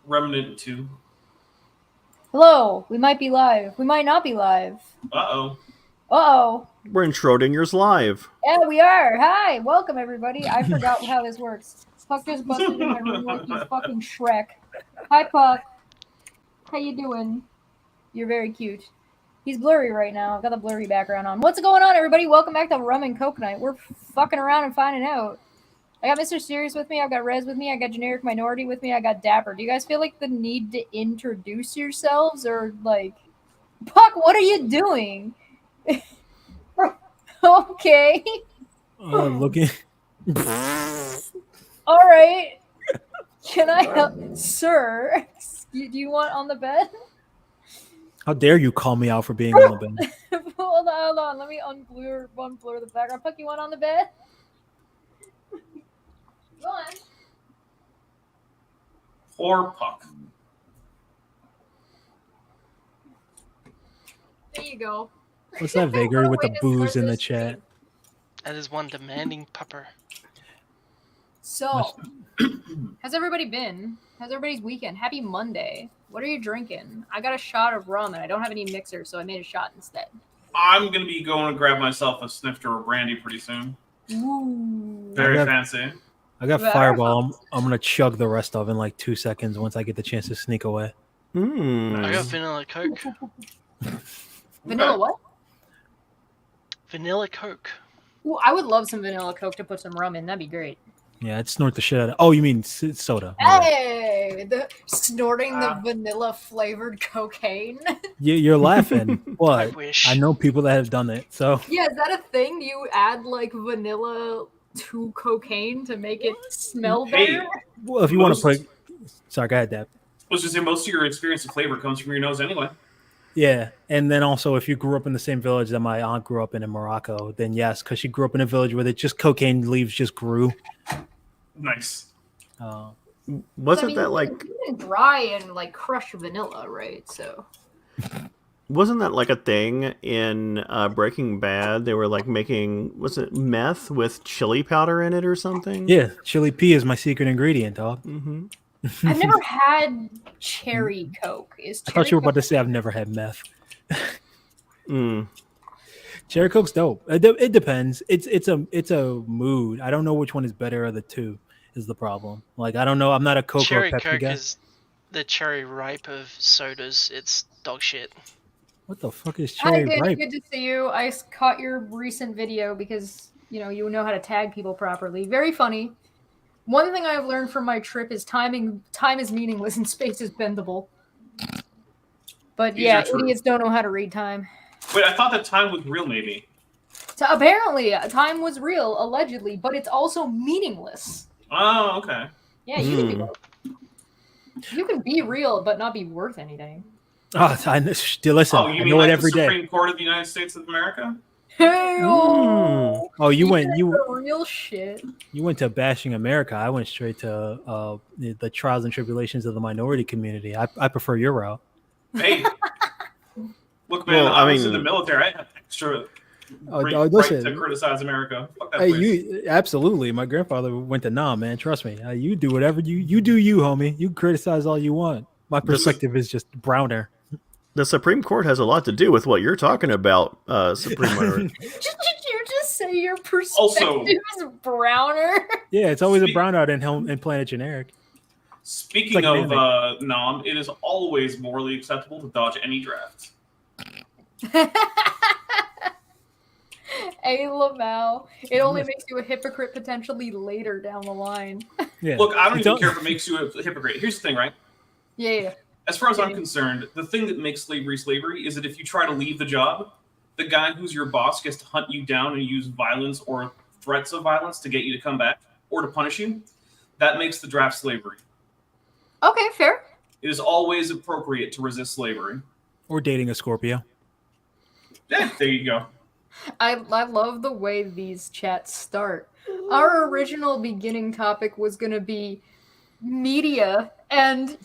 Remnant 2. Hello, we might be live. We might not be live. Uh-oh. Uh-oh. We're in Schrodinger's live. Yeah, we are. Hi, welcome everybody. I forgot how this works. Puck just busted in my room like he's fucking Shrek. Hi, Puck. How you doing? You're very cute. He's blurry right now. I've got the blurry background on. What's going on, everybody? Welcome back to Rum and Coke Night. We're fucking around and finding out. I got Mr. Serious with me. I've got Rez with me. I got Generic Minority with me. I got Dapper. Do you guys feel like the need to introduce yourselves or like... Puck, what are you doing? Okay. Looking. All right. Can I help, sir? Do you want on the bed? How dare you call me out for being on the bed? Hold on. Let me unblur the background. Puck, you want on the bed? Go on. Poor Puck. There you go. What's that vagary with the booze in the chat? That is one demanding pupper. So, how's everybody been? How's everybody's weekend? Happy Monday. What are you drinking? I got a shot of rum and I don't have any mixer, so I made a shot instead. I'm going to be going to grab myself a snifter of brandy pretty soon. Ooh. Very fancy. I got Fireball. I'm going to chug the rest of in like 2 seconds once I get the chance to sneak away. I got vanilla Coke. Vanilla what? Vanilla Coke. Ooh, I would love some vanilla Coke to put some rum in. That'd be great. Yeah, I'd snort the shit out of it. Oh, you mean soda. Hey! Snorting the vanilla flavored cocaine. You're laughing. What? I wish. I know people that have done it. So Yeah, is that a thing? You add like vanilla to cocaine to make it smell better? well, if you want to put... Sorry, go ahead, Dad. I was just saying, most of your experience of flavor comes from your nose anyway. Yeah, and then also if you grew up in the same village that my aunt grew up in Morocco, then yes, because she grew up in a village where just cocaine leaves just grew. Nice. Wasn't that like... You can dry and like crush vanilla, right? So... Wasn't that like a thing in Breaking Bad? They were like making, was it meth with chili powder in it or something? Yeah, chili pea is my secret ingredient, dog. Mm-hmm. I've never had cherry Coke. I thought you were about to say I've never had meth. Cherry Coke's dope. It depends. It's a mood. I don't know which one is better of the two. Is the problem? Like I don't know. I'm not a Coke Cherry or a Pepsi Coke guy. is the cherry ripe of sodas. It's dog shit. What the fuck is Hi, cherry Danny. ripe? Good to see you. I caught your recent video because you know how to tag people properly. Very funny. One thing I've learned from my trip is time is meaningless and space is bendable. But yeah, idiots don't know how to read time. Wait, I thought that time was real, maybe. So apparently, time was real, allegedly, but it's also meaningless. Oh, okay. Yeah, you can be both. You can be real, but not be worth anything. Oh, listen. Oh, you I mean know like it every the day. Supreme Court of the United States of America? Hey, Oh, you went real shit. You went to bashing America. I went straight to the trials and tribulations of the minority community. I prefer your route. Hey, look, man, Well, I was in the military. I had extra right to criticize America. Fuck that place. Absolutely. My grandfather went to Nam, man. Trust me. You do whatever you do, homie. You criticize all you want. My perspective is just browner. The Supreme Court has a lot to do with what you're talking about, Supreme Minority. Did you just say your perspective is browner? Yeah, it's always a brownout in Planet Generic. Speaking of Nam, it is always morally acceptable to dodge any draft. Hey, Lamau. It only makes you a hypocrite potentially later down the line. Yeah. Look, I don't even care if it makes you a hypocrite. Here's the thing, right? Yeah. As far as I'm concerned, the thing that makes slavery is that if you try to leave the job, the guy who's your boss gets to hunt you down and use violence or threats of violence to get you to come back or to punish you. That makes the draft slavery. Okay, fair. It is always appropriate to resist slavery. Or dating a Scorpio. Yeah, there you go. I love the way these chats start. Our original beginning topic was going to be media and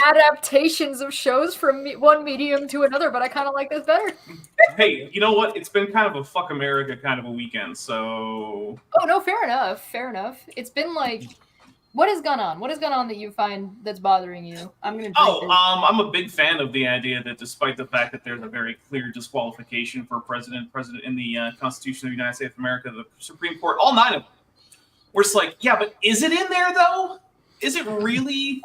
adaptations of shows from one medium to another, but I kind of like this better. Hey, you know what? It's been kind of a fuck America kind of a weekend, so... Oh, no, fair enough. It's been like... What has gone on? What has gone on that you find that's bothering you? I'm gonna drink this. I'm a big fan of the idea that despite the fact that there's a very clear disqualification for president in the Constitution of the United States of America, the Supreme Court, all 9 of them, where it's like, yeah, but is it in there though? Is it really?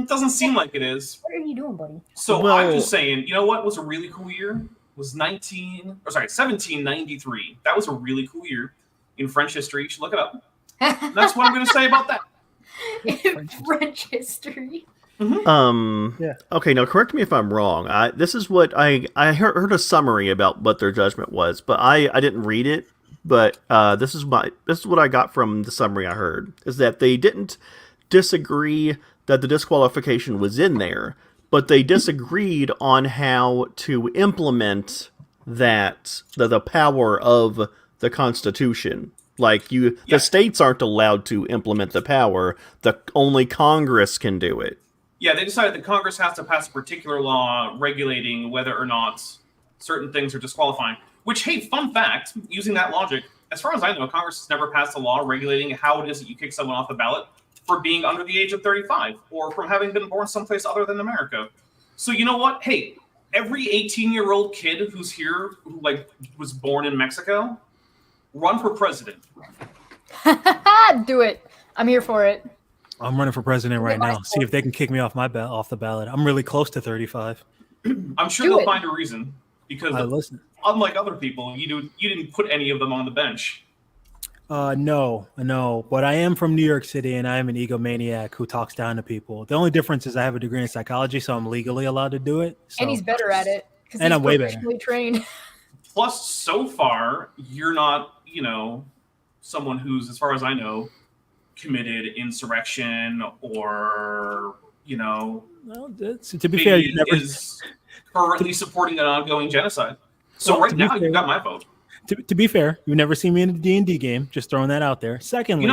Doesn't seem like it is. What are you doing, buddy? So I'm just saying, you know what was a really cool year? Was 1793. That was a really cool year in French history. You should look it up. That's what I'm going to say about that. French history. Okay, now correct me if I'm wrong. This is what I heard a summary about what their judgment was, but I didn't read it. But this is what I got from the summary I heard, is that they didn't disagree that the disqualification was in there, but they disagreed on how to implement that the power of the Constitution. Like the states aren't allowed to implement the power; only Congress can do it. Yeah, they decided that Congress has to pass a particular law regulating whether or not certain things are disqualifying. Which, hey, fun fact, using that logic, as far as I know, Congress has never passed a law regulating how it is that you kick someone off the ballot for being under the age of 35 or from having been born someplace other than America. So you know what? Hey, every 18-year-old kid who's here, who was born in Mexico, run for president. Do it. I'm here for it. I'm running for president right now. See if they can kick me off the ballot. I'm really close to 35. I'm sure they'll find a reason because unlike other people, you didn't put any of them on the bench. No, but I am from New York City, and I am an egomaniac who talks down to people. The only difference is I have a degree in psychology, so I'm legally allowed to do it. So. And he's better at it. And I'm way better. Trained. Plus, so far, you're not, someone who's, as far as I know, committed insurrection or, Well, to be fair, you never is currently supporting an ongoing genocide. So right now, you got my vote. To be fair, you've never seen me in a D&D game. Just throwing that out there. Secondly,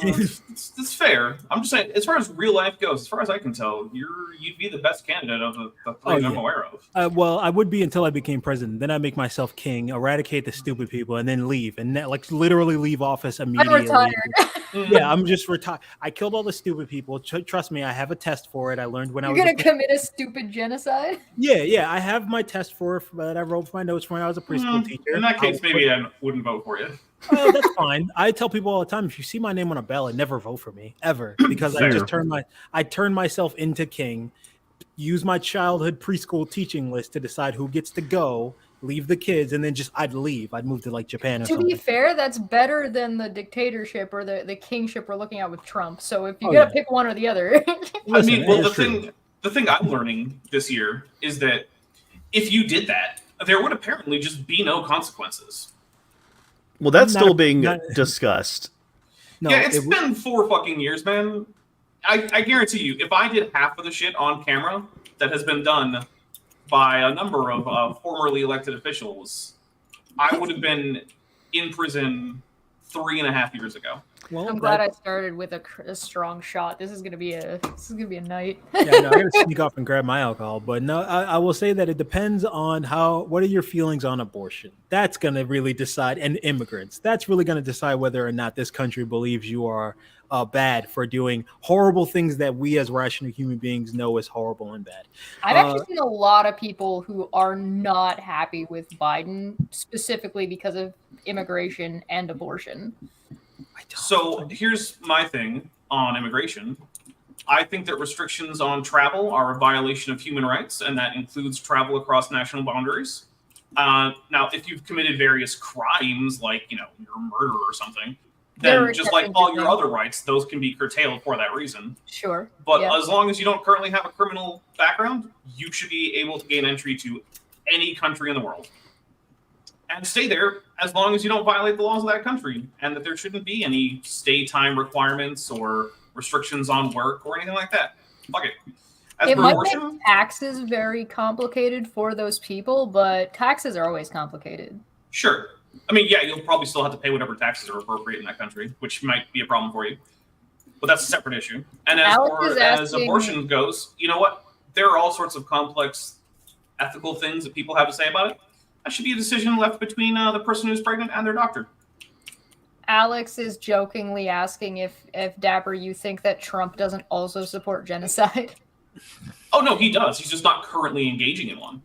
it's fair. I'm just saying, as far as real life goes, as far as I can tell, you'd be the best candidate of the three I'm aware of. Well, I would be until I became president. Then I make myself king, eradicate the stupid people, and then leave, and literally leave office immediately. I'm retired. Yeah, I'm just retired. I killed all the stupid people. Trust me, I have a test for it. I learned when I was. You're gonna commit a stupid genocide? Yeah. I have my test for it that I wrote for my notes when I was a preschool teacher. In that case, maybe I wouldn't vote for you. Oh, that's fine. I tell people all the time, if you see my name on a ballot, never vote for me ever, because I just turn myself into king. Use my childhood preschool teaching list to decide who gets to go. Leave the kids, and then I'd leave. I'd move to Japan or something. To be fair, that's better than the dictatorship or the kingship we're looking at with Trump. So if you gotta pick one or the other. The thing I'm learning this year is that if you did that, there would apparently just be no consequences. Well, that's still being discussed. No, yeah, it's been 4 fucking years, man. I guarantee you, if I did half of the shit on camera that has been done by a number of formerly elected officials, I would have been in prison 3.5 years ago. Well, I'm glad I started with a strong shot. This is gonna be a night. Yeah, no, I gotta sneak off and grab my alcohol. But no, I will say that it depends on what are your feelings on abortion. That's gonna really decide, and immigrants. That's really gonna decide whether or not this country believes you are bad for doing horrible things that we as rational human beings know is horrible and bad. I've actually seen a lot of people who are not happy with Biden, specifically because of immigration and abortion. So here's my thing on immigration. I think that restrictions on travel are a violation of human rights, and that includes travel across national boundaries. Now, if you've committed various crimes, like, you're a murderer or something, then just like all your other rights, those can be curtailed for that reason. Sure. But as long as you don't currently have a criminal background, you should be able to gain entry to any country in the world. And stay there as long as you don't violate the laws of that country, and that there shouldn't be any stay time requirements or restrictions on work or anything like that. Fuck it. It might make taxes very complicated for those people, but taxes are always complicated. Sure. I mean, yeah, you'll probably still have to pay whatever taxes are appropriate in that country, which might be a problem for you. But that's a separate issue. And as far as abortion goes, you know what? There are all sorts of complex ethical things that people have to say about it. That should be a decision left between the person who's pregnant and their doctor. Alex is jokingly asking if Dapper, you think that Trump doesn't also support genocide. Oh no, he does. He's just not currently engaging in one.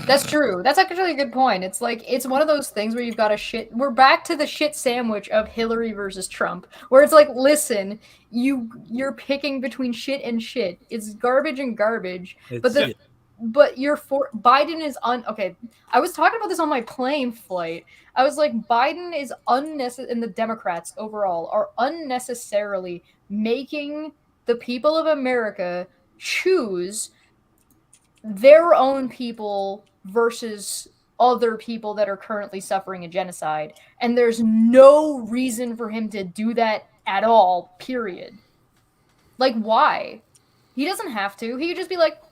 That's true. That's actually a good point. It's like it's one of those things where you've got a shit. We're back to the shit sandwich of Hillary versus Trump, where it's like, listen, you're picking between shit and shit. It's garbage and garbage. But you're for Biden is okay. I was talking about this on my plane flight. I was like, Biden is unnecessary, and the Democrats overall are unnecessarily making the people of America choose their own people versus other people that are currently suffering a genocide. And there's no reason for him to do that at all, period. Like, why? He doesn't have to. He could just be like,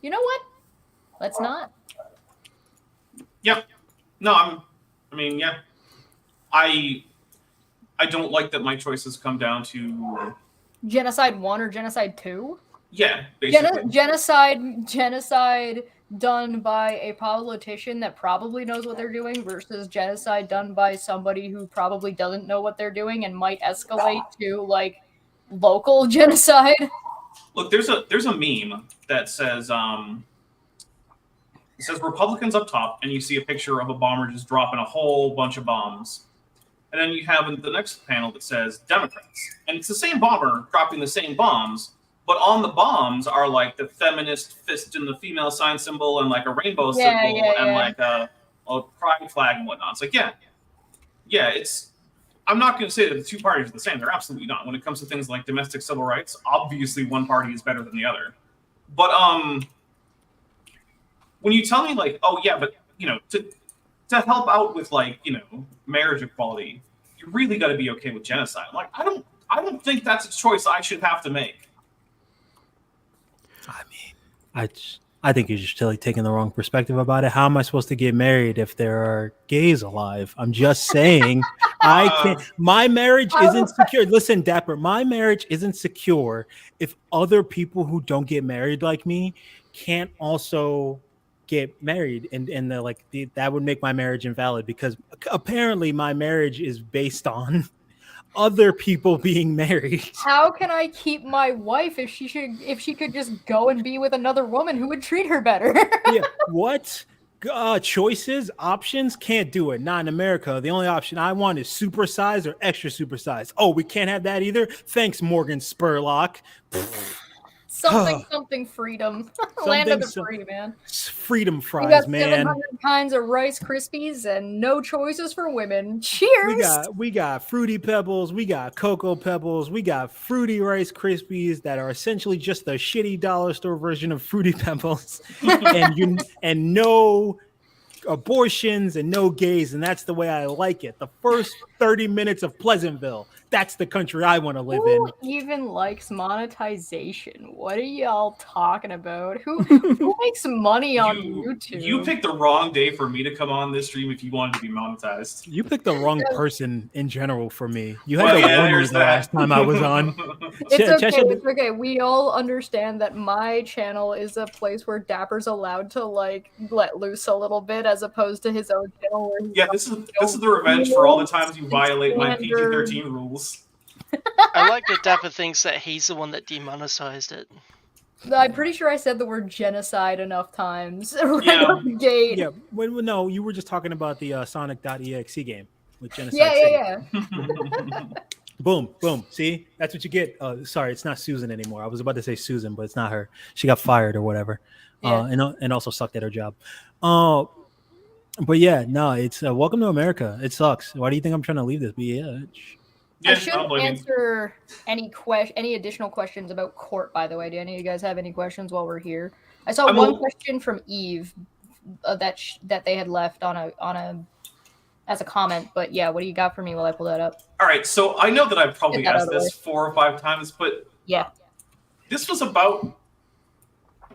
you know what? Let's not. Yeah. No, yeah. I don't like that my choices come down to Genocide 1 or Genocide 2? Yeah, basically. Genocide done by a politician that probably knows what they're doing versus genocide done by somebody who probably doesn't know what they're doing and might escalate to like local genocide. Look, there's a meme that says it says Republicans up top, and you see a picture of a bomber just dropping a whole bunch of bombs. And then you have the next panel that says Democrats. And it's the same bomber dropping the same bombs, but on the bombs are like the feminist fist and the female sign symbol and like a rainbow symbol and like a pride flag and whatnot. It's like, it's. I'm not going to say that the two parties are the same. They're absolutely not. When it comes to things like domestic civil rights, obviously one party is better than the other. But when you tell me like, oh yeah, but to help out with like marriage equality, you really got to be okay with genocide. Like I don't think that's a choice I should have to make. I mean, I think you're just taking the wrong perspective about it. How am I supposed to get married if there are gays alive? I'm just saying, I can't. My marriage isn't secure. Listen, Dapper, my marriage isn't secure if other people who don't get married like me can't also get married, and that would make my marriage invalid because apparently my marriage is based on other people being married. How can I keep my wife if she could just go and be with another woman who would treat her better? Yeah, what? Choices, options, can't do it. Not in America. The only option I want is supersize or extra supersize. Oh, we can't have that either? Thanks, Morgan Spurlock. Something freedom. Land of the free, man. Freedom fries, we got man. 700 kinds of Rice Krispies and no choices for women. Cheers! We got Fruity Pebbles, we got Cocoa Pebbles, we got Fruity Rice Krispies that are essentially just the shitty dollar store version of Fruity Pebbles. and no abortions and no gays, and that's the way I like it. The first 30 minutes of Pleasantville. That's the country I want to live in. Who even likes monetization? What are y'all talking about? Who makes money on YouTube? You picked the wrong day for me to come on this stream if you wanted to be monetized. You picked the wrong person in general for me. You had to warn me the last time I was on. It's okay. We all understand that my channel is a place where Dapper's allowed to like let loose a little bit as opposed to his own channel. Yeah, this is the revenge for all the times you violate my PG-13 rules. I like that Dapper thinks that he's the one that demonetized it. I'm pretty sure I said the word genocide enough times. Right out the gate. Yeah, no, you were just talking about the Sonic.exe game with genocide. Yeah. Boom. See, that's what you get. Sorry, it's not Susan anymore. I was about to say Susan, but it's not her. She got fired or whatever, and also sucked at her job. But yeah, no, it's welcome to America. It sucks. Why do you think I'm trying to leave this bitch? I shouldn't answer any additional questions about court, by the way. Do any of you guys have any questions while we're here? I saw one question from Eve that they had left on a as a comment, but yeah, what do you got for me while I pull that up? All right, so I know that I've probably asked this 4 or 5 times, but yeah, this was about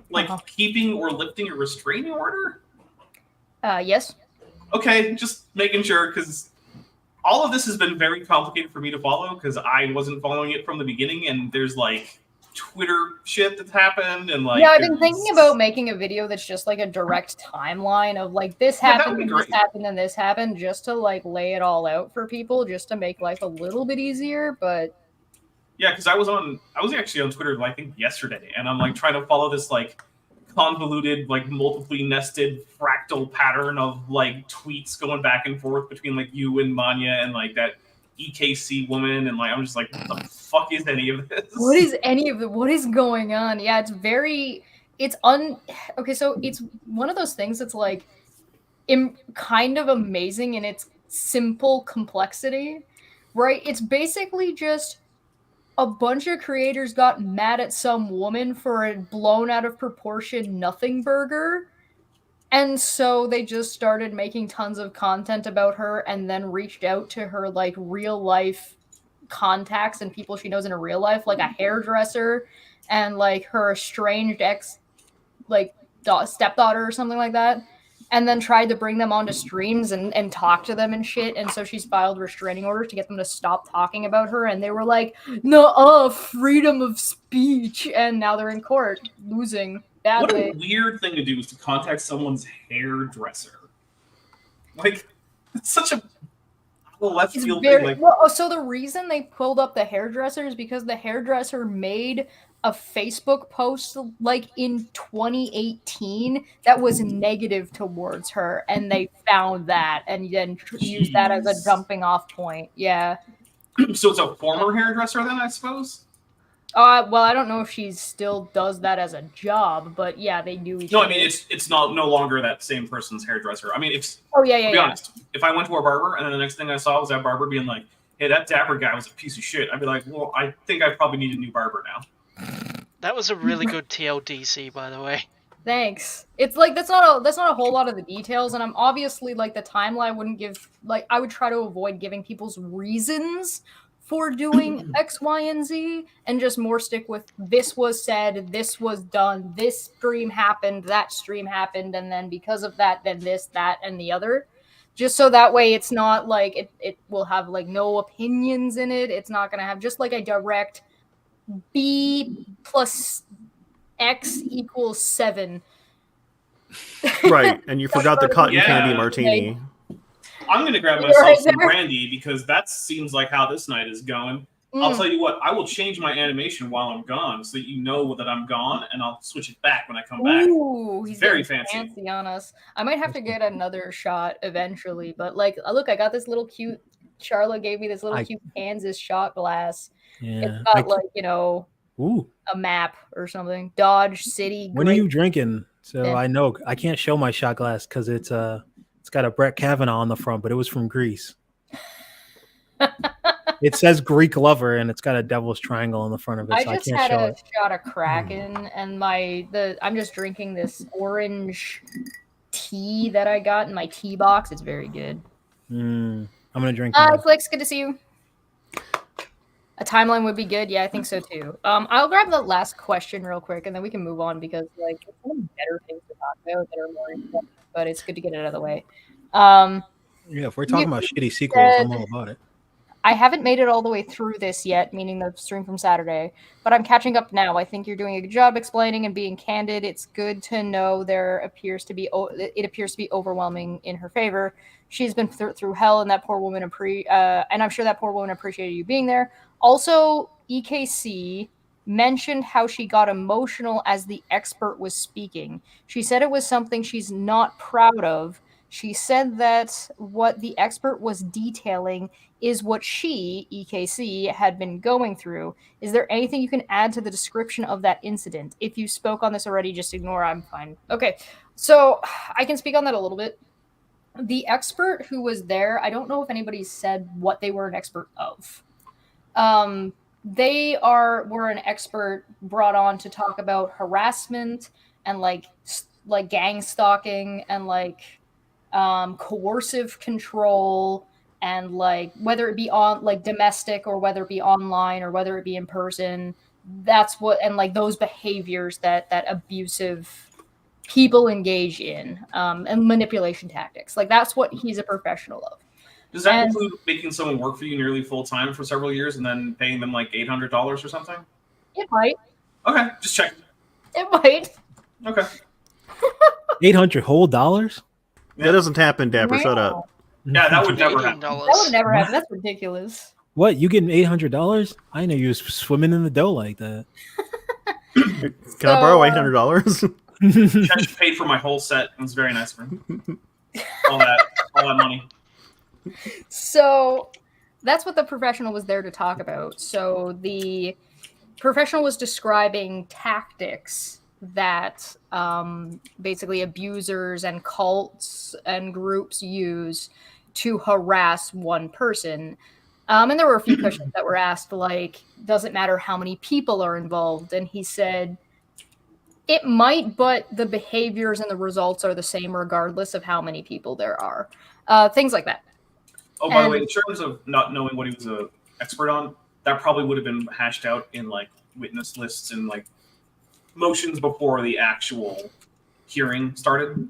like keeping or lifting a restraining order. Yes. Okay, just making sure because all of this has been very complicated for me to follow because I wasn't following it from the beginning, and there's like Twitter shit that's happened, and like yeah, I've been thinking about making a video that's just like a direct timeline of like this Yeah, that happened, would be and great. this happened, and this happened, just to like lay it all out for people, just to make life a little bit easier. But yeah, because I was actually on Twitter, I think yesterday, and I'm like trying to follow this like convoluted, like multiply nested fractal pattern of like tweets going back and forth between like you and Manya and like that EKC woman, and like I'm just like, what the fuck is any of this? what is going on? Yeah, okay, so it's one of those things that's like kind of amazing in its simple complexity, right? It's basically just a bunch of creators got mad at some woman for a blown out of proportion nothing burger. And so they just started making tons of content about her and then reached out to her like real life contacts and people she knows in a real life, like a hairdresser and like her estranged ex, like stepdaughter or something like that, and then tried to bring them onto streams and talk to them and shit. And so she's filed restraining orders to get them to stop talking about her. And they were like, no, freedom of speech. And now they're in court losing badly. What a weird thing to do is to contact someone's hairdresser. Like, it's such a left field thing. Like, well, so the reason they pulled up the hairdresser is because the hairdresser made a Facebook post like in 2018 that was negative towards her, and they found that and then used that as a jumping off point. Yeah. So it's a former hairdresser then, I suppose? Well, I don't know if she still does that as a job, but yeah, they do. No, I mean it's no longer that same person's hairdresser. I mean, if to be honest, if I went to a barber and then the next thing I saw was that barber being like, "Hey, that Dapper guy was a piece of shit," I'd be like, "Well, I think I probably need a new barber now." That was a really good TLDC, by the way. Thanks. It's like that's not a whole lot of the details, and I'm obviously like the timeline wouldn't give like I would try to avoid giving people's reasons for doing X, Y, and Z, and just more stick with this was said, this was done, this stream happened, that stream happened, and then because of that, then this, that, and the other. Just so that way it's not like it will have like no opinions in it. It's not gonna have just like a direct B plus X equals 7. Right, and you forgot the cotton Yeah. candy martini. I'm going to grab myself some brandy because that seems like how this night is going. I'll tell you what, I will change my animation while I'm gone so that you know that I'm gone, and I'll switch it back when I come back. Ooh, he's very fancy on us. I might have to get another shot eventually, but like, look, I got this little cute. Charlotte gave me this little cute Kansas shot glass. Yeah, it's got like ooh, a map or something. Dodge City. When are you drinking? So I know I can't show my shot glass because it's got a Brett Kavanaugh on the front, but it was from Greece. It says Greek lover, and it's got a devil's triangle on the front of it. So I just can't had show a it. shot of Kraken, and I'm just drinking this orange tea that I got in my tea box. It's very good. I'm gonna drink. Hi, Flicks. Good to see you. A timeline would be good. Yeah, I think so too. I'll grab the last question real quick, and then we can move on because like there's some better things to talk about that are more important. But it's good to get it out of the way. Yeah, if we're talking about shitty sequels, I'm all about it. I haven't made it all the way through this yet, meaning the stream from Saturday, but I'm catching up now. I think you're doing a good job explaining and being candid. It's good to know it appears to be overwhelming in her favor. She's been through hell, and that poor woman and I'm sure that poor woman appreciated you being there. Also, EKC mentioned how she got emotional as the expert was speaking. She said it was something she's not proud of. She said that what the expert was detailing is what she, EKC, had been going through. Is there anything you can add to the description of that incident? If you spoke on this already, just ignore. I'm fine. Okay, so I can speak on that a little bit. The expert who was there, I don't know if anybody said what they were an expert of. They were an expert brought on to talk about harassment and like gang stalking and like coercive control and like whether it be on like domestic or whether it be online or whether it be in person. That's what, and like those behaviors that abusive people engage in, and manipulation tactics. Like that's what he's a professional of. Does that include making someone work for you nearly full time for several years and then paying them like $800 or something? It might. Okay, just check. It might. Okay. $800 whole dollars? That doesn't happen, Dapper. Shut Wow. up. Yeah, that would never happen. That would $18. never happen. That's ridiculous. What? You getting $800? I know you was swimming in the dough like that. Can I borrow $800? Chesh paid for my whole set. It was very nice for him. All that money. So that's what the professional was there to talk about. So the professional was describing tactics that basically abusers and cults and groups use to harass one person. And there were a few questions that were asked, like, does it matter how many people are involved? And he said, it might, but the behaviors and the results are the same regardless of how many people there are. Things like that. Oh, by the way, in terms of not knowing what he was an expert on, that probably would have been hashed out in like witness lists and like motions before the actual hearing started.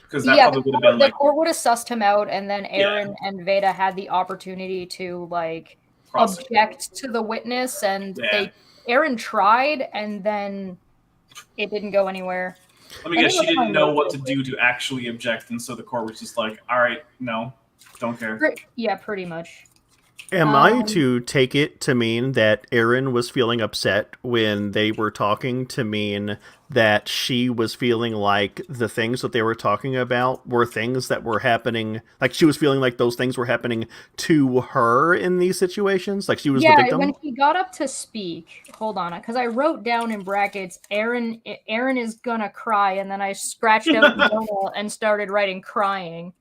Because that probably would have been like the court would have sussed him out, and then Aaron and Veda had the opportunity to like object to the witness, and Aaron tried, and then it didn't go anywhere. Let me guess, she didn't know what to do to actually object, and so the court was just like, all right, no, don't care. Yeah, pretty much. Am I to take it to mean that Erin was feeling upset when they were talking, to mean that she was feeling like the things that they were talking about were things that were happening, like she was feeling like those things were happening to her in these situations? Like she was the victim? When he got up to speak, hold on, because I wrote down in brackets, Aaron is gonna cry, and then I scratched out Jonah and started writing crying.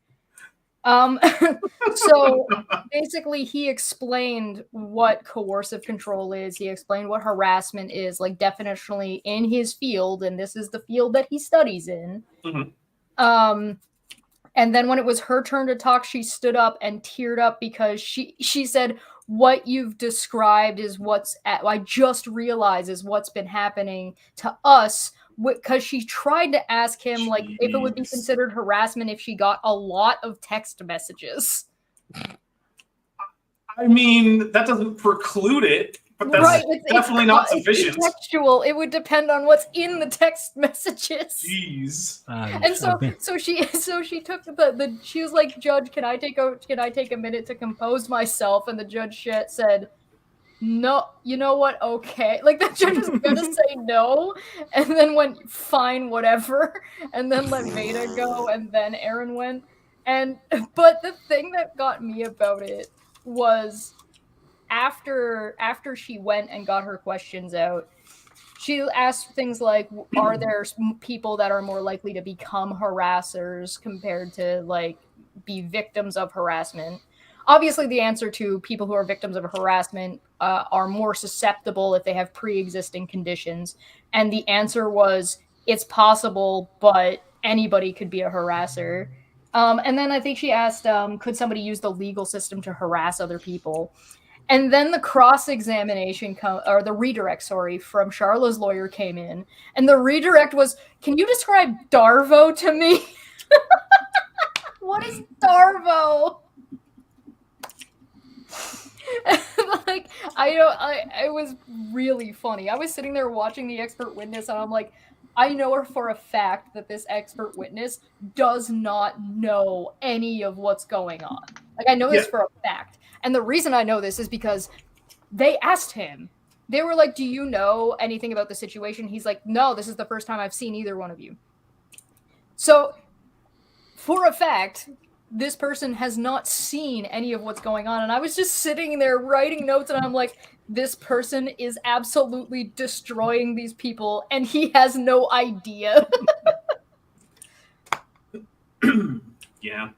So basically he explained what coercive control is. He explained what harassment is, like definitionally in his field, and this is the field that he studies in. Mm-hmm. And then when it was her turn to talk, she stood up and teared up because she said, what you've described is I just realized is what's been happening to us. Because she tried to ask him like if it would be considered harassment if she got a lot of text messages. I mean, that doesn't preclude it, but that's definitely not sufficient. It's textual. It would depend on what's in the text messages. Jeez. And so she took she was like, Judge, can I take a minute to compose myself? And the judge said, no, you know what? Okay. Like the judge was gonna say no, and then went fine, whatever, and then let Veda go, and then Aaron went. But the thing that got me about it was after she went and got her questions out, she asked things like, are there people that are more likely to become harassers compared to like be victims of harassment? Obviously, the answer to people who are victims of harassment are more susceptible if they have pre-existing conditions. And the answer was, it's possible, but anybody could be a harasser. And then I think she asked, could somebody use the legal system to harass other people? And then the cross-examination, or the redirect, from Charla's lawyer came in. And the redirect was, can you describe Darvo to me? What is Darvo? Like, it was really funny. I was sitting there watching the expert witness, and I'm like, I know for a fact that this expert witness does not know any of what's going on. Like, I know this for a fact. And the reason I know this is because they asked him. They were like, do you know anything about the situation? He's like, no, this is the first time I've seen either one of you. So, for a fact, this person has not seen any of what's going on. And I was just sitting there writing notes, and I'm like, this person is absolutely destroying these people, and he has no idea. Yeah.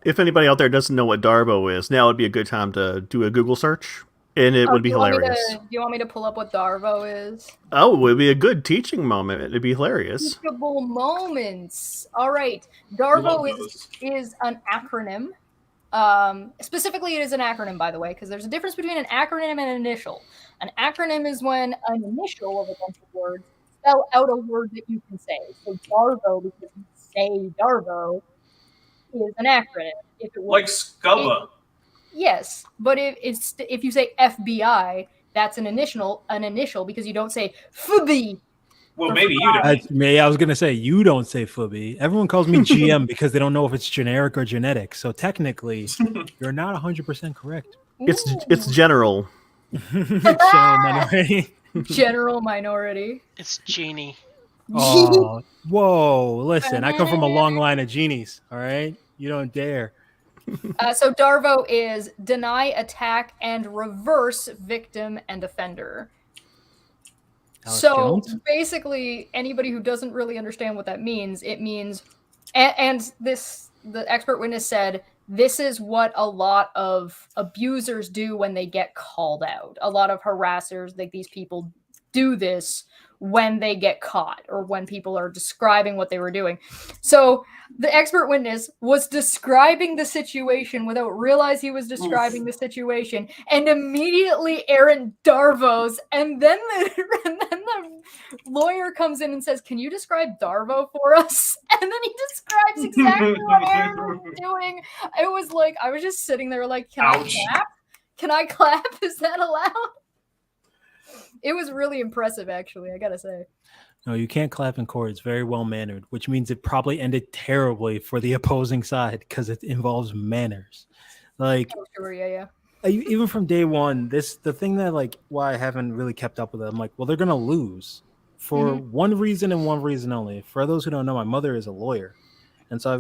If anybody out there doesn't know what Darvo is, now would be a good time to do a Google search, and it would be hilarious. Do you want me to pull up what Darvo is? Oh, it would be a good teaching moment. It'd be hilarious. Teachable moments. All right. Darvo is an acronym. Specifically, it is an acronym, by the way, because there's a difference between an acronym and an initial. An acronym is when an initial of a bunch of words spell out a word that you can say. So Darvo, because you say Darvo, is an acronym. If it was, like SCUBA. Yes, but if you say FBI, that's an initial because you don't say Phoebe. Well, maybe you don't. That's me. I was gonna say you don't say Phoebe. Everyone calls me GM because they don't know if it's generic or genetic. So technically, you're not 100% correct. It's general. It's general minority. General minority. It's Genie. Oh, whoa! Listen, I come from a long line of genies. All right, you don't dare. So Darvo is deny, attack, and reverse victim and offender. Alex So Jones? basically, anybody who doesn't really understand what that means, it means, and the expert witness said, this is what a lot of abusers do when they get called out. A lot of harassers, like these people, do this when they get caught or when people are describing what they were doing. So the expert witness was describing the situation without realize he was describing the situation, and immediately Aaron Darvos, and then the lawyer comes in and says, "Can you describe Darvo for us?" And then he describes exactly what Aaron was doing. It was like I was just sitting there like, "Can Ouch. I clap? Can I clap? Is that allowed?" It was really impressive, actually, I gotta say. No, you can't clap in court. It's very well mannered, which means it probably ended terribly for the opposing side because it involves manners. Like, Oh, sure, yeah. even from day one, the thing that like why I haven't really kept up with it. I'm like, well, they're gonna lose for one reason and one reason only. For those who don't know, my mother is a lawyer, and so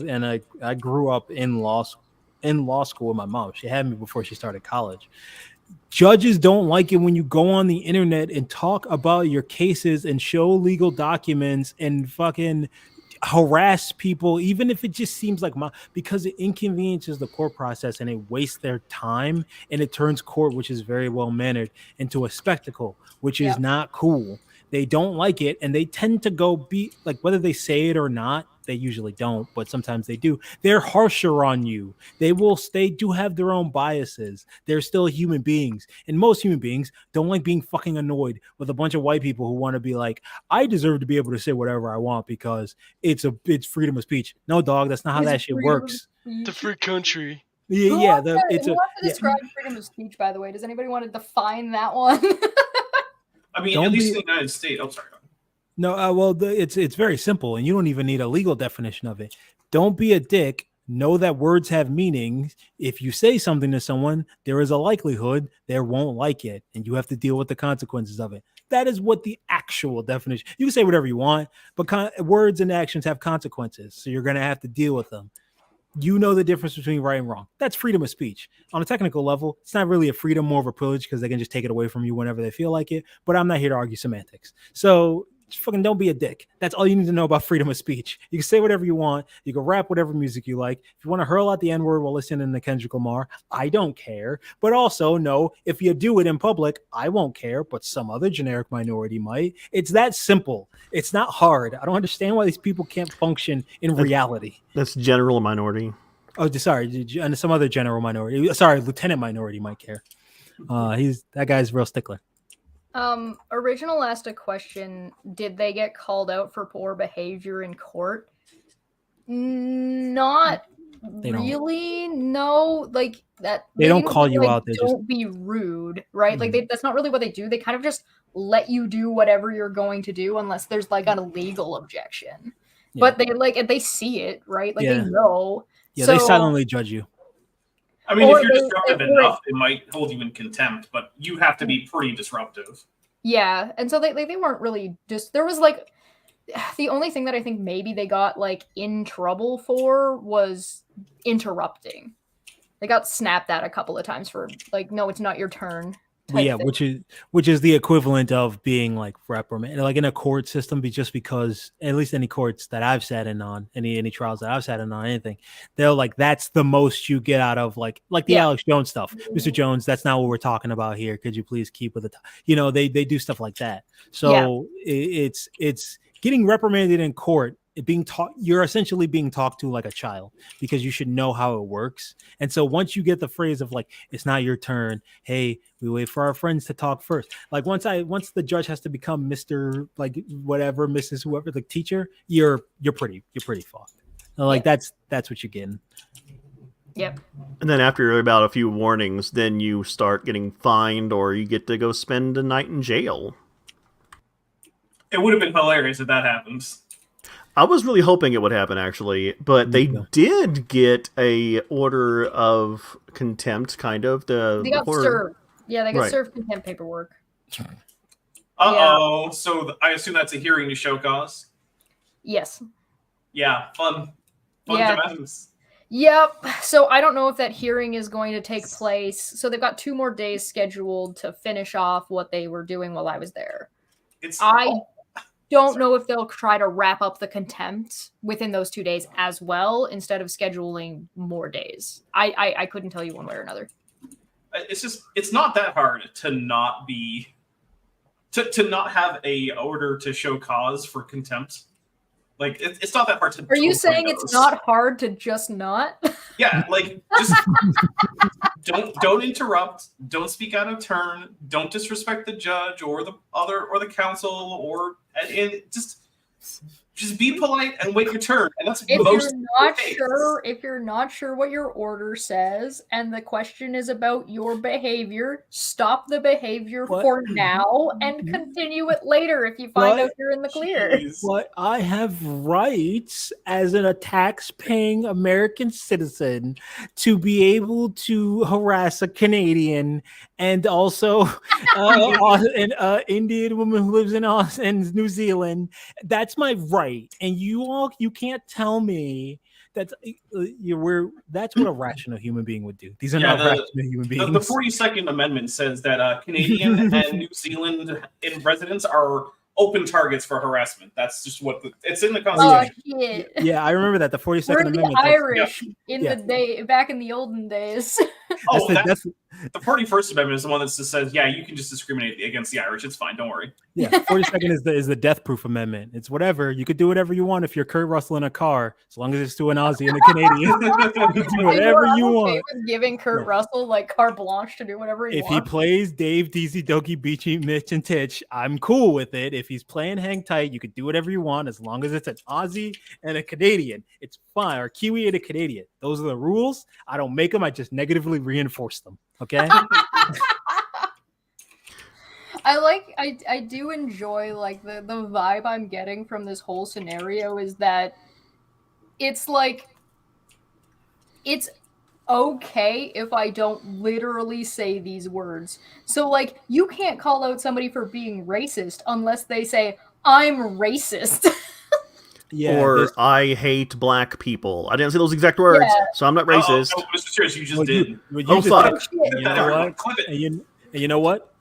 I grew up in law school with my mom. She had me before she started college. Judges don't like it when you go on the internet and talk about your cases and show legal documents and fucking harass people, even if it just seems like because it inconveniences the court process and it wastes their time and it turns court, which is very well mannered, into a spectacle, which is not cool. They don't like it, and they tend to go be like, whether they say it or not, they usually don't, but sometimes they do. They're harsher on you. They do have their own biases. They're still human beings, and most human beings don't like being fucking annoyed with a bunch of white people who want to be like, I deserve to be able to say whatever I want because it's freedom of speech. No, dog, that's not how that shit works. The free country. Who wants to describe freedom of speech, by the way? Does anybody want to define that one? I mean, at least in the United States. Oh, sorry. No, well, it's very simple, and you don't even need a legal definition of it. Don't be a dick. Know that words have meanings. If you say something to someone, there is a likelihood they won't like it, and you have to deal with the consequences of it. That is what the actual definition. You can say whatever you want, but words and actions have consequences, so you're going to have to deal with them. You know the difference between right and wrong. That's freedom of speech. On a technical level, it's not really a freedom, more of a privilege, because they can just take it away from you whenever they feel like it. But I'm not here to argue semantics. So just fucking don't be a dick. That's all you need to know about freedom of speech. You can say whatever you want. You can rap whatever music you like. If you want to hurl out the N-word while listening to Kendrick Lamar, I don't care. But also know if you do it in public, I won't care, but some other generic minority might. It's that simple. It's not hard. I don't understand why these people can't function in reality. That's general minority. Oh, sorry. And some other general minority. Sorry, lieutenant minority might care. That guy's a real stickler. Original asked a question, did they get called out for poor behavior in court? Not really. No, like that. They don't call you out. They don't be rude, right? Like that's not really what they do. They kind of just let you do whatever you're going to do unless there's like a legal objection. Yeah. But they see it, right? Like they know. Yeah, they silently judge you. I mean, if you're disruptive enough, it might hold you in contempt, but you have to be pretty disruptive. Yeah, and so they weren't really there was like the only thing that I think maybe they got like in trouble for was interrupting. They got snapped at a couple of times for like, no, it's not your turn. Yeah, thing. which is the equivalent of being like reprimanded, like in a court system, just because at least any courts that I've sat in on, any trials that I've sat in on, anything, they're like, that's the most you get out of like the Alex Jones stuff. Mr. Jones, that's not what we're talking about here. Could you please keep with the they do stuff like that. So it's getting reprimanded in court. You're essentially being talked to like a child because you should know how it works. And so once you get the phrase of like, it's not your turn. Hey, we wait for our friends to talk first. Like once the judge has to become Mr. like whatever, Mrs. whoever, the teacher, you're pretty fucked. Like that's what you're getting. Yep. And then after about a few warnings, then you start getting fined or you get to go spend a night in jail. It would have been hilarious if that happens. I was really hoping it would happen, actually, but they did get a order of contempt, kind of. They got served. Yeah, they got Right. served contempt paperwork. Uh-oh. So I assume that's a hearing to show cause? Yes. Yeah, fun Yeah. times. Yep. So I don't know if that hearing is going to take place. So they've got 2 more days scheduled to finish off what they were doing while I was there. I don't know if they'll try to wrap up the contempt within those 2 days as well, instead of scheduling more days. I couldn't tell you one way or another. It's not that hard to not be to not have a order to show cause for contempt. Like it's not that hard to. Are you saying it's not hard to just not? Yeah, like just don't interrupt, don't speak out of turn, don't disrespect the judge or the counsel and just be polite and wait your turn. And that's if you're not sure what your order says and the question is about your behavior, stop the behavior for now and continue it later if you find out you're in the clear. But I have rights as a tax-paying American citizen to be able to harass a Canadian and also an Indian woman who lives in New Zealand. That's my right. And you can't tell me that's what a rational human being would do. These are not rational human beings. The 42nd Amendment says that Canadian and New Zealand residents are open targets for harassment. That's just it's in the Constitution. Oh, shit. Yeah, I remember that the 42nd Amendment. Irish back in the olden days. The 41st Amendment is the one that just says, yeah, you can just discriminate against the Irish. It's fine. Don't worry. Yeah, 42nd is the death proof amendment. It's whatever. You could do whatever you want if you're Kurt Russell in a car, as long as it's to an Aussie and a Canadian. You can do whatever you want. Giving Kurt Russell like carte blanche to do whatever he wants. If he plays Dave, Deezy, Doki, Beachy, Mitch, and Titch, I'm cool with it. If he's playing Hang Tight, you could do whatever you want as long as it's an Aussie and a Canadian. It's fine. Or Kiwi and a Canadian. Those are the rules. I don't make them. I just negatively reinforce them. Okay. I do enjoy like the vibe I'm getting from this whole scenario is that it's like it's okay if I don't literally say these words. So like you can't call out somebody for being racist unless they say I'm racist. I hate black people. I didn't say those exact words, so I'm not racist. Oh, no, Mr. Chris, you just did. Fuck. You know what? You know what?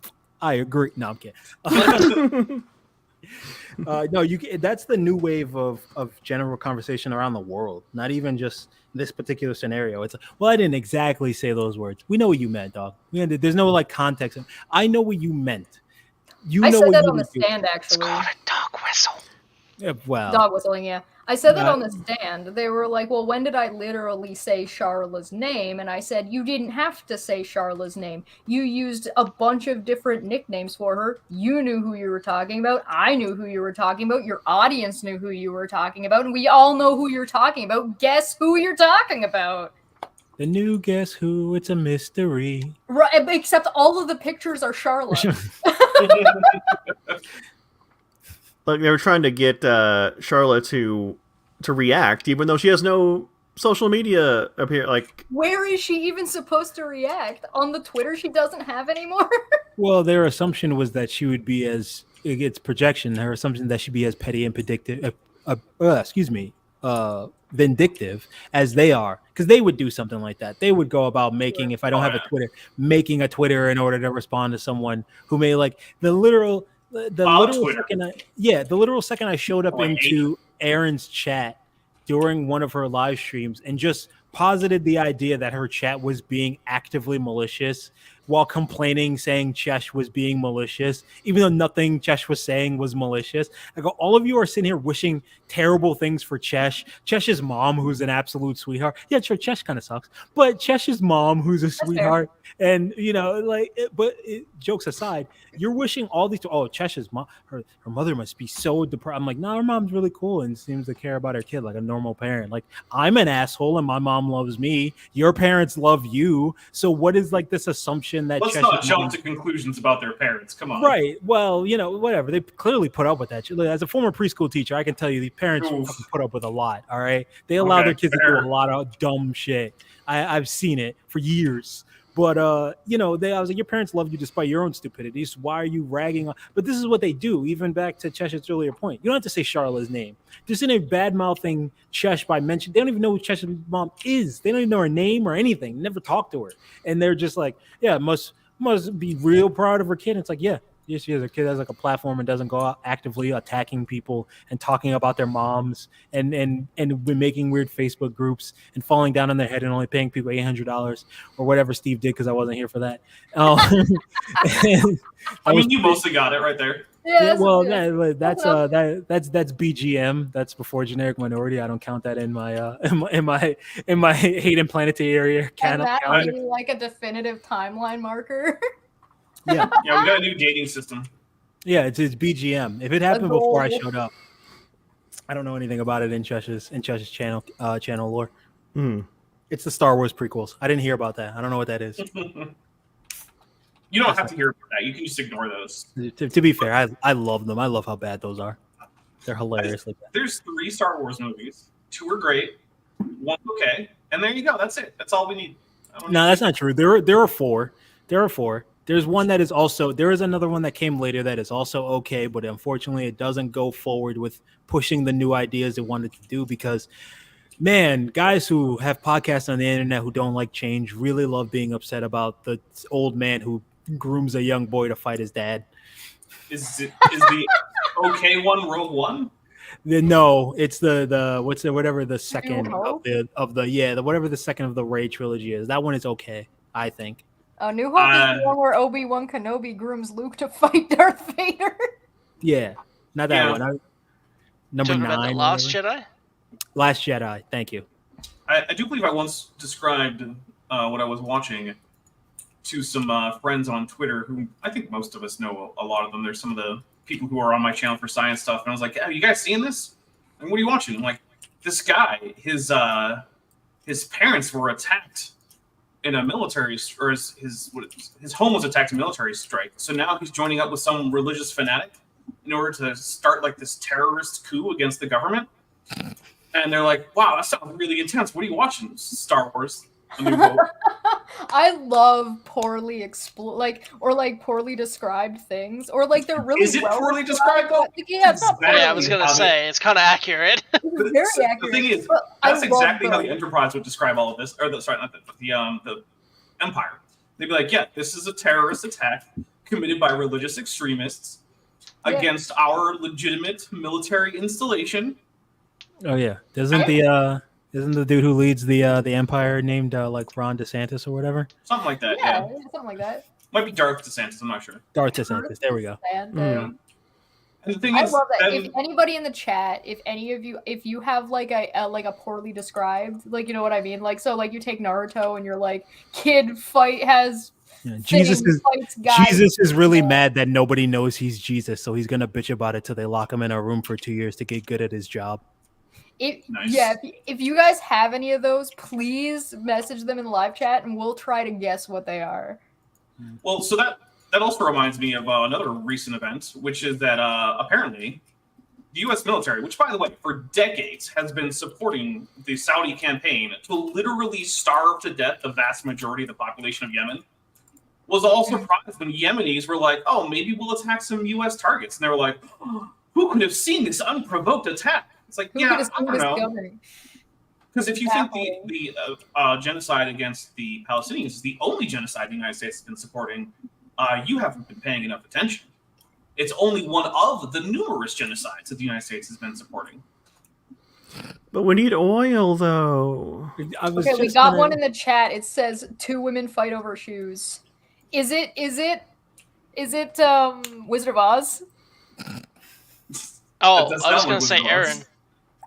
I agree. No, I'm kidding. That's the new wave of general conversation around the world. Not even just this particular scenario. It's like, well, I didn't exactly say those words. We know what you meant, dog. There's no like context. I know what you meant. I said that on the stand, actually. It's called a dog whistle. Yeah, well, dog whistling, yeah. I said that on the stand. They were like, well, when did I literally say Charla's name? And I said, you didn't have to say Charla's name. You used a bunch of different nicknames for her. You knew who you were talking about. I knew who you were talking about. Your audience knew who you were talking about. And we all know who you're talking about. Guess who you're talking about? The new Guess Who? It's a mystery. Right, except all of the pictures are Charla. Like they were trying to get Charlotte to react, even though she has no social media up here. Like, where is she even supposed to react? On the Twitter she doesn't have anymore? Well, their assumption was that she would be it's projection. Her assumption that she'd be as petty and vindictive as they are, because they would do something like that. They would go about making, if I don't have a Twitter, making a Twitter in order to respond to someone who may like the literal second I showed up into Aaron's chat during one of her live streams and just posited the idea that her chat was being actively malicious while complaining, saying Chesh was being malicious, even though nothing Chesh was saying was malicious. I go, all of you are sitting here wishing terrible things for Chesh. Chesh's mom, who's an absolute sweetheart. Yeah, sure, Chesh kind of sucks. But Chesh's mom, who's a sweetheart. Fair. And, jokes aside, you're wishing all these, Chesh's mom, her mother must be so depressed. I'm like, no, her mom's really cool and seems to care about her kid like a normal parent. Like, I'm an asshole and my mom mom loves me. Your parents love you. So what is like this assumption that Let's not jump to conclusions about their parents. Come on. Right. Well, whatever. They clearly put up with that shit. Look, as a former preschool teacher, I can tell you the parents fucking put up with a lot. All right. They allow their kids to do a lot of dumb shit. I've seen it for years. But I was like, your parents love you despite your own stupidity. So why are you ragging on? But this is what they do. Even back to Chesh's earlier point, you don't have to say Charlotte's name. Just in a bad mouthing Chesh by mention, they don't even know who Chesh's mom is. They don't even know her name or anything. Never talked to her, and they're just like, yeah, must be real proud of her kid. And it's like, yeah. Yes, she has a kid has like a platform and doesn't go out actively attacking people and talking about their moms and making weird Facebook groups and falling down on their head and only paying people $800 or whatever Steve did because I wasn't here for that. You mostly got it right there. Yeah, well, that's BGM. That's before generic minority. I don't count that in my in my hate and planetary area. And that would be like a definitive timeline marker. Yeah, we got a new dating system. Yeah, it's BGM. If it happened before I showed up, I don't know anything about it in Chesh's channel lore. It's the Star Wars prequels. I didn't hear about that. I don't know what that is. You don't have to hear about that. You can just ignore those. To be fair, I love them. I love how bad those are. They're hilariously bad. There's 3 Star Wars movies. 2 are great. 1 okay, and there you go. That's it. That's all we need. No, that's not true. There are 4. There are 4. There's one that is also, there is another one that came later that is also okay, but unfortunately it doesn't go forward with pushing the new ideas it wanted to do because, man, guys who have podcasts on the internet who don't like change really love being upset about the old man who grooms a young boy to fight his dad. Is the okay one Rogue One? No, it's whatever the second whatever the second of the Rey trilogy is. That one is okay, I think. New Hope is the one where Obi-Wan Kenobi grooms Luke to fight Darth Vader. Yeah, not that one. Number 9. About the Last Jedi? Last Jedi, thank you. I do believe I once described what I was watching to some friends on Twitter who I think most of us know a lot of them. There's some of the people who are on my channel for science stuff. And I was like, you guys seeing this? And what are you watching? I'm like, this guy, his parents were attacked in a military, or his home was attacked in a military strike. So now he's joining up with some religious fanatic in order to start like this terrorist coup against the government. And they're like, wow, that sounds really intense. What are you watching? Star Wars. I love poorly poorly described things, or like they're really. Is it poorly described though? Yeah, it's not. Yeah, I was gonna say it's kind of accurate. It's very accurate. The thing is, that's exactly how the Enterprise would describe all of this, or the Empire. They'd be like, yeah, this is a terrorist attack committed by religious extremists against our legitimate military installation. Oh yeah, isn't the dude who leads the Empire named like Ron DeSantis or whatever? Something like that. Yeah, something like that. Might be Darth DeSantis. I'm not sure. Darth DeSantis. There we go. And the thing I is, love that. If anybody in the chat, if any of you, if you have like a poorly described, like, you know what I mean, like, so like you take Naruto and you're like, kid fight has. Yeah, Jesus is really mad that nobody knows he's Jesus, so he's gonna bitch about it till they lock him in a room for 2 years to get good at his job. If you guys have any of those, please message them in the live chat and we'll try to guess what they are. Well, so that also reminds me of another recent event, which is that apparently the U.S. military, which, by the way, for decades has been supporting the Saudi campaign to literally starve to death the vast majority of the population of Yemen, was all surprised when Yemenis were like, oh, maybe we'll attack some U.S. targets. And they were like, who could have seen this unprovoked attack? It's like, I don't know. Because if you think the genocide against the Palestinians is the only genocide the United States has been supporting, you haven't been paying enough attention. It's only one of the numerous genocides that the United States has been supporting. But we need oil, though. Okay, we got one in the chat. It says 2 women fight over shoes. Is it Wizard of Oz? Oh, I was gonna say Aaron.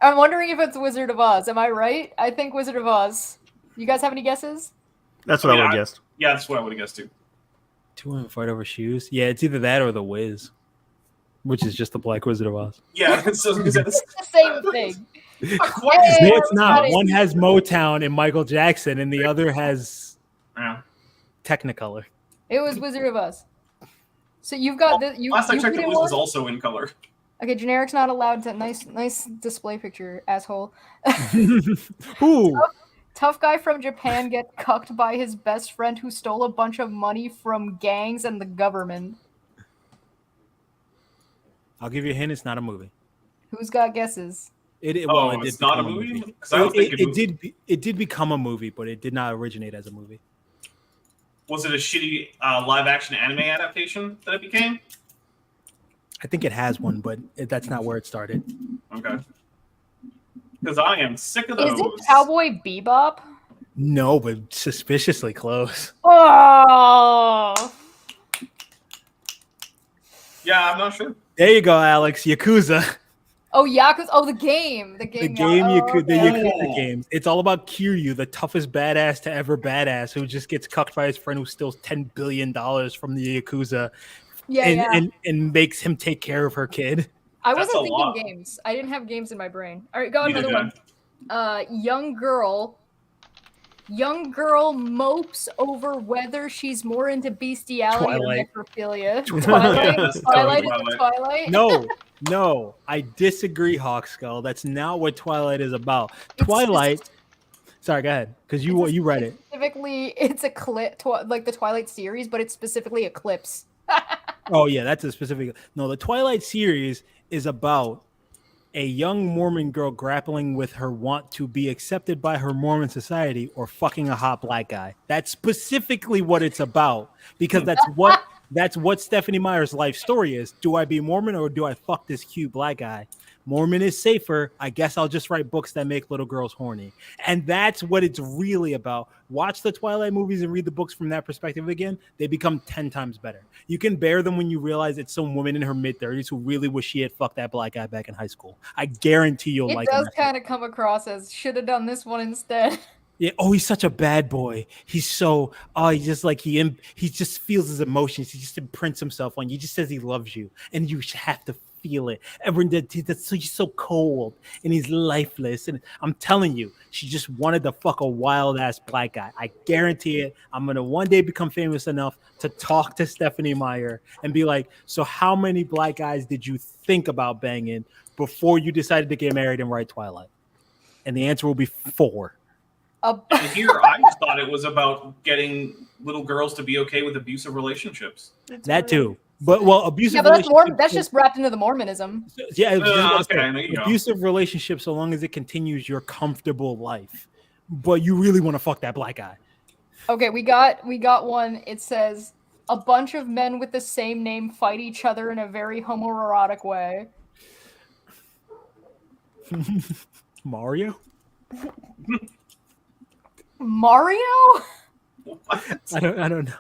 I'm wondering if it's Wizard of Oz. Am I right? I think Wizard of Oz. You guys have any guesses? That's what I would have guessed. Yeah, that's what I would have guessed too. 2 women fight over shoes. Yeah, it's either that or The Wiz. which is just the Black Wizard of Oz. Yeah, so It's the same thing. not quite Hey, as It's not. everybody. One has Motown and Michael Jackson, and the other has Yeah. Technicolor. It was Wizard of Oz. So you've got the you. Last I you checked, put it in was one? also in color. Okay, generic's not allowed to. Nice display picture, asshole. Ooh, Tough guy from Japan gets cucked by his best friend who stole a bunch of money from gangs and the government. I'll give you a hint. It's not a movie. Who's got guesses? Oh, It did it's not a become movie? 'Cause I was thinking It did become a movie, but it did not originate as a movie. Was it a shitty live-action anime adaptation that it became? I think it has one, but that's not where it started. Okay. Because I am sick of those. Is it Cowboy Bebop? No, but suspiciously close. Oh, Yeah, I'm not sure. There you go, Alex. Yakuza. Yakuza. Oh, the game. The game. The game, Oh, the okay. Yakuza games. It's all about Kiryu, the toughest badass to ever badass, who just gets cucked by his friend who steals $10 billion from the Yakuza Yeah. and makes him take care of her kid. I That's wasn't a thinking lot. games. I didn't have games in my brain. All right, go on, Neither another did one. Young girl mopes over whether she's more into bestiality Twilight. or necrophilia. Twilight. Yes, Twilight is totally it Twilight? No, I disagree, Hawkskull. That's not what Twilight is about. It's Twilight. Sorry, go ahead, because you read it. Specifically, it's like the Twilight series, but it's specifically Eclipse. Oh yeah, that's a specific. No, the Twilight series is about a young Mormon girl grappling with her want to be accepted by her Mormon society or fucking a hot black guy. That's specifically what it's about, because that's what Stephanie Meyer's life story is. Do I be Mormon or do I fuck this cute black guy? Mormon is safer. I guess I'll just write books that make little girls horny. And that's what it's really about. Watch the Twilight movies and read the books from that perspective again. They become 10 times better. You can bear them when you realize it's some woman in her mid-30s who really wish she had fucked that black guy back in high school. I guarantee you'll It like does him. kind of come across as should have done this one instead. Yeah. Oh, he's such a bad boy. He's so he just like he just feels his emotions. He just imprints himself on you. He just says he loves you, and you have to feel it. Everyone that's so he's so cold and he's lifeless. And I'm telling you, she just wanted to fuck a wild ass black guy. I guarantee it. I'm gonna one day become famous enough to talk to Stephanie Meyer and be like, so how many black guys did you think about banging before you decided to get married and write Twilight? And the answer will be 4. And here, I just thought it was about getting little girls to be okay with abusive relationships. That too. But abusive. Yeah, but that's relationships- That's just wrapped into the Mormonism. Yeah, Okay, there you go. abusive relationship so long as it continues your comfortable life. But you really want to fuck that black guy. Okay, we got one. It says a bunch of men with the same name fight each other in a very homoerotic way. Mario? Mario? I don't know.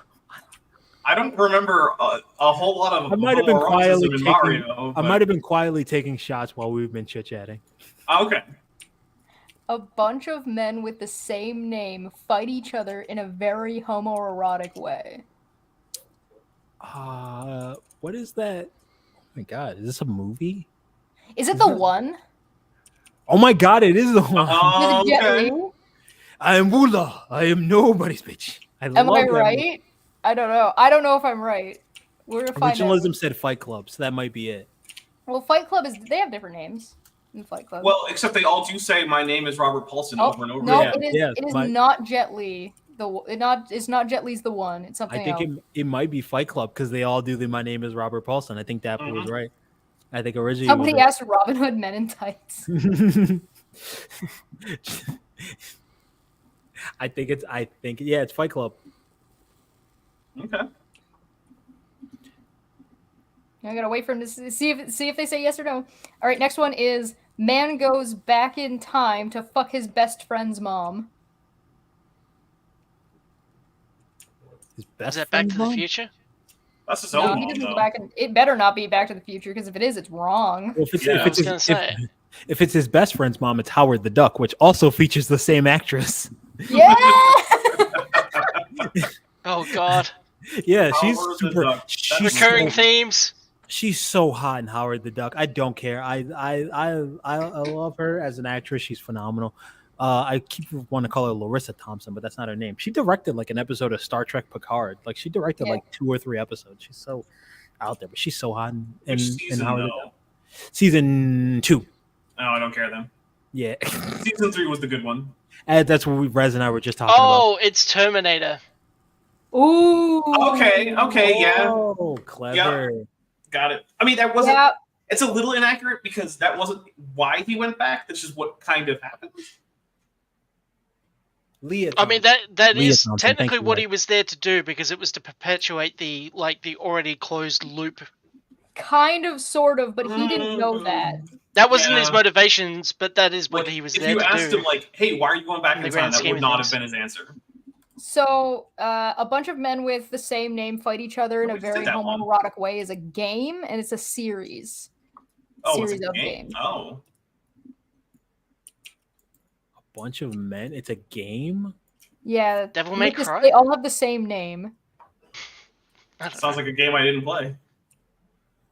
I don't remember a whole lot of I might have been quietly homoeroticism in taking. Mario. I might have been quietly taking shots while we've been chit chatting. Okay. A bunch of men with the same name fight each other in a very homoerotic way. What is that? Oh my god, is this a movie? Is it the one? Oh my god, it is the one. Oh, Is it Jet okay. Li? I am Wula. I am nobody's bitch. Am I that movie. right? I don't know. I don't know if I'm right. We're gonna find out. Originalism said Fight Club, so that might be it. Well, Fight Club they have different names in Fight Club. Well, except they all do say my name is Robert Paulson Oh, over and over no, again. it is not Jet Li. It's not Jet Li's the one. It's something I think else. it might be Fight Club because they all do the My Name is Robert Paulson. I think that was right. I think originally Somebody it was asked Robin Hood Men in Tights. I think it's Fight Club. Okay. I gotta wait for him to see if they say yes or no. All right, next one is man goes back in time to fuck his best friend's mom. His best Is that Back to friend's the mom? Future? That's his No, own he mom, doesn't go though. back in. It better not be Back to the Future because if it is, it's wrong. Well, if it's, Yeah, if, I it's was gonna say. if it's his best friend's mom, it's Howard the Duck, which also features the same actress. Yeah. Oh God. Yeah, she's Howard the super. Duck. She's Recurring so, themes. She's so hot in Howard the Duck. I don't care. I love her as an actress. She's phenomenal. I keep wanting to call her Larissa Thompson, but that's not her name. She directed like an episode of Star Trek Picard. Like she directed like 2 or 3 episodes. She's so out there, but she's so hot in Howard the Duck. Season 2. Oh, I don't care then. Yeah. Season 3 was the good one. And that's what Rez and I were just talking about. Oh, it's Terminator. Ooh. Okay, yeah. Oh, clever. Yeah. Got it. I mean, that wasn't. It's a little inaccurate because that wasn't why he went back. That's just what kind of happened. Leah. I mean, that Leah is Thompson, technically what Leah. he was there to do because it was to perpetuate the already closed loop. Kind of, sort of, but he didn't know that. That wasn't his motivations, but that is what he was there to do. If you asked him, like, hey, why are you going back in time? grand That scheme would of not things. have been his answer. So, a bunch of men with the same name fight each other in a We just very did that one. homoerotic way is a game, and it's a series. Oh, it's Series a of game. games. Oh, A bunch of men. It's a game. Yeah. Devil May with this- Cry? They all have the same name. I don't sounds know. like a game I didn't play.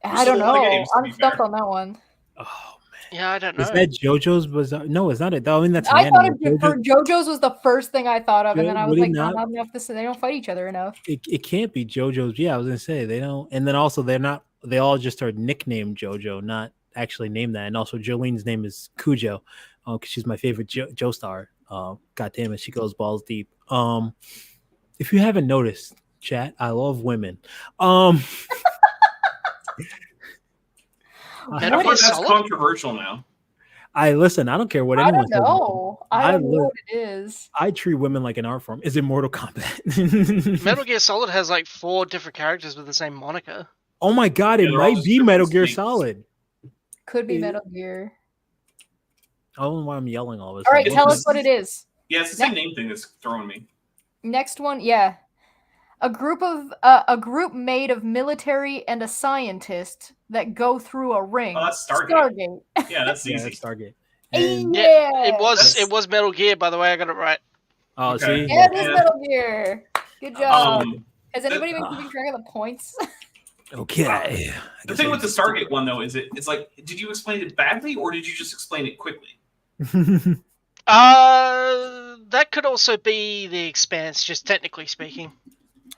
I don't still a lot of know. games, to I'm be stumped fair. on that one. Oh Yeah, I don't know. Is that JoJo's Bizarre? No, it's not it. I mean, that's an I thought anime. for JoJo's was the first thing I thought of, and then I was Would it like, no, not? not enough. They don't fight each other enough. It can't be JoJo's. Yeah, I was gonna say they don't. And then also they're not. They all just are nicknamed JoJo, not actually named that. And also Jolene's name is Cujo, because she's my favorite Joestar. God damn it, she goes balls deep. If you haven't noticed, chat, I love women. I Metal feel Gear like that's Solid? controversial now. I listen. I don't care what I anyone don't says. know. I don't know live- what it is. I treat women like an art form. Is it Mortal Kombat? Metal Gear Solid has like 4 different characters with the same moniker. Oh my god, it Yeah, they're all might just be different Metal Gear things. Solid. Could be Yeah. Metal Gear. I don't know why I'm yelling all this. All right, Well, tell this us what it is. Yeah, it's the same name thing that's throwing me. Next one, yeah. A group made of military and a scientist that go through a ring. Oh, that's Stargate. Stargate. Yeah, that's Yeah, easy. that's Stargate. Yeah. And, It was Metal Gear, by the way. I got it right. oh, Okay. see, Yeah, it is Yeah. Metal Gear. Good job. Um, Has anybody been keeping track of the points? okay. the thing with the Stargate one though is it's like, did you explain it badly or did you just explain it quickly? That could also be The Expanse, just technically speaking.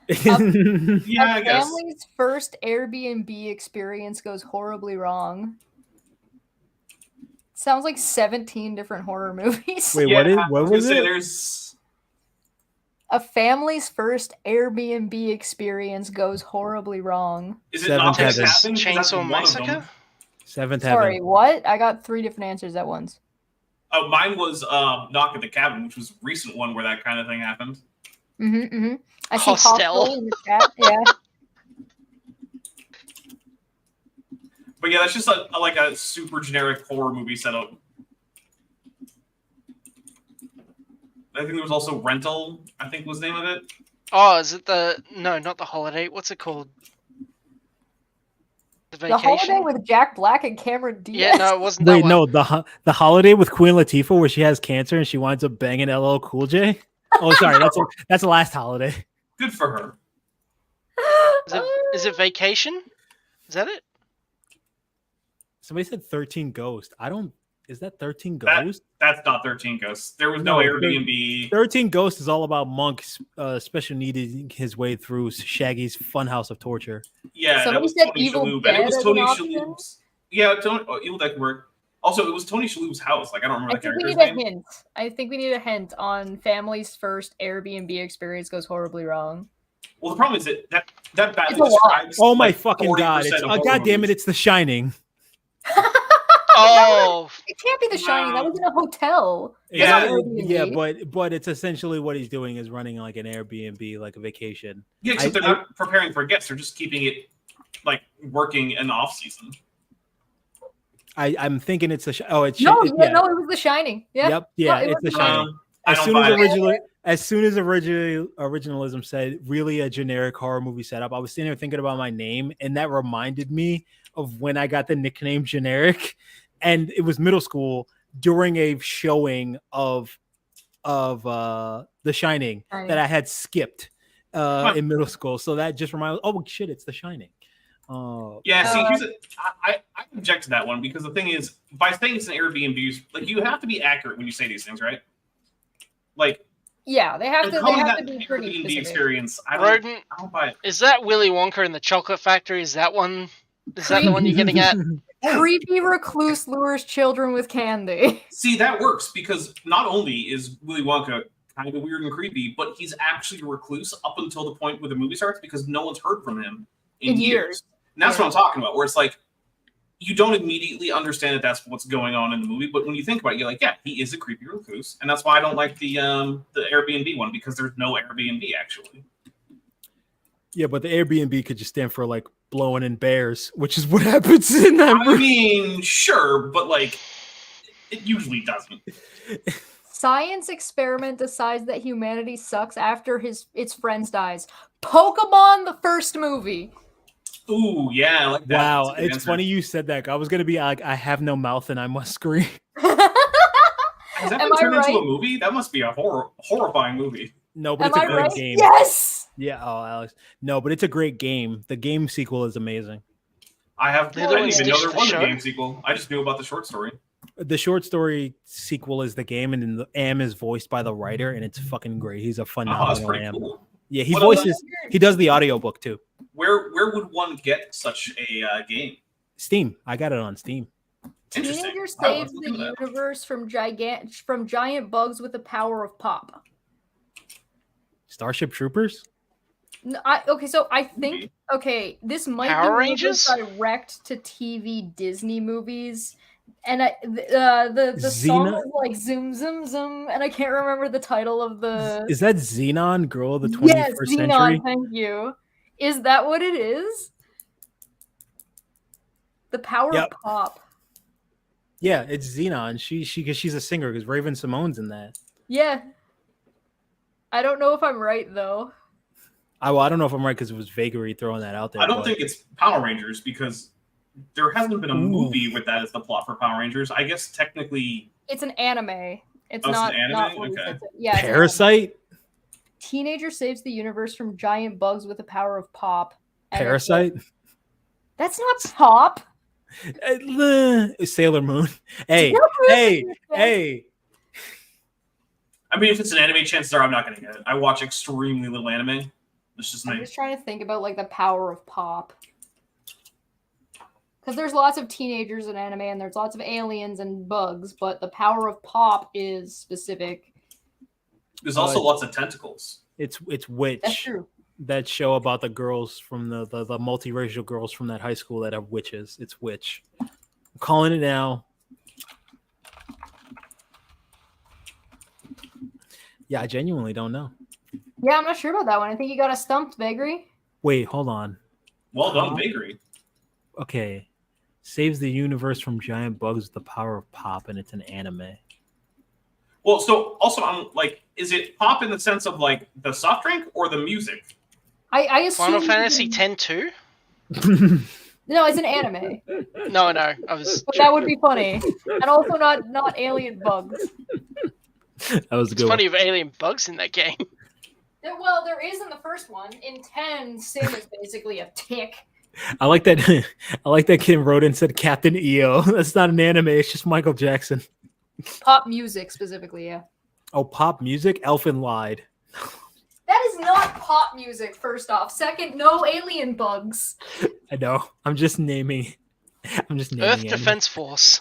Yeah, I A guess. family's first Airbnb experience goes horribly wrong. Sounds like 17 different horror movies. Wait, Yeah, what I was was gonna say it? there's A family's first Airbnb experience goes horribly wrong. is it Seventh not gonna Heaven. happen? 'Cause that's Chainsaw one of them. Massacre? Seventh Sorry, Heaven. what? I got 3 different answers at once. Oh, mine was Knock at the Cabin, which was a recent one where that kind of thing happened. I see Hostel. Hostel in the chat. Yeah. But yeah, that's just like a super generic horror movie setup. I think there was also Rental, I think was the name of it. Oh, is it no, not The Holiday. What's it called? The The Vacation? Holiday with Jack Black and Cameron Diaz. Yeah, no, it wasn't that Wait, one. no, the holiday with Queen Latifah where she has cancer and she winds up banging LL Cool J. Oh, sorry, that's the last holiday. Good for her. Is it Vacation? Is that it? Somebody said 13 Ghost. I don't. Is that 13 That- Ghost? That's not 13 Ghosts. There was no No, Airbnb. 13 Ghost is all about Monk special needing his way through Shaggy's funhouse of torture. Yeah, Somebody that was said Tony Evil Shalhoub. Dead And it was as Tony an option? Shalhoub's. Yeah, Evil Dead could work. Also, it was Tony Shalhoub's house. Like, I don't I remember the think we character's need a name. hint. I think we need a hint on family's first Airbnb experience goes horribly wrong. Well, the problem is that badly It's a lot. describes. Oh my like, fucking 40% god! It's, of horror god damn it! movies. It's The Shining. Oh, It can't be The Shining. That was in a hotel. Yeah. yeah, Airbnb. but it's essentially what he's doing is running like an Airbnb, like a vacation. Yeah, except they're not preparing for guests. They're just keeping it like working in the off season. I'm thinking it's a No, yeah. it was The Shining. Yeah. Yep, yeah, it it's The was Shining. I As don't soon buy as it. originalism said really a generic horror movie setup, I was sitting there thinking about my name, and that reminded me of when I got the nickname generic, and it was middle school during a showing of The Shining that I had skipped in middle school. So that just reminded, oh shit, it's The Shining. Oh, Yeah, see, I object to that one because the thing is, by saying it's an Airbnb, like you have to be accurate when you say these things, right? Like, Yeah, they have and to. They calling have that to be an pretty Airbnb specific. experience, I Rodent, don't buy it. is that Willy Wonka and the Chocolate Factory? Is that one? Is that the one you're getting at? Creepy recluse lures children with candy. See, that works because not only is Willy Wonka kind of weird and creepy, but he's actually a recluse up until the point where the movie starts because no one's heard from him in years. And that's what I'm talking about, where it's like, you don't immediately understand that that's what's going on in the movie, but when you think about it, you're like, yeah, he is a creepy recluse, and that's why I don't like the Airbnb one because there's no Airbnb actually. yeah, but the Airbnb could just stand for like blowing in bears, which is what happens in that I movie. mean, sure, but like, it usually doesn't. Science experiment decides that humanity sucks after its friends dies. Pokemon, the first movie. Ooh, yeah, I like that. Wow, That's a good it's answer. funny you said that. I was gonna be like, I have no mouth and I must scream. Has that Am been I turned into right? a movie? That must be a horrifying movie. No, but Am it's a I great right? game. Yes. Yeah, oh Alex. No, but it's a great game. The game sequel is amazing. I They're didn't doing even know Stitch there the was a Show? game sequel. I just knew about the short story. The short story sequel is the game, and then the Am is voiced by the writer, and it's fucking great. He's a Oh, that's phenomenal pretty Am. cool. Yeah, he What voices. He does the audiobook too. Where would one get such a game? Steam. I got it on Steam. Interesting. Teenager Wow, saves let's look the into that. universe from giant bugs with the power of pop. Starship Troopers. Okay, so I think this might Power be one Rangers? of those direct to TV Disney movies, and the song Xena- was like zoom zoom zoom, and I can't remember the title of the. Is that Xenon, Girl of the 21st Yes, Xenon. Century? Thank you. Is that what it is? The power Yep. of pop. Yeah, it's Xenon. She's a singer because Raven Simone's in that. Yeah. I don't know if I'm right though. I don't know if I'm right because it was Vagary throwing that out there. I don't think it's Power Rangers because there hasn't been a movie with that as the plot for Power Rangers. I guess technically It's an anime. It's Oh, it's not. an anime? Not what it Okay. says. Yeah. it's an anime. Parasite. Teenager saves the universe from giant bugs with the power of pop. And it's Parasite. that's not pop. Sailor Moon. Hey, Sailor Moon hey, is good. hey. I mean, if it's an anime, chances are I'm not going to get it. I watch extremely little anime. It's just I'm me. just trying to think about like the power of pop. Because there's lots of teenagers in anime and there's lots of aliens and bugs, but the power of pop is specific. There's also lots of tentacles. It's Witch. That's true. That show about the girls from the multiracial girls from that high school that are witches. It's Witch. I'm calling it now. Yeah, I genuinely don't know. Yeah, I'm not sure about that one. I think you got a stumped, Vagary. Wait, hold on. Well done, Bakery. Okay. Saves the universe from giant bugs with the power of pop, and it's an anime. Well, so also I'm like, is it pop in the sense of like the soft drink or the music? I assume Final Fantasy X-2? No, it's an anime. No, I was. But that would be funny. And also not alien bugs. That was a It's good funny of alien bugs in that game. Well, there is in the first one. In 10, Sim is basically a tick. one. I like that. I like that Kim wrote and said Captain EO. That's not an anime. It's just Michael Jackson. Pop music specifically, yeah. Oh, pop music. Elfin lied. That is not pop music, first off. Second, no alien bugs. I know. I'm just naming. Earth anime. Defense Force.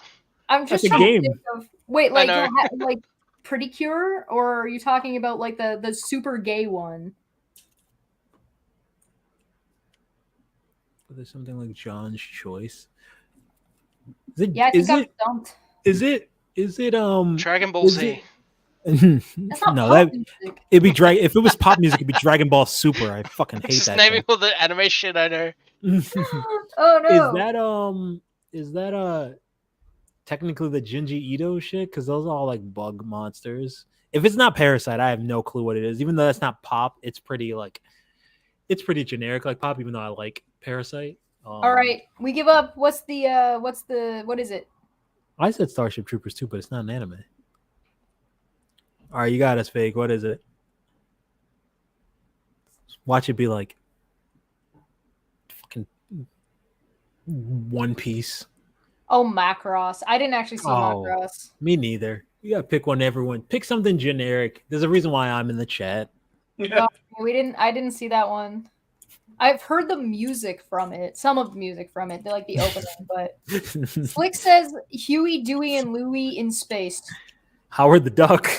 I'm just That's a trying game. to think of... Wait, I like, know. like Pretty Cure? Or are you talking about like the super gay one? There's something like John's Choice. Is it? Yeah, I think is I'm it? stumped. Is it? Is it? Dragon Ball is Z. That's not no, pop that music. it'd be drag. If it was pop music, it'd be Dragon Ball Super. I fucking hate Just that. naming thing. all the anime shit I know. Oh no. Is that technically the Junji Ito shit? Because those are all like bug monsters. If it's not Parasite, I have no clue what it is. Even though that's not pop, it's pretty generic like pop. Even though I like Parasite. All right, we give up. What is it? I said Starship Troopers too, but it's not an anime. All right, you got us, Fake. What is it? Watch it be like fucking One Piece. Oh, Macross. I didn't actually see Macross. Me neither. You gotta pick one. Everyone pick something generic. There's a reason why I'm in the chat. No, I didn't see that one. I've heard the music from it. Some of the music from it. They're like the opening, but Slick says Huey, Dewey, and Louie in space. Howard the Duck.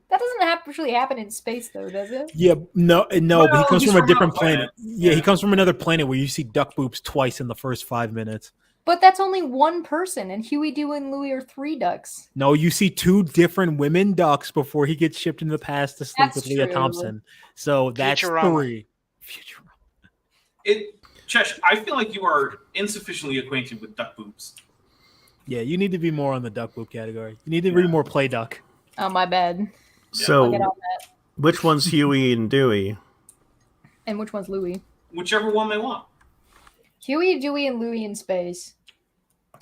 That doesn't actually happen in space, though, does it? Yeah, no, Well, but he comes he's from a from different another planet. planet. Yeah, Yeah. he comes from another planet where you see duck boobs twice in the first 5 minutes. But that's only one person, and Huey, Dewey, and Louie are 3 ducks. No, you see 2 different women ducks before he gets shipped in the past to sleep That's with Leah true. Thompson. So that's Futurama. 3. Futurama. Chesh, I feel like you are insufficiently acquainted with duck boobs. Yeah, you need to be more on the duck boob category. You need to read more Play Duck. Oh, my bad. I'll get So, on that. which one's Huey and Dewey? And which one's Louie? Whichever one they want. Huey, Dewey, and Louie in space.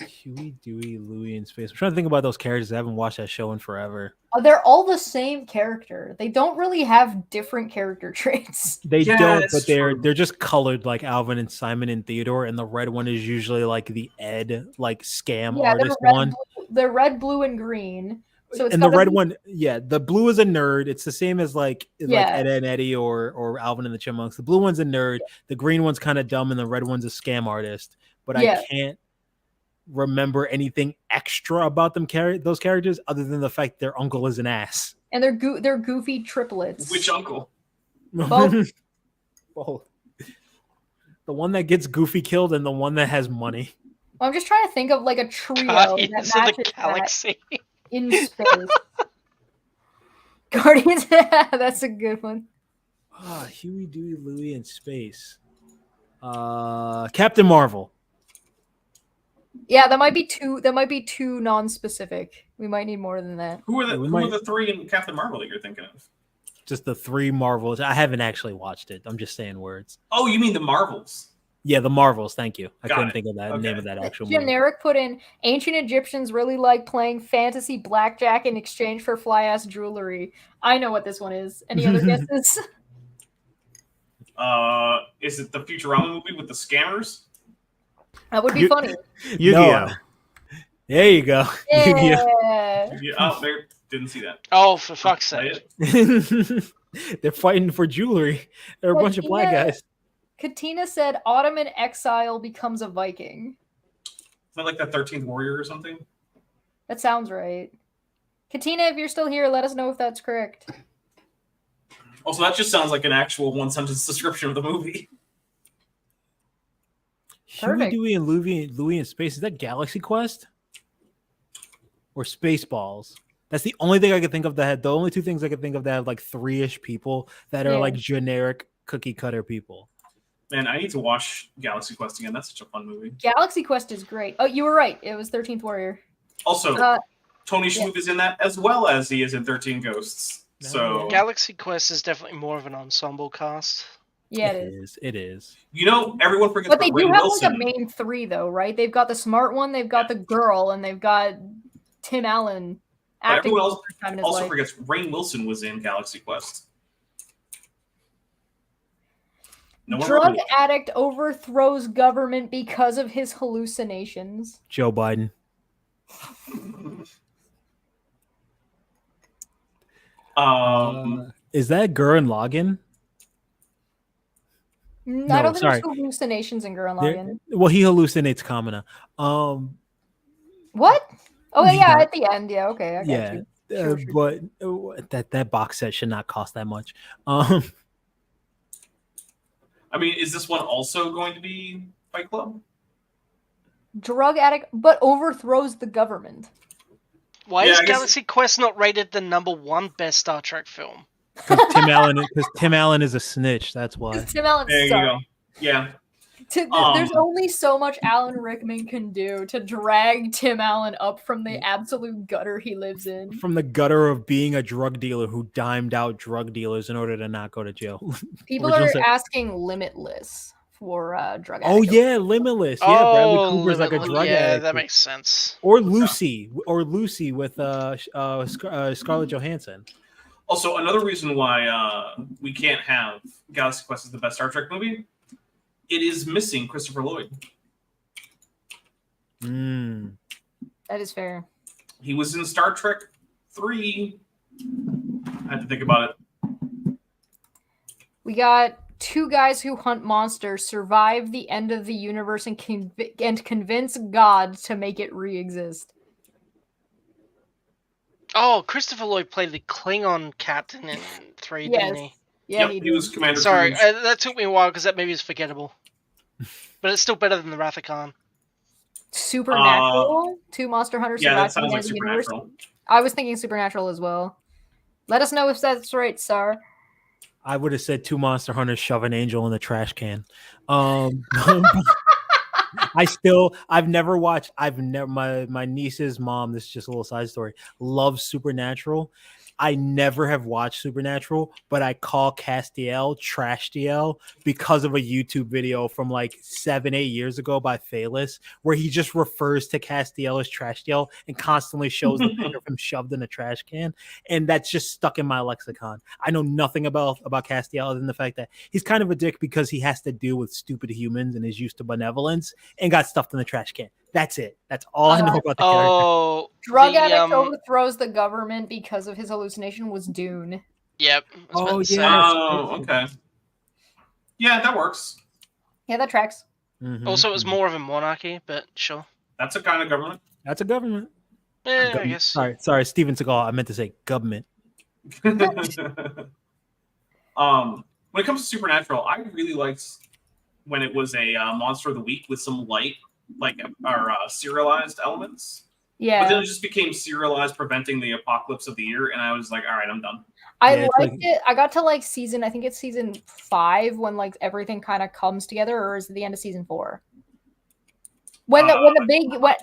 Huey, Dewey, Louie in space. I'm trying to think about those characters. I haven't watched that show in forever. Oh, they're all the same character. They don't really have different character traits. They Yeah, don't, it's but they're true. just colored like Alvin and Simon and Theodore, and the red one is usually like the Ed like scam Yeah, artist they're red, one. they're red, blue, and green. So it's And the gotta red be- one, yeah, the blue is a nerd. It's the same as like Yeah. Ed and Eddie or Alvin and the Chipmunks. The blue one's a nerd, the green one's kind of dumb, and the red one's a scam artist. But Yeah. I can't remember anything extra about them those characters other than the fact their uncle is an ass. And they're goofy triplets. Which uncle? Both. Both. The one that gets Goofy killed and the one that has money. I'm just trying to think of like a trio Guardians that of the matches that Galaxy. in space. Guardians. That's a good one. Huey, Dewey, Louie in space. Captain Marvel. Yeah, that might be too. That might be too non-specific. We might need more than that. Who are the We who might- are the 3 in Captain Marvel that you're thinking of? Just the 3 Marvels. I haven't actually watched it. I'm just saying words. Oh, you mean the Marvels? Yeah, the Marvels. Thank you. I Got couldn't it. think of that Okay. name of that actual movie. Generic put in ancient Egyptians really like playing fantasy blackjack in exchange for fly-ass jewelry. I know what this one is. Any other guesses? Is it the Futurama movie with the scammers? That would be You- funny. Yu-Gi-Oh! There you go. Yu-Gi-Oh. Yeah. Yeah, oh, there. Didn't see that. Oh, for fuck's Play sake. it. They're fighting for jewelry. They're a But bunch of black yeah. guys. Katina said Ottoman exile becomes a Viking. Is that like the 13th Warrior or something? That sounds right. Katina, if you're still here, let us know if that's correct. Also, that just sounds like an actual one-sentence description of the movie. Huey, Perfect. Dewey, and Louie in space. Is that Galaxy Quest? Or Spaceballs? That's the only thing I could think of that had the only 2 things I could think of that have like 3-ish people that are Yeah. like generic cookie cutter people. Man, I need to watch Galaxy Quest again. That's such a fun movie. Galaxy Quest is great. Oh, you were right. It was 13th Warrior. Also, Uh, Tony Shalhoub is in that as well as he is in 13 Ghosts. So, Galaxy Quest is definitely more of an ensemble cast. Yeah, it is. It is. you know, everyone forgets But they about do Ray have Wilson. like a main 3 though, right? They've got the smart one, they've got the girl, and they've got Tim Allen But acting everyone for else the first time in his also life. forgets Rainn Wilson was in Galaxy Quest. No one Drug remembers. addict overthrows government because of his hallucinations. Joe Biden. Is that Gurren Lagann? I No, don't think sorry. there's hallucinations in Gurren There- Lagann. Well, he hallucinates Kamina. What? Oh yeah, Yeah. at the end. Yeah, okay, I got Yeah, you. Sure, sure. but that box set should not cost that much. I mean, is this one also going to be Fight Club? Drug addict, but overthrows the government. Why Yeah, is I guess- Galaxy Quest not rated the #1 best Star Trek film? Because Tim Allen is a snitch. That's why. Tim Allen There you sucks. go. Yeah. There's only so much Alan Rickman can do to drag Tim Allen up from the absolute gutter he lives in. From the gutter of being a drug dealer who dimed out drug dealers in order to not go to jail. People Original are set- asking Limitless for drug Oh addict. yeah, Limitless. Yeah, Bradley Oh, Cooper's like a Limitless. drug Yeah, addict. that makes sense. Or Lucy with Scarlett Johansson. Also, another reason why we can't have Galaxy Quest as the best Star Trek movie it is missing Christopher Lloyd. That is fair. He was in Star Trek 3. I have to think about it. We got two guys who hunt monsters, survive the end of the universe, and convince God to make it re-exist. Oh, Christopher Lloyd played the Klingon captain in 3, didn't he? Yeah, Yep, he was Commander Sorry, Cruz. that took me a while because that movie is forgettable. But it's still better than the Wrath of Khan. Supernatural? Two monster hunters Yeah, that survive the sounds end like of the universe. Supernatural. I was thinking Supernatural as well. Let us know if that's right, sir. I would have said two monster hunters shove an angel in the trash can. I've never watched. My niece's mom. This is just a little side story. Loves Supernatural. I never have watched Supernatural, but I call Castiel Trash DL because of a YouTube video from like 7-8 years ago by Phalis, where he just refers to Castiel as Trash DL and constantly shows the picture of him shoved in a trash can. And that's just stuck in my lexicon. I know nothing about Castiel other than the fact that he's kind of a dick because he has to deal with stupid humans and is used to benevolence and got stuffed in the trash can. That's it. That's all I know about the character. Oh, Drug addict overthrows the government because of his hallucination was Dune. Yep. Oh, yeah. Oh, okay. Yeah, that works. Yeah, that tracks. Also, it was more of a monarchy, but sure. That's a kind of government. That's a government. Yeah, I guess. Sorry, Steven Seagal. I meant to say government. When it comes to Supernatural, I really liked when it was a Monster of the Week with some light, like our serialized elements. Yeah. But then it just became serialized, preventing the apocalypse of the year, and I was like, all right, I'm done. I liked it. I got to like I think it's season 5 when like everything kind of comes together, or is it the end of season 4? When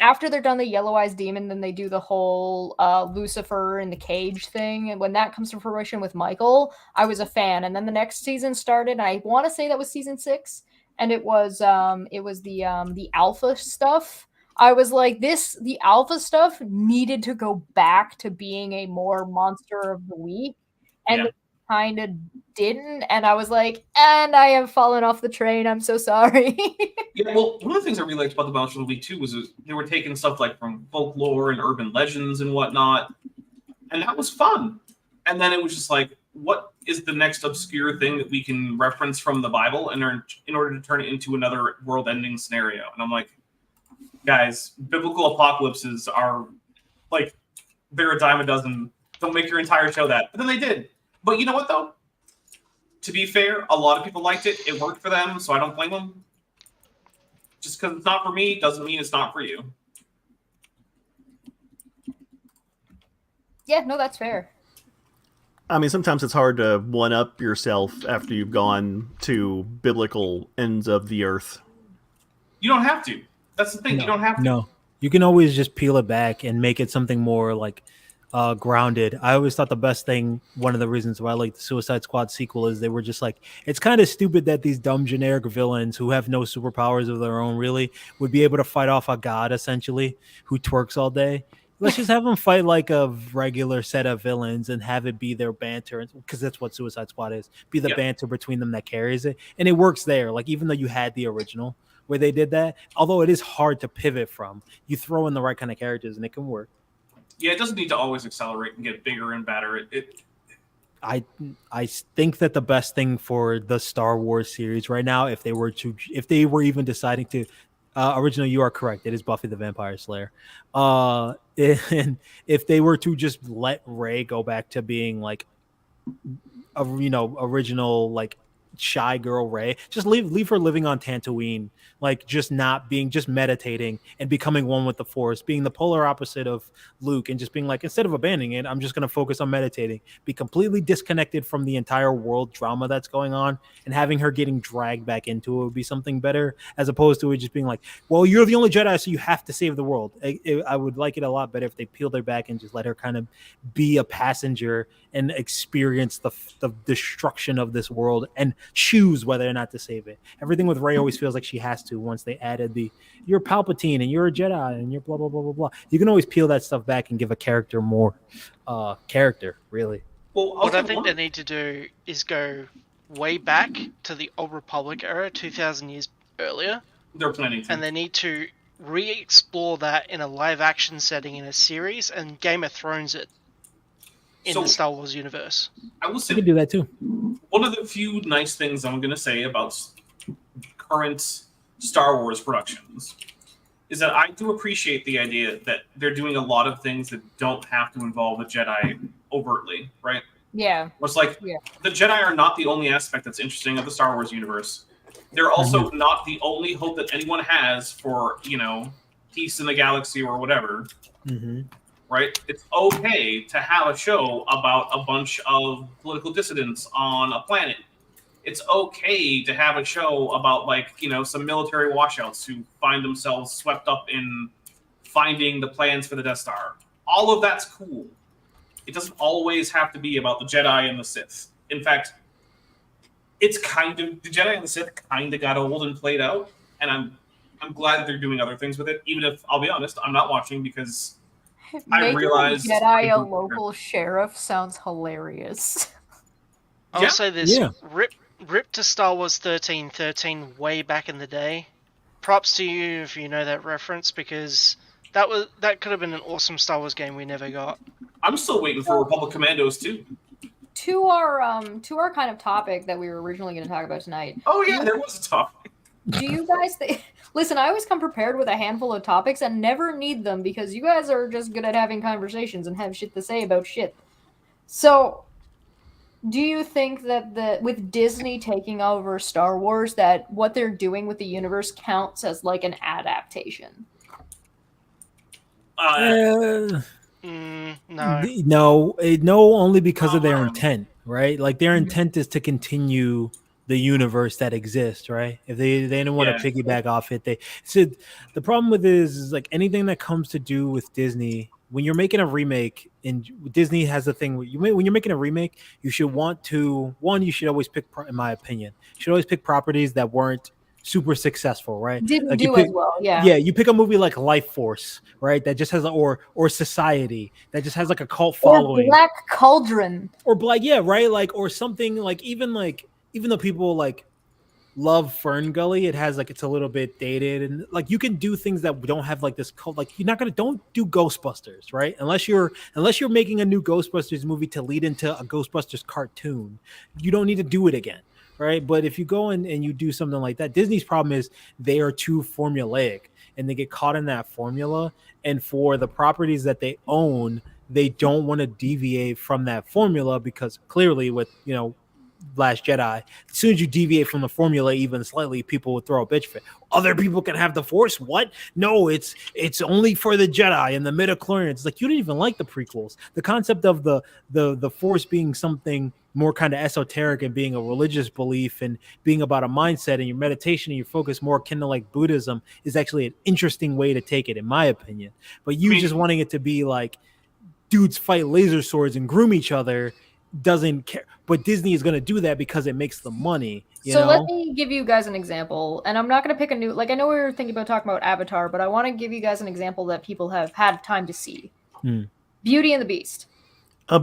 after they're done the Yellow Eyes Demon, then they do the whole Lucifer in the cage thing, and when that comes to fruition with Michael, I was a fan. And then the next season started, and I want to say that was season 6, and it was the alpha stuff. I was like, the alpha stuff needed to go back to being a more monster of the week, and it kind of didn't. And I was like, and I have fallen off the train. I'm so sorry. Yeah, well, one of the things I really liked about the Monster of the Week too was they were taking stuff like from folklore and urban legends and whatnot, and that was fun. And then it was just like, what is the next obscure thing that we can reference from the Bible in order to turn it into another world-ending scenario? And I'm like, guys, biblical apocalypses are like, they're a dime a dozen. Don't make your entire show that. But then they did. But you know what, though? To be fair, a lot of people liked it. It worked for them, so I don't blame them. Just because it's not for me doesn't mean it's not for you. Yeah, no, that's fair. I mean, sometimes it's hard to one-up yourself after you've gone to biblical ends of the earth. You don't have to. That's the thing. You don't have to. No, you can always just peel it back and make it something more like grounded. I always thought the best thing, one of the reasons why I like the Suicide Squad sequel, is they were just like, it's kind of stupid that these dumb generic villains who have no superpowers of their own really would be able to fight off a god essentially who twerks all day. Let's just have them fight like a regular set of villains and have it be their banter, because that's what Suicide Squad is. Be the banter between them that carries it, and it works there. Like, even though you had the original where they did that, although it is hard to pivot from, you throw in the right kind of characters and it can work. Yeah, it doesn't need to always accelerate and get bigger and badder. I think that the best thing for the Star Wars series right now, if they were even deciding to, originally, you are correct, it is Buffy the Vampire Slayer. And if they were to just let Rey go back to being like a original like shy girl Rey, just leave her living on Tatooine, like just meditating and becoming one with the Force, being the polar opposite of Luke, and just being like, instead of abandoning it, I'm just going to focus on meditating, be completely disconnected from the entire world drama that's going on, and having her getting dragged back into it would be something better, as opposed to it just being like, well, you're the only Jedi, so you have to save the world. I would like it a lot better if they peeled her back and just let her kind of be a passenger and experience the destruction of this world and choose whether or not to save it. Everything with Rey always feels like she has to, once they added you're Palpatine and you're a Jedi and you're blah blah blah blah blah. You can always peel that stuff back and give a character more character, really. Well, what I think they need to do is go way back to the Old Republic era, 2,000 years earlier. They're planning to. And they need to re-explore that in a live-action setting in a series and Game of Thrones it in the Star Wars universe. I will say, You can do that too. one of the few nice things I'm going to say about current Star Wars productions is that I do appreciate the idea that they're doing a lot of things that don't have to involve the Jedi overtly, right? Yeah. It's like the Jedi are not the only aspect that's interesting of the Star Wars universe. They're also not the only hope that anyone has for, peace in the galaxy or whatever. Right? It's okay to have a show about a bunch of political dissidents on a planet. It's okay to have a show about, some military washouts who find themselves swept up in finding the plans for the Death Star. All of that's cool. It doesn't always have to be about the Jedi and the Sith. In fact, it's the Jedi and the Sith kind of got old and played out, and I'm glad that they're doing other things with it, even if, I'll be honest, I'm not watching because I realized Jedi a local sheriff sounds hilarious. I'll say this: rip to Star Wars 1313 way back in the day. Props to you if you know that reference, because that could have been an awesome Star Wars game we never got. I'm still waiting for Republic Commandos too. To our kind of topic that we were originally going to talk about tonight. Oh yeah, there was a topic. Do you guys think? Listen, I always come prepared with a handful of topics and never need them because you guys are just good at having conversations and have shit to say about shit. So, do you think that with Disney taking over Star Wars, that what they're doing with the universe counts as like an adaptation? No, only because of their intent, right? Like their intent is to continue the universe that exists, right? If they didn't want to piggyback off it, the problem with it is like anything that comes to do with Disney. When you're making a remake, and Disney has the thing when you're making a remake, you should you should always pick, in my opinion, you should always pick properties that weren't super successful, right? Didn't do as well, yeah. Yeah, you pick a movie like Life Force, right? That just has or Society that just has like a cult following, or Black Cauldron, or right? Like or something like even though people like love Fern Gully, it's a little bit dated, and like you can do things that don't have like this cult. Like don't do Ghostbusters, right? Unless you're making a new Ghostbusters movie to lead into a Ghostbusters cartoon, you don't need to do it again. Right. But if you go in and you do something like that, Disney's problem is they are too formulaic and they get caught in that formula. And for the properties that they own, they don't want to deviate from that formula because clearly with, Last Jedi, as soon as you deviate from the formula even slightly, people would throw a bitch fit. Other people can have the Force. What? No, it's only for the Jedi and the midichlorians. It's like you didn't even like the prequels. The concept of the Force being something more kind of esoteric and being a religious belief and being about a mindset and your meditation and your focus more akin to like Buddhism is actually an interesting way to take it, in my opinion. But you just wanting it to be like dudes fight laser swords and groom each other doesn't care. But Disney is going to do that because it makes the money. You know? Let me give you guys an example. And I'm not going to pick a new... Like, I know we were thinking about talking about Avatar, but I want to give you guys an example that people have had time to see. Beauty and the Beast.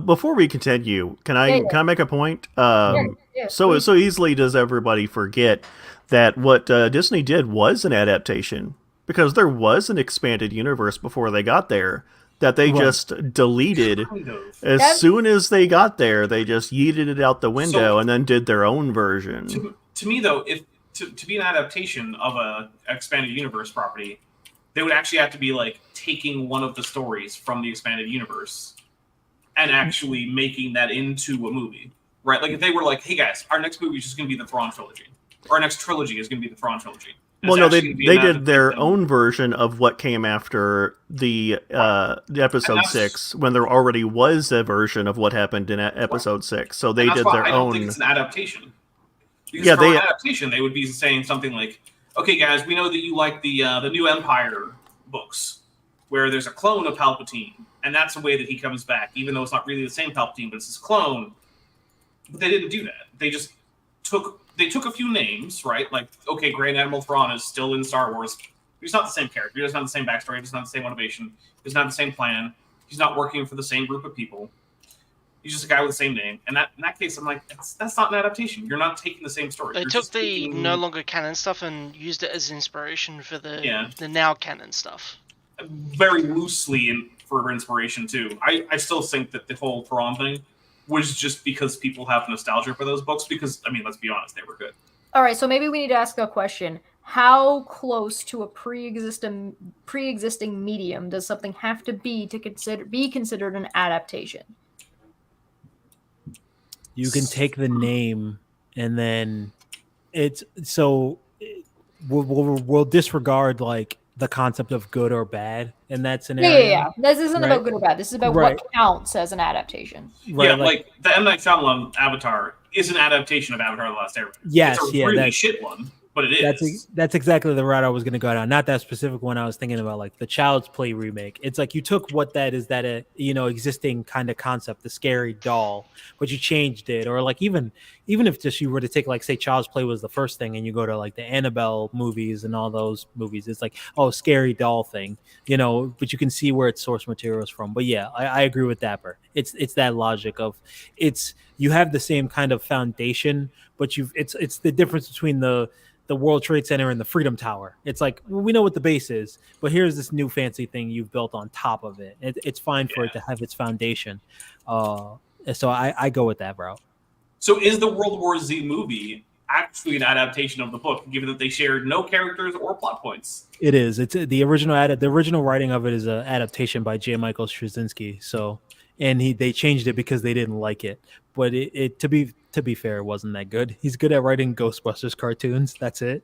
Before we continue, can I make a point? So easily does everybody forget that what Disney did was an adaptation, because there was an expanded universe before they got there that they just deleted. Soon as they got there, they just yeeted it out the window and then did their own version. To me, though, if to be an adaptation of a expanded universe property, they would actually have to be like taking one of the stories from the expanded universe and actually making that into a movie, right? Like if they were like, "Hey guys, our next movie is just going to be the Thrawn trilogy, or our next trilogy is going to be the Thrawn trilogy." Well, no, they did their own version of what came after the episode 6, when there already was a version of what happened in episode 6. So they did their own. I don't think it's an adaptation. Because for an adaptation, they would be saying something like, "Okay, guys, we know that you like the New Empire books, where there's a clone of Palpatine, and that's the way that he comes back, even though it's not really the same Palpatine, but it's his clone." But they didn't do that. They just took a few names, right? Like, okay, Grand Admiral Thrawn is still in Star Wars. He's not the same character. He doesn't have the same backstory. He doesn't have the same motivation. He doesn't have the same plan. He's not working for the same group of people. He's just a guy with the same name. And in that case, I'm like, that's not an adaptation. You're not taking the same story. They You're took just the taking... no longer canon stuff and used it as inspiration for the now canon stuff. Very loosely for inspiration, too. I still think that the whole Thrawn thing was just because people have nostalgia for those books, because, I mean, let's be honest, they were good. All right, so maybe we need to ask a question. How close to a pre-existing medium does something have to be be considered an adaptation? You can take the name and then we'll disregard like the concept of good or bad in that scenario. Yeah. This isn't about good or bad. This is about what counts as an adaptation. Right, yeah, like the M. Night Shyamalan Avatar is an adaptation of Avatar: The Last Airbender. Yes, it's a really shit one, but it is. That's exactly the route I was going to go down. Not that specific one. I was thinking about like the Child's Play remake. It's like you took what that is, that existing kind of concept, the scary doll, but you changed it. Or like even if just you were to take like say Child's Play was the first thing, and you go to like the Annabelle movies and all those movies, it's like scary doll thing, but you can see where its source material is from. But yeah, I agree with Dapper. It's that logic of you have the same kind of foundation, but it's the difference between the World Trade Center and the Freedom Tower. It's like, well, we know what the base is, but here's this new fancy thing you've built on top of it. It's fine for it to have its foundation. So I go with that route. So is the World War Z movie actually an adaptation of the book, given that they shared no characters or plot points? It is. It's the original writing of it is an adaptation by J. Michael Straczynski. So, and they changed it because they didn't like it. But it to be fair, it wasn't that good. He's good at writing Ghostbusters cartoons. That's it.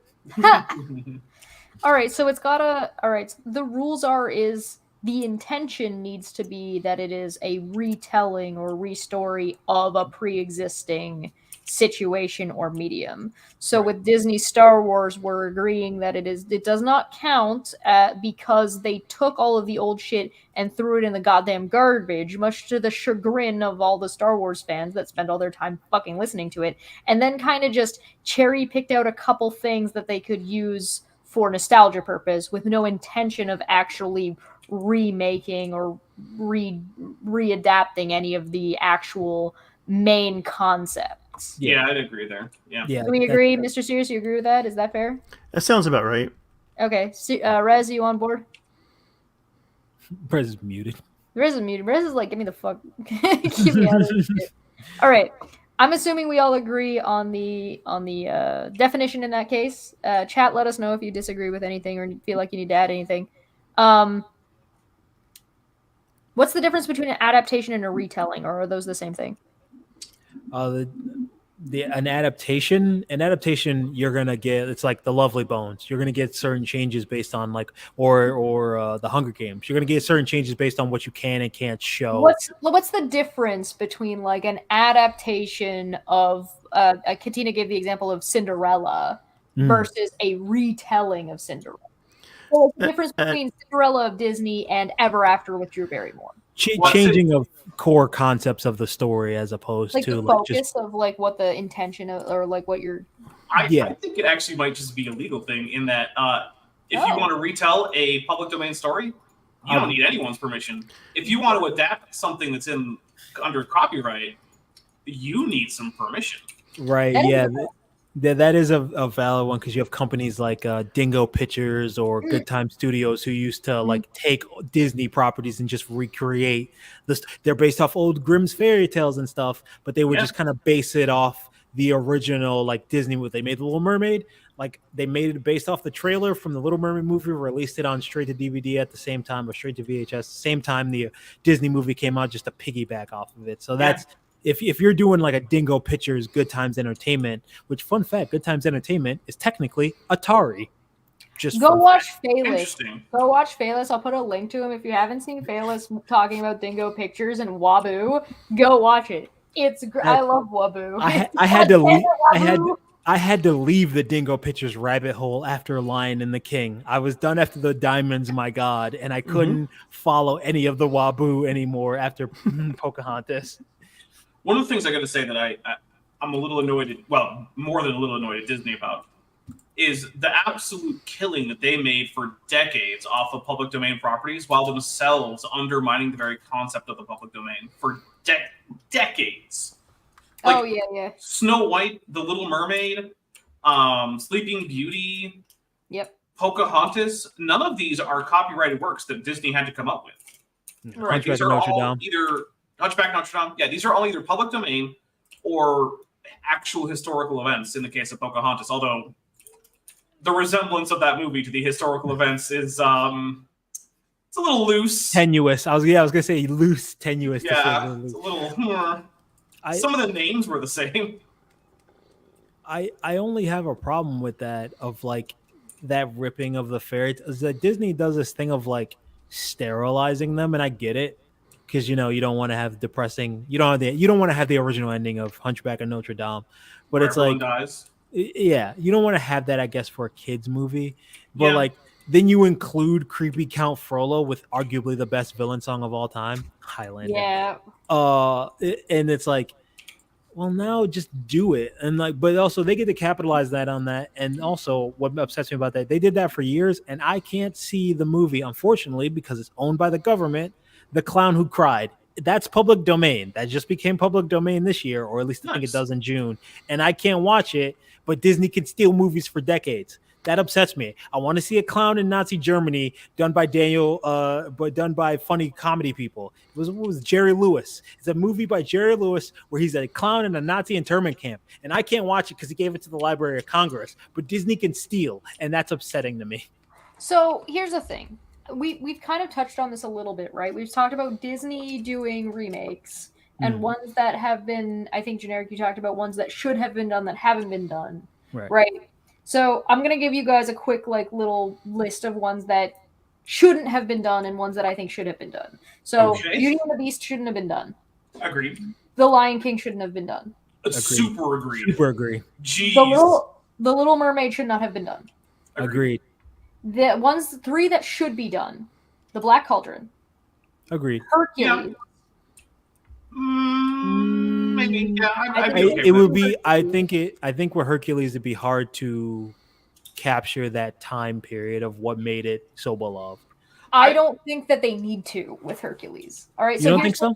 All right, so the rules is the intention needs to be that it is a retelling or restory of a pre-existing situation or medium. So with Disney Star Wars, we're agreeing that it does not count because they took all of the old shit and threw it in the goddamn garbage, much to the chagrin of all the Star Wars fans that spend all their time fucking listening to it, and then kind of just cherry picked out a couple things that they could use for nostalgia purpose with no intention of actually remaking or readapting any of the actual main concepts. Yeah, I'd agree there. Yeah. Do we agree, Mr. Sears? You agree with that? Is that fair? That sounds about right. Okay. Rez, are you on board? Rez is muted. Rez is muted. Rez is like, give me the fuck. Keep me out of this shit. All right. I'm assuming we all agree on the definition in that case. Chat, let us know if you disagree with anything or feel like you need to add anything. What's the difference between an adaptation and a retelling, or are those the same thing? An adaptation, you're gonna get, it's like the Lovely Bones. You're gonna get certain changes based on like, or the Hunger Games. You're gonna get certain changes based on what you can and can't show. What's the difference between like an adaptation of Katina gave the example of Cinderella versus a retelling of Cinderella? So the difference between Cinderella of Disney and Ever After with Drew Barrymore. Changing of core concepts of the story as opposed like to the focus of like what the intention of, or like what you're. I think it actually might just be a legal thing in that if you want to retell a public domain story, you don't need anyone's permission. If you want to adapt something that's under copyright, you need some permission. Right. That is a valid one, because you have companies like Dingo Pictures or Good Time Studios who used to like take Disney properties and just recreate this. They're based off old Grimm's fairy tales and stuff, but they would just kind of base it off the original like Disney. They made The Little Mermaid, like they made it based off the trailer from the Little Mermaid movie, released it on straight to DVD at the same time, or straight to VHS, same time the Disney movie came out, just to piggyback off of it. So that's. If you're doing like a Dingo Pictures Good Times Entertainment, which fun fact, Good Times Entertainment is technically Atari. Just go watch Phaelus. Go watch Phaelus. I'll put a link to him if you haven't seen Phaelus talking about Dingo Pictures and Waboo. Go watch it. It's great. I love Waboo. I had to leave. I had to leave the Dingo Pictures rabbit hole after Lion and the King. I was done after the Diamonds, my God, and I couldn't follow any of the Waboo anymore after Pocahontas. One of the things I got to say that I'm a little annoyed more than a little annoyed at Disney about is the absolute killing that they made for decades off of public domain properties while themselves undermining the very concept of the public domain for decades. Oh yeah. Snow White, The Little Mermaid, Sleeping Beauty, Yep. Pocahontas. None of these are copyrighted works that Disney had to come up with. Right? These are all either Hunchback of Notre Dame. Yeah, these are all either public domain or actual historical events. In the case of Pocahontas, although the resemblance of that movie to the historical events is it's a little loose, tenuous. I was gonna say loose, tenuous. Yeah, it's a little. Some of the names were the same. I only have a problem with that of like that ripping of the fairy tales. That Disney does this thing of like sterilizing them, and I get it because you don't want to have depressing. You don't want to have the original ending of Hunchback of Notre Dame, but where it's like dies. Yeah, you don't want to have that, I guess, for a kids movie, but like then you include Creepy Count Frollo with arguably the best villain song of all time, Highlander. Yeah. And it's like, well, now just do it. And like, but also they get to capitalize that on that. And also what upsets me about that, they did that for years and I can't see the movie, unfortunately, because it's owned by the government, The Clown Who Cried. That's public domain. That just became public domain this year, or at least I think it does in June. And I can't watch it, but Disney can steal movies for decades. That upsets me. I want to see a clown in Nazi Germany done by but done by funny comedy people. What was Jerry Lewis? It's a movie by Jerry Lewis where he's a clown in a Nazi internment camp. And I can't watch it because he gave it to the Library of Congress. But Disney can steal, and that's upsetting to me. So here's the thing. We've kind of touched on this a little bit, right? We've talked about Disney doing remakes and ones that have been, I think, generic. You talked about ones that should have been done that haven't been done, right? So I'm going to give you guys a quick little list of ones that shouldn't have been done and ones that I think should have been done. So Beauty and the Beast shouldn't have been done. Agreed. The Lion King shouldn't have been done. Super agreed. Super agree. Jeez. The Little Mermaid should not have been done. Agreed. The three that should be done. The Black Cauldron. Agreed. Hercules. Maybe. Yeah, it would be. I think with Hercules, it'd be hard to capture that time period of what made it so beloved. I don't think that they need to with Hercules. All right. You don't think so?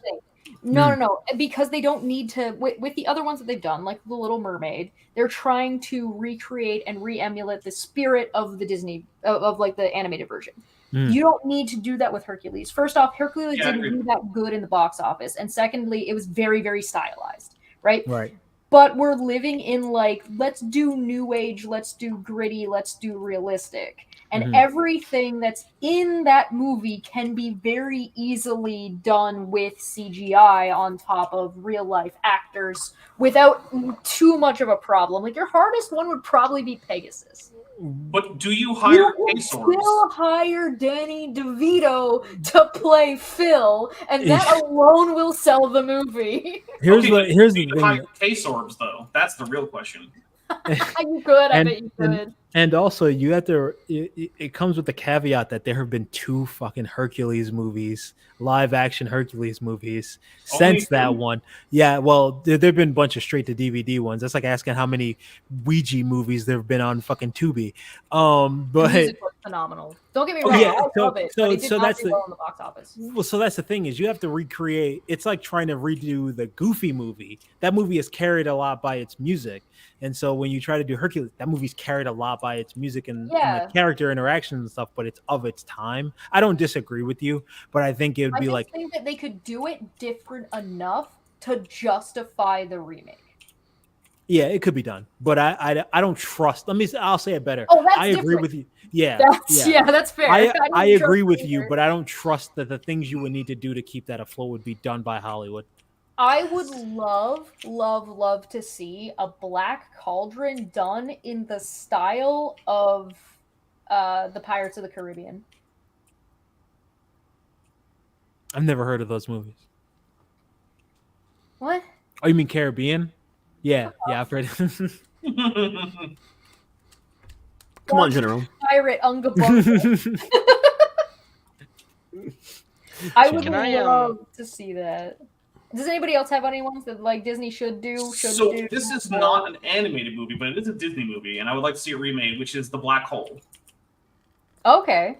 No, because they don't need to. With the other ones that they've done, like The Little Mermaid, they're trying to recreate and re-emulate the spirit of the Disney of the animated version. You don't need to do that with Hercules. First off, Hercules didn't do that good in the box office, and secondly, it was very, very stylized, right? Right. But we're living in let's do new age, let's do gritty, let's do realistic. And everything that's in that movie can be very easily done with CGI on top of real life actors without too much of a problem. Your hardest one would probably be Pegasus. But do you hire K-Swords? Still hire Danny DeVito to play Phil, and that alone will sell the movie. Here's the thing. Hire K-Swords, though. That's the real question. You could. I bet you could. And also, you have to. It comes with the caveat that there have been 2 fucking Hercules movies, live action Hercules movies since that one. Yeah, well, there've been a bunch of straight to DVD ones. That's like asking how many Ouija movies there've been on fucking Tubi. But the music was phenomenal. Don't get me wrong. I love it. But it did not do well in the box office. Well, so that's the thing is you have to recreate. It's like trying to redo the Goofy movie. That movie is carried a lot by its music. And so when you try to do Hercules, that movie's carried a lot by its music and the character interactions and stuff, but it's of its time. I don't disagree with you, but I think it would be I think that they could do it different enough to justify the remake. Yeah, it could be done, but I don't trust. I'll say it better. Oh, that's I agree with you. Yeah, that's fair. I agree with you, but I don't trust that the things you would need to do to keep that afloat would be done by Hollywood. I would love to see a Black Cauldron done in the style of the Pirates of the Caribbean. I've never heard of those movies. What? Oh, you mean Caribbean? Yeah, I've heard. Come on, General. Pirate Unga Bunga. I would love to see that. Does anybody else have any ones that Disney should do? This is not an animated movie, but it is a Disney movie, and I would like to see it remade, which is The Black Hole. Okay.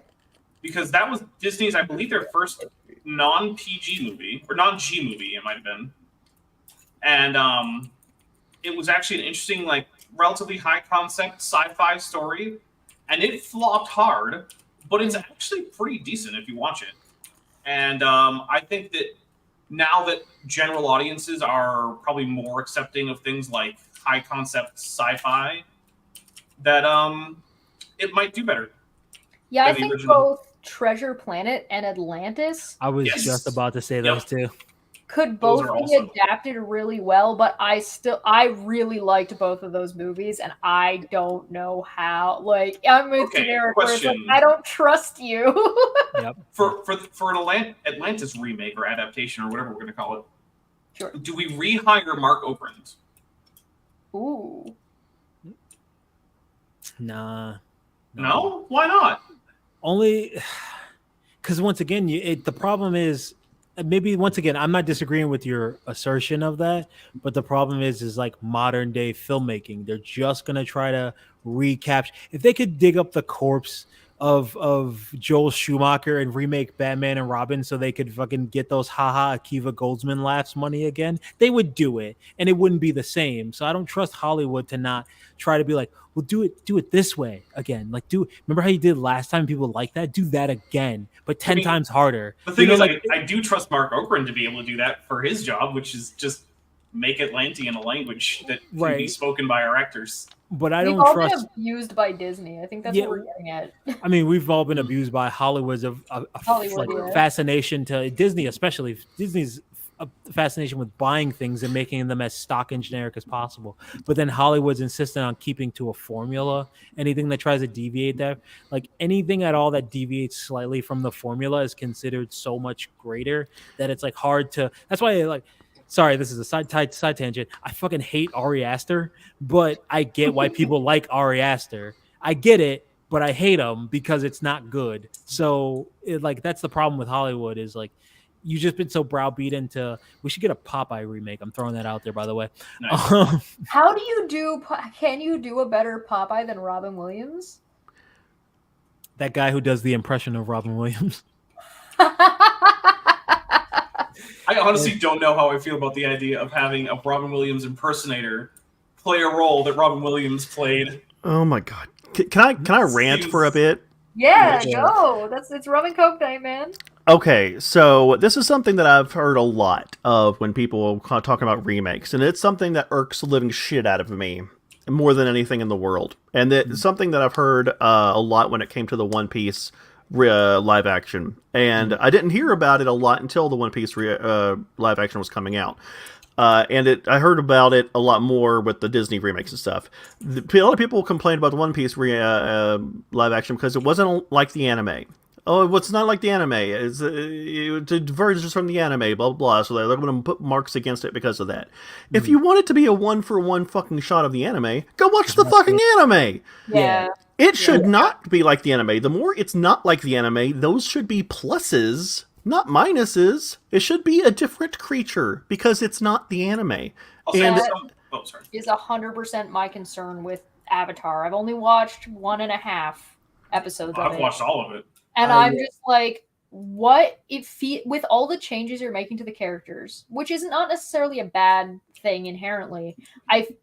Because that was Disney's, I believe, their first non-PG movie, or non-G movie, it might have been. And it was actually an interesting, like, relatively high-concept sci-fi story. And it flopped hard, but it's actually pretty decent if you watch it. And I think that now that general audiences are probably more accepting of things like high-concept sci-fi, that it might do better. Yeah, I think both Treasure Planet and Atlantis. I was just about to say those two. Could both be adapted really well, but I really liked both of those movies, and I don't know how. Like, I'm with generic, where it's like, I don't trust you. Yep. For an Atlantis remake or adaptation or whatever we're going to call it, sure. Do we rehire Mark Okrent? Ooh. Nah. No? Why not? Only because once again, the problem is, maybe once again, I'm not disagreeing with your assertion of that, but the problem is like modern day filmmaking. They're just gonna try to recapture. If they could dig up the corpse of Joel Schumacher and remake Batman and Robin so they could fucking get those haha Akiva Goldsman laughs money again, they would do it, and it wouldn't be the same. So I don't trust Hollywood to not try to be like, well, do it this way again. Like, remember how you did last time? People like that. Do that again, but 10 times harder. The thing is, like, I do trust Mark Okrent to be able to do that for his job, which is just make Atlantean a language that can be spoken by our actors. But I don't trust. We've all been abused by Disney. I think that's what we're getting at. I mean, we've all been abused by Hollywood's fascination to Disney, especially Disney's fascination with buying things and making them as stock and generic as possible. But then Hollywood's insistent on keeping to a formula. Anything that tries to deviate that, like anything at all that deviates slightly from the formula, is considered so much greater that it's like hard to. That's why like. Sorry, this is a side tangent. I fucking hate Ari Aster, but I get why people like Ari Aster. I get it, but I hate him because it's not good. So, that's the problem with Hollywood is like, you've just been so browbeat into. We should get a Popeye remake. I'm throwing that out there, by the way. Nice. How do you do? Can you do a better Popeye than Robin Williams? That guy who does the impression of Robin Williams. I honestly don't know how I feel about the idea of having a Robin Williams impersonator play a role that Robin Williams played. Oh my god! Can I rant for a bit? Yeah, go. It's rum and coke night, man. Okay, so this is something that I've heard a lot of when people talk about remakes, and it's something that irks the living shit out of me more than anything in the world. And it's something that I've heard a lot when it came to the One Piece live action, and I didn't hear about it a lot until the One Piece live action was coming out. I heard about it a lot more with the Disney remakes and stuff. A lot of people complained about the One Piece live action because it wasn't like the anime. Oh, it's not like the anime. It diverges from the anime, blah, blah, blah. So they're going to put marks against it because of that. If you want it to be a one-for-one fucking shot of the anime, go watch the fucking anime. Yeah. It should not be like the anime. The more it's not like the anime, those should be pluses, not minuses. It should be a different creature because it's not the anime. Is 100% my concern with Avatar. I've only watched 1.5 episodes of it. I've watched all of it. And I'm just like, what with all the changes you're making to the characters, which is not necessarily a bad thing inherently.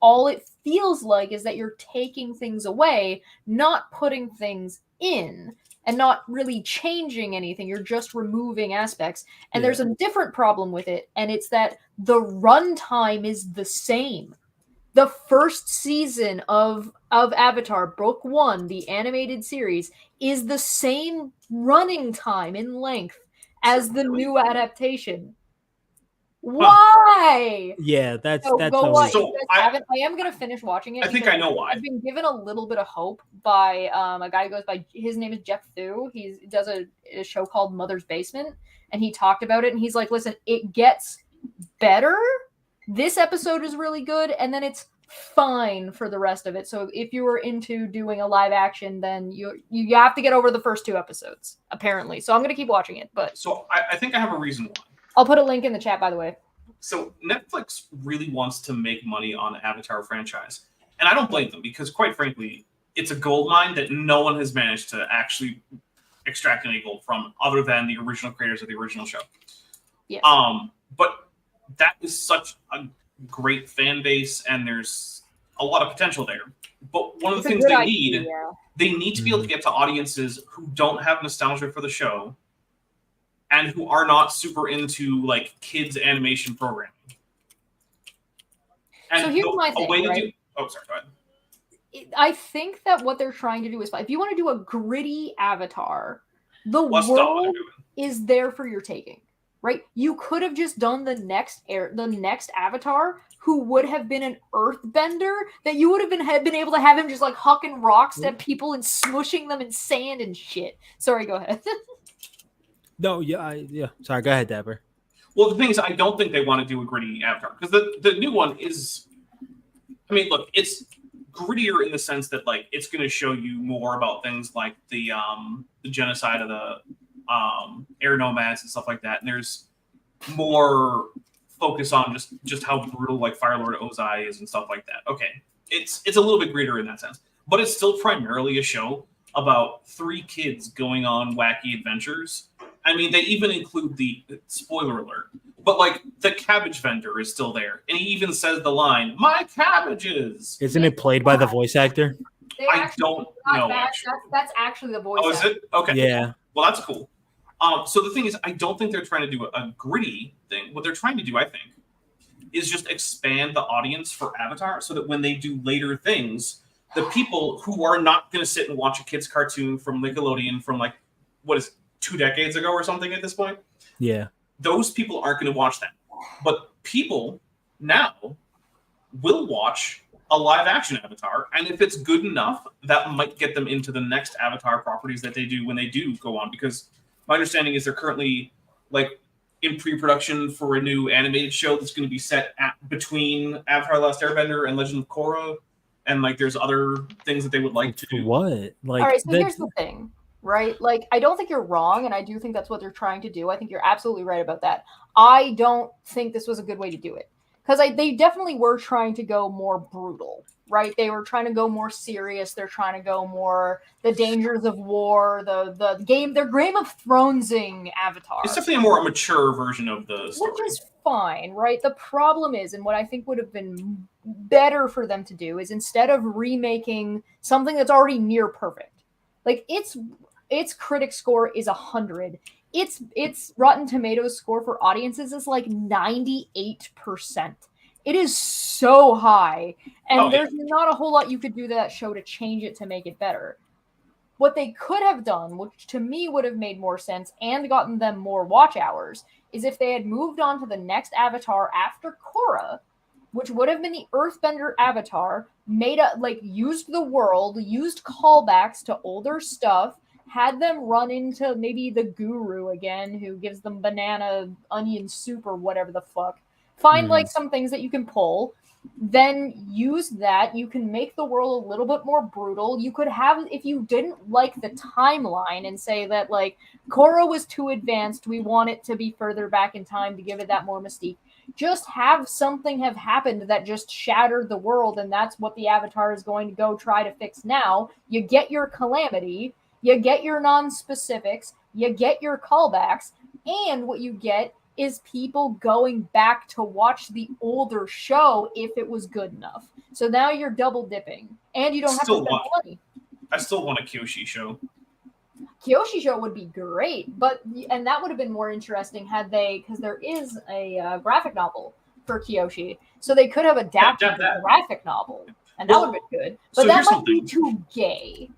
All it feels like is that you're taking things away, not putting things in, and not really changing anything. You're just removing aspects. And there's a different problem with it, and it's that the runtime is the same. The first season of Avatar, Book 1, the animated series, is the same running time in length as the new adaptation. Why? Yeah, that's go watch. So I am going to finish watching it. I think I know why. I've been given a little bit of hope by a guy who goes by, his name is Jeff Thu. He does a show called Mother's Basement, and he talked about it, and he's like, listen, it gets better. This episode is really good, and then it's fine for the rest of it. So if you were into doing a live action, then you have to get over the first 2 episodes, apparently. So I'm going to keep watching it. But so I think I have a reason why. I'll put a link in the chat, by the way. So Netflix really wants to make money on the Avatar franchise. And I don't blame them because, quite frankly, it's a gold mine that no one has managed to actually extract any gold from, other than the original creators of the original show. Yes. But that is such a great fan base, and there's a lot of potential there. But one of the things they need, they need to be able to get to audiences who don't have nostalgia for the show and who are not super into like kids animation programming. And so here's my thing, right? Oh, sorry, go ahead. I think that what they're trying to do is, if you want to do a gritty Avatar, the Let's world is there for your taking, right? You could have just done the next Avatar, who would have been an earthbender, that you would have been able to have him just like hucking rocks at people and smushing them in sand and shit. Sorry, go ahead. No, yeah. Sorry, go ahead, Dapper. Well, the thing is, I don't think they want to do a gritty Avatar, because the new one is, I mean, look, it's grittier in the sense that like it's going to show you more about things like the genocide of the air nomads and stuff like that, and there's more focus on just how brutal like Fire Lord Ozai is and stuff like that. Okay, it's a little bit grittier in that sense, but it's still primarily a show about 3 kids going on wacky adventures. I mean, they even include the spoiler alert, but like the cabbage vendor is still there, and he even says the line, "My cabbages." Isn't it played by the voice actor? I don't know. That's actually the voice. Oh, is it? Okay. Yeah. Well, that's cool. So the thing is, I don't think they're trying to do a gritty thing. What they're trying to do, I think, is just expand the audience for Avatar, so that when they do later things, the people who are not going to sit and watch a kid's cartoon from Nickelodeon from like, what is it, 2 decades ago or something at this point? Yeah. Those people aren't going to watch that. But people now will watch a live action Avatar, and if it's good enough, that might get them into the next Avatar properties that they do when they do go on, because my understanding is they're currently like in pre-production for a new animated show that's going to be set between Avatar: The Last Airbender and Legend of Korra, and like there's other things that they would like to do. What? Like, all right, so here's the thing, right? Like, I don't think you're wrong, and I do think that's what they're trying to do. I think you're absolutely right about that. I don't think this was a good way to do it, because they definitely were trying to go more brutal, right? They were trying to go more serious. They're trying to go more the dangers of war, their Game of Thronesing Avatar. It's definitely a more mature version of the story. Which is fine, right? The problem is, and what I think would have been better for them to do, is instead of remaking something that's already near perfect, like its critic score is 100. Its Rotten Tomatoes score for audiences is like 98%. It is so high, and there's not a whole lot you could do to that show to change it to make it better. What they could have done, which to me would have made more sense and gotten them more watch hours, is if they had moved on to the next Avatar after Korra, which would have been the Earthbender Avatar, used the world, used callbacks to older stuff, had them run into maybe the guru again, who gives them banana onion soup or whatever the fuck. Find like some things that you can pull, then use that. You can make the world a little bit more brutal. You could have, if you didn't like the timeline and say that like Korra was too advanced, we want it to be further back in time to give it that more mystique. Just have something have happened that just shattered the world, and that's what the Avatar is going to go try to fix now. You get your calamity, you get your non-specifics, you get your callbacks, and what you get is people going back to watch the older show if it was good enough. So now you're double dipping, and you don't have to spend money. I still want a Kyoshi show. Kyoshi show would be great, and that would have been more interesting had they, because there is a graphic novel for Kyoshi, so they could have adapted the graphic novel, and that would have been good. But so that might be too gay.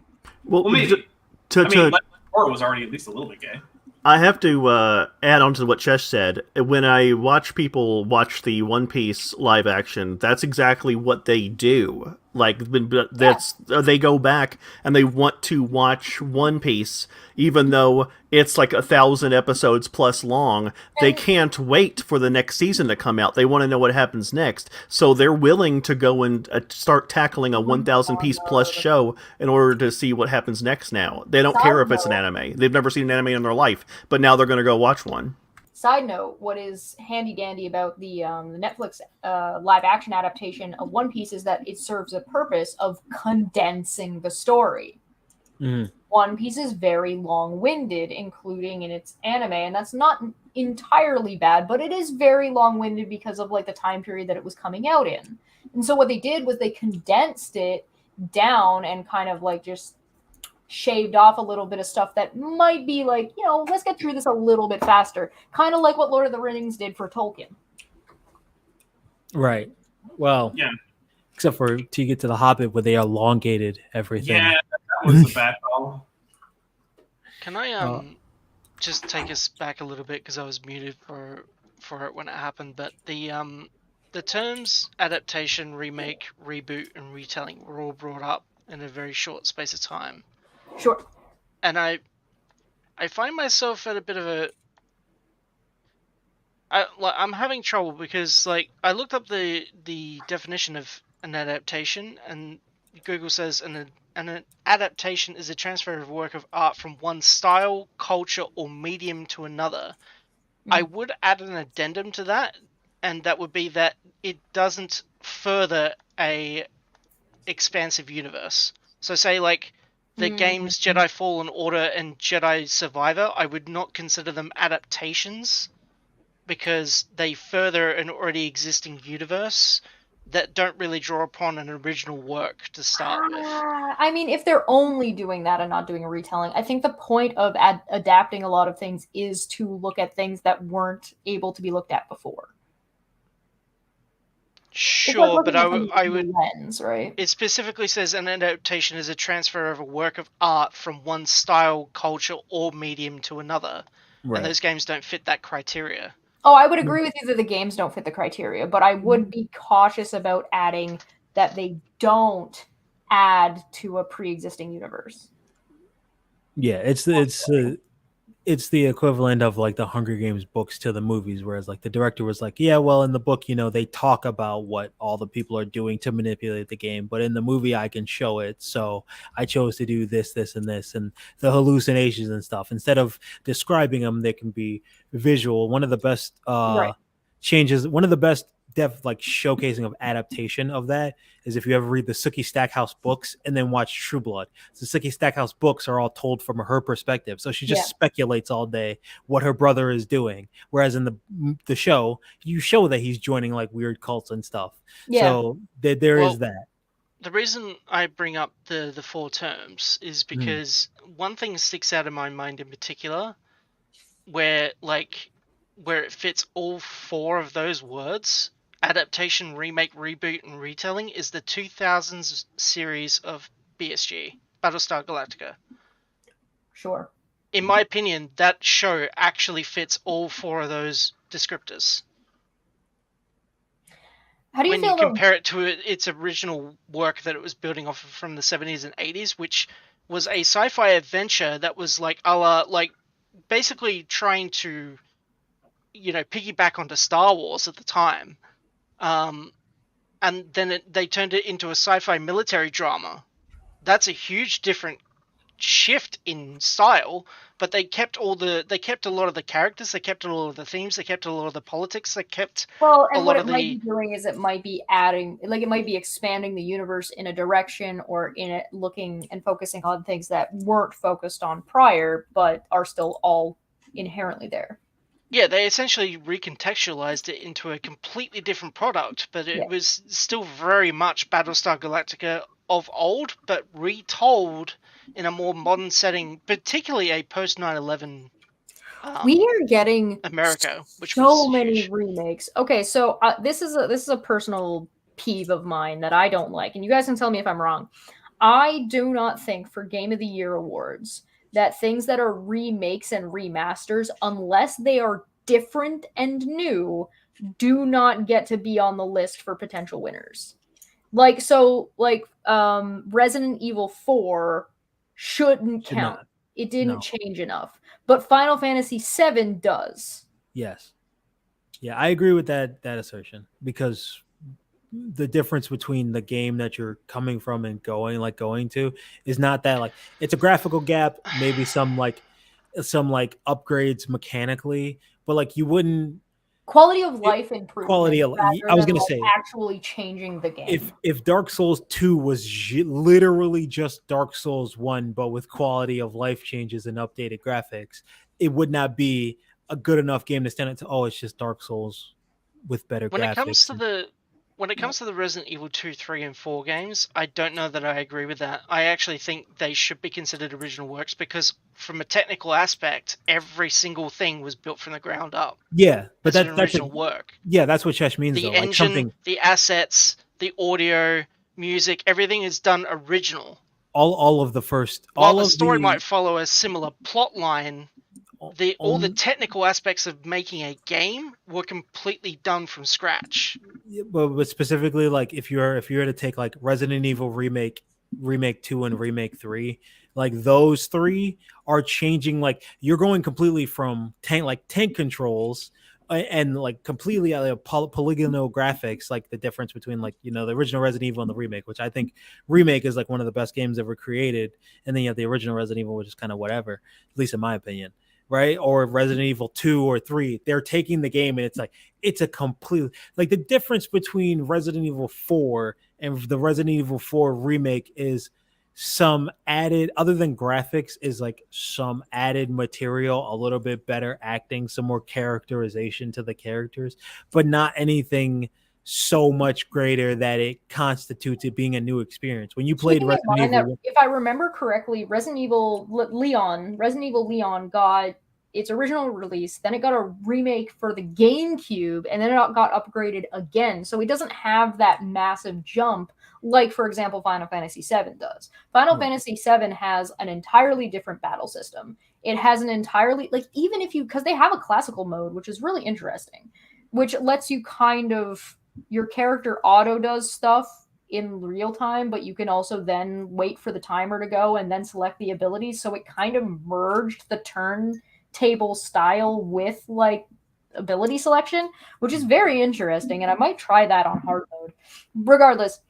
Well, maybe. Korra was already at least a little bit gay. I have to add on to what Chesh said. When I watch people watch the One Piece live action, that's exactly what they do. Like, they go back and they want to watch One Piece, even though it's like 1,000 episodes plus long. They can't wait for the next season to come out. They want to know what happens next. So they're willing to go and start tackling a 1,000 piece plus show in order to see what happens next now. They don't care if it's an anime. They've never seen an anime in their life, but now they're going to go watch one. Side note, what is handy-dandy about the Netflix live-action adaptation of One Piece is that it serves a purpose of condensing the story. One Piece is very long-winded, including in its anime, and that's not entirely bad, but it is very long-winded because of like the time period that it was coming out in. And so what they did was they condensed it down and kind of like just shaved off a little bit of stuff that might be like, let's get through this a little bit faster. Kind of like what Lord of the Rings did for Tolkien. Right. Well, yeah. Except for to get to the Hobbit where they elongated everything. Yeah, that was a bad call. Can I just take us back a little bit because I was muted for it when it happened, but the terms adaptation, remake, reboot, and retelling were all brought up in a very short space of time. Sure. And I find myself at a bit of I'm having trouble because like I looked up the definition of an adaptation, and Google says an adaptation is a transfer of a work of art from one style, culture, or medium to another. I would add an addendum to that, and that would be that it doesn't further a expansive universe. So say like the games Jedi Fallen Order and Jedi Survivor, I would not consider them adaptations because they further an already existing universe that don't really draw upon an original work to start with. I mean, if they're only doing that and not doing a retelling, I think the point of adapting a lot of things is to look at things that weren't able to be looked at before. Sure, like but I would lens, right? It specifically says an adaptation is a transfer of a work of art from one style, culture, or medium to another. Right. And those games don't fit that criteria. Oh, I would agree with you that the games don't fit the criteria, but I would be cautious about adding that they don't add to a pre-existing universe. Yeah, it's the equivalent of like the Hunger Games books to the movies, whereas like the director was like, yeah, well, in the book, they talk about what all the people are doing to manipulate the game, but in the movie I can show it, so I chose to do this, and this, and the hallucinations and stuff. Instead of describing them, they can be visual. One of the best changes, one of the best showcasing of adaptation of that is if you ever read the Sookie Stackhouse books and then watch True Blood. The Sookie Stackhouse books are all told from her perspective, so she just speculates all day what her brother is doing, whereas in the show you show that he's joining like weird cults and stuff. So there is that. The reason I bring up the four terms is because one thing sticks out in my mind in particular where it fits all four of those words, adaptation, remake, reboot, and retelling, is the 2000s series of BSG, Battlestar Galactica. Sure. In my opinion, that show actually fits all four of those descriptors. How do you when you compare it to its original work that it was building off of from the 70s and 80s, which was a sci-fi adventure that was basically trying to piggyback onto Star Wars at the time. And then they turned it into a sci-fi military drama. That's a huge different shift in style, but they kept a lot of the characters, they kept a lot of the themes, they kept a lot of the politics, they kept and what it might be doing is it might be adding, it might be expanding the universe in a direction, or in it looking and focusing on things that weren't focused on prior, but are still all inherently there. Yeah, they essentially recontextualized it into a completely different product, but it was still very much Battlestar Galactica of old, but retold in a more modern setting, particularly a post 9/11. We are getting America, which so was many huge. remakes. Okay, so this is a personal peeve of mine that I don't like, and you guys can tell me if I'm wrong. I do not think for Game of the Year awards that things that are remakes and remasters, unless they are different and new, do not get to be on the list for potential winners. Resident Evil 4 shouldn't count. It didn't change enough. But Final Fantasy VII does. Yes. Yeah, I agree with that assertion, because the difference between the game that you're coming from and going to is not that it's a graphical gap, maybe some upgrades mechanically, but you wouldn't quality of life improvement. Quality of I was gonna say actually changing the game. If Dark Souls 2 was literally just Dark Souls 1, but with quality of life changes and updated graphics, it would not be a good enough game to stand up to. Oh, it's just Dark Souls with better graphics. When it comes to the Resident Evil 2, 3, and 4 games, I don't know that I agree with that. I actually think they should be considered original works because from a technical aspect, every single thing was built from the ground up. Yeah, but that's original work. Yeah, that's what Chesh means. The though. engine, the assets, the audio, music, everything is done original. All of the first... While the story might follow a similar plot line, all the technical aspects of making a game were completely done from scratch. But specifically, like if you were to take like Resident Evil remake 2 and remake 3, like those three are changing. Like you're going completely from tank controls and like completely polygonal graphics, like the difference between like the original Resident Evil and the remake, which I think remake is like one of the best games ever created, and then you have the original Resident Evil, which is kind of whatever, at least in my opinion. Right? Or Resident Evil 2 or 3, they're taking the game and it's a complete, like the difference between Resident Evil 4 and the Resident Evil 4 remake is some added, other than graphics, is like some added material, a little bit better acting, some more characterization to the characters, but not anything so much greater that it constitutes it being a new experience. When you played Resident Evil, if I remember correctly, Resident Evil Leon got its original release, then it got a remake for the GameCube, and then it got upgraded again. So it doesn't have that massive jump like, for example, Final Fantasy VII does. Final Fantasy VII has an entirely different battle system. It has an entirely, like, even if you, because they have a classical mode, which is really interesting, which lets you kind of, your character auto does stuff in real time, but you can also then wait for the timer to go and then select the abilities. So it kind of merged the turntable style with like ability selection, which is very interesting. And I might try that on hard mode. Regardless,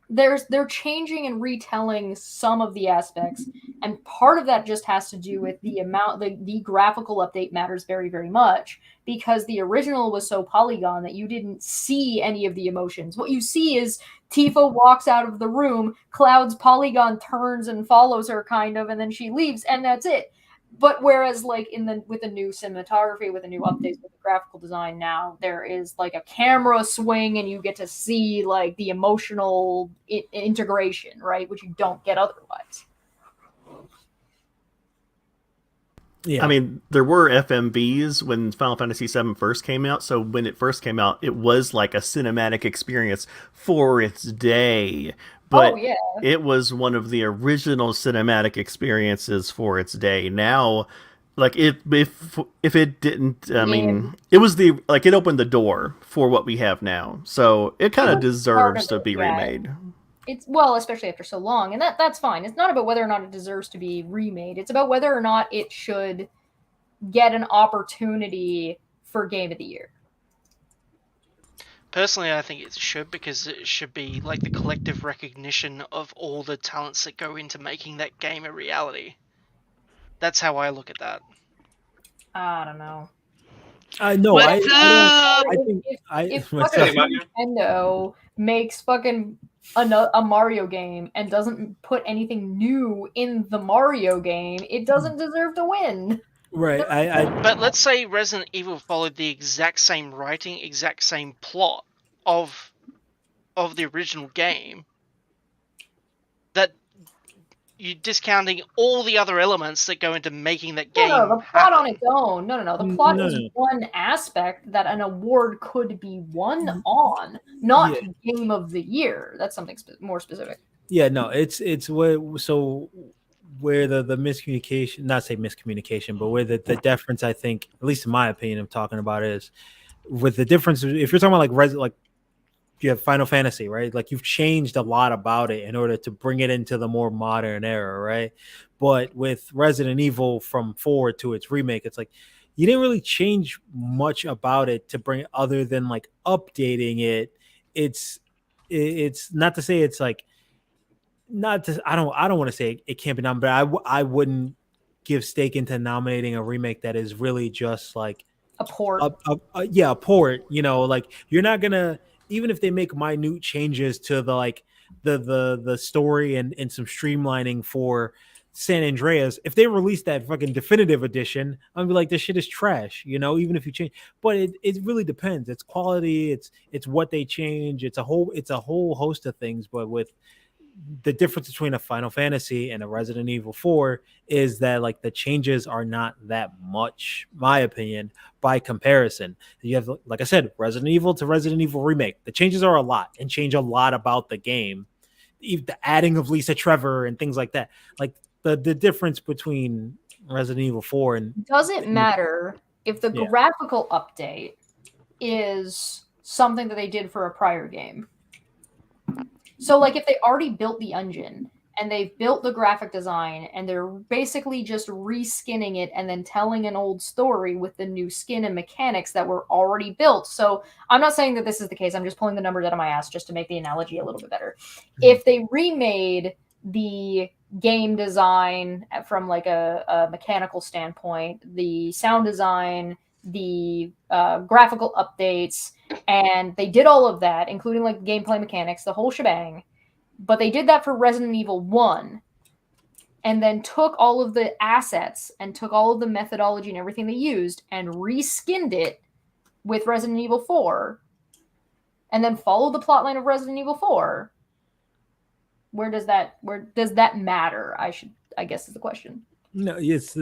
they're changing and retelling some of the aspects, and part of that just has to do with the amount, the graphical update matters very, very much, because the original was so polygon that you didn't see any of the emotions. What you see is Tifa walks out of the room, Cloud's polygon turns and follows her kind of, and then she leaves, and that's it. But whereas like with the new cinematography, with the new updates, with the graphical design now, there is like a camera swing and you get to see like the emotional integration, right? Which you don't get otherwise. Yeah. I mean, there were FMVs when Final Fantasy VII first came out, so when it first came out, it was like a cinematic experience for its day. But it was one of the original cinematic experiences for its day. Now, like if it didn't, I mean, it was it opened the door for what we have now. So it kind of deserves to be remade. It's especially after so long, and that's fine. It's not about whether or not it deserves to be remade. It's about whether or not it should get an opportunity for Game of the Year. Personally, I think it should, because it should be like the collective recognition of all the talents that go into making that game a reality. That's how I look at that. I don't know. No, I think if fucking Nintendo makes fucking a Mario game and doesn't put anything new in the Mario game, it doesn't deserve to win. Right. But let's say Resident Evil followed the exact same writing, exact same plot of the original game. That you're discounting all the other elements that go into making that game. No, the plot on its own. No. The plot is one aspect that an award could be won on, not Game of the Year. That's something more specific. Yeah, no, it's where the miscommunication, not say miscommunication, but where the difference, I think, at least in my opinion, I'm talking about, is with the difference. If you're talking about like you have Final Fantasy, right? Like you've changed a lot about it in order to bring it into the more modern era, right? But with Resident Evil from 4 to its remake, it's like you didn't really change much about it to bring, other than like updating it. It's not to say it's like, not to, I don't want to say it can't be done, but I wouldn't give stake into nominating a remake that is really just like A port. A port. Like you're not gonna, even if they make minute changes to the story and some streamlining for San Andreas, if they release that fucking definitive edition, I'd be like, this shit is trash, even if you change. But it really depends. It's quality, it's what they change, it's a whole host of things. But with the difference between a Final Fantasy and a Resident Evil 4 is that like the changes are not that much, my opinion, by comparison. You have, like I said, Resident Evil to Resident Evil Remake. The changes are a lot and change a lot about the game. Even the adding of Lisa Trevor and things like that. Like the difference between Resident Evil 4 and does it matter if the graphical update is something that they did for a prior game? So, like, if they already built the engine and they've built the graphic design and they're basically just reskinning it and then telling an old story with the new skin and mechanics that were already built. So, I'm not saying that this is the case. I'm just pulling the numbers out of my ass just to make the analogy a little bit better. If they remade the game design from like a mechanical standpoint, the sound design, the graphical updates, and they did all of that, including like gameplay mechanics, the whole shebang, but they did that for Resident Evil 1 and then took all of the assets and took all of the methodology and everything they used and reskinned it with Resident Evil 4 and then followed the plotline of Resident Evil 4. Where does that matter? I guess is the question. No, it's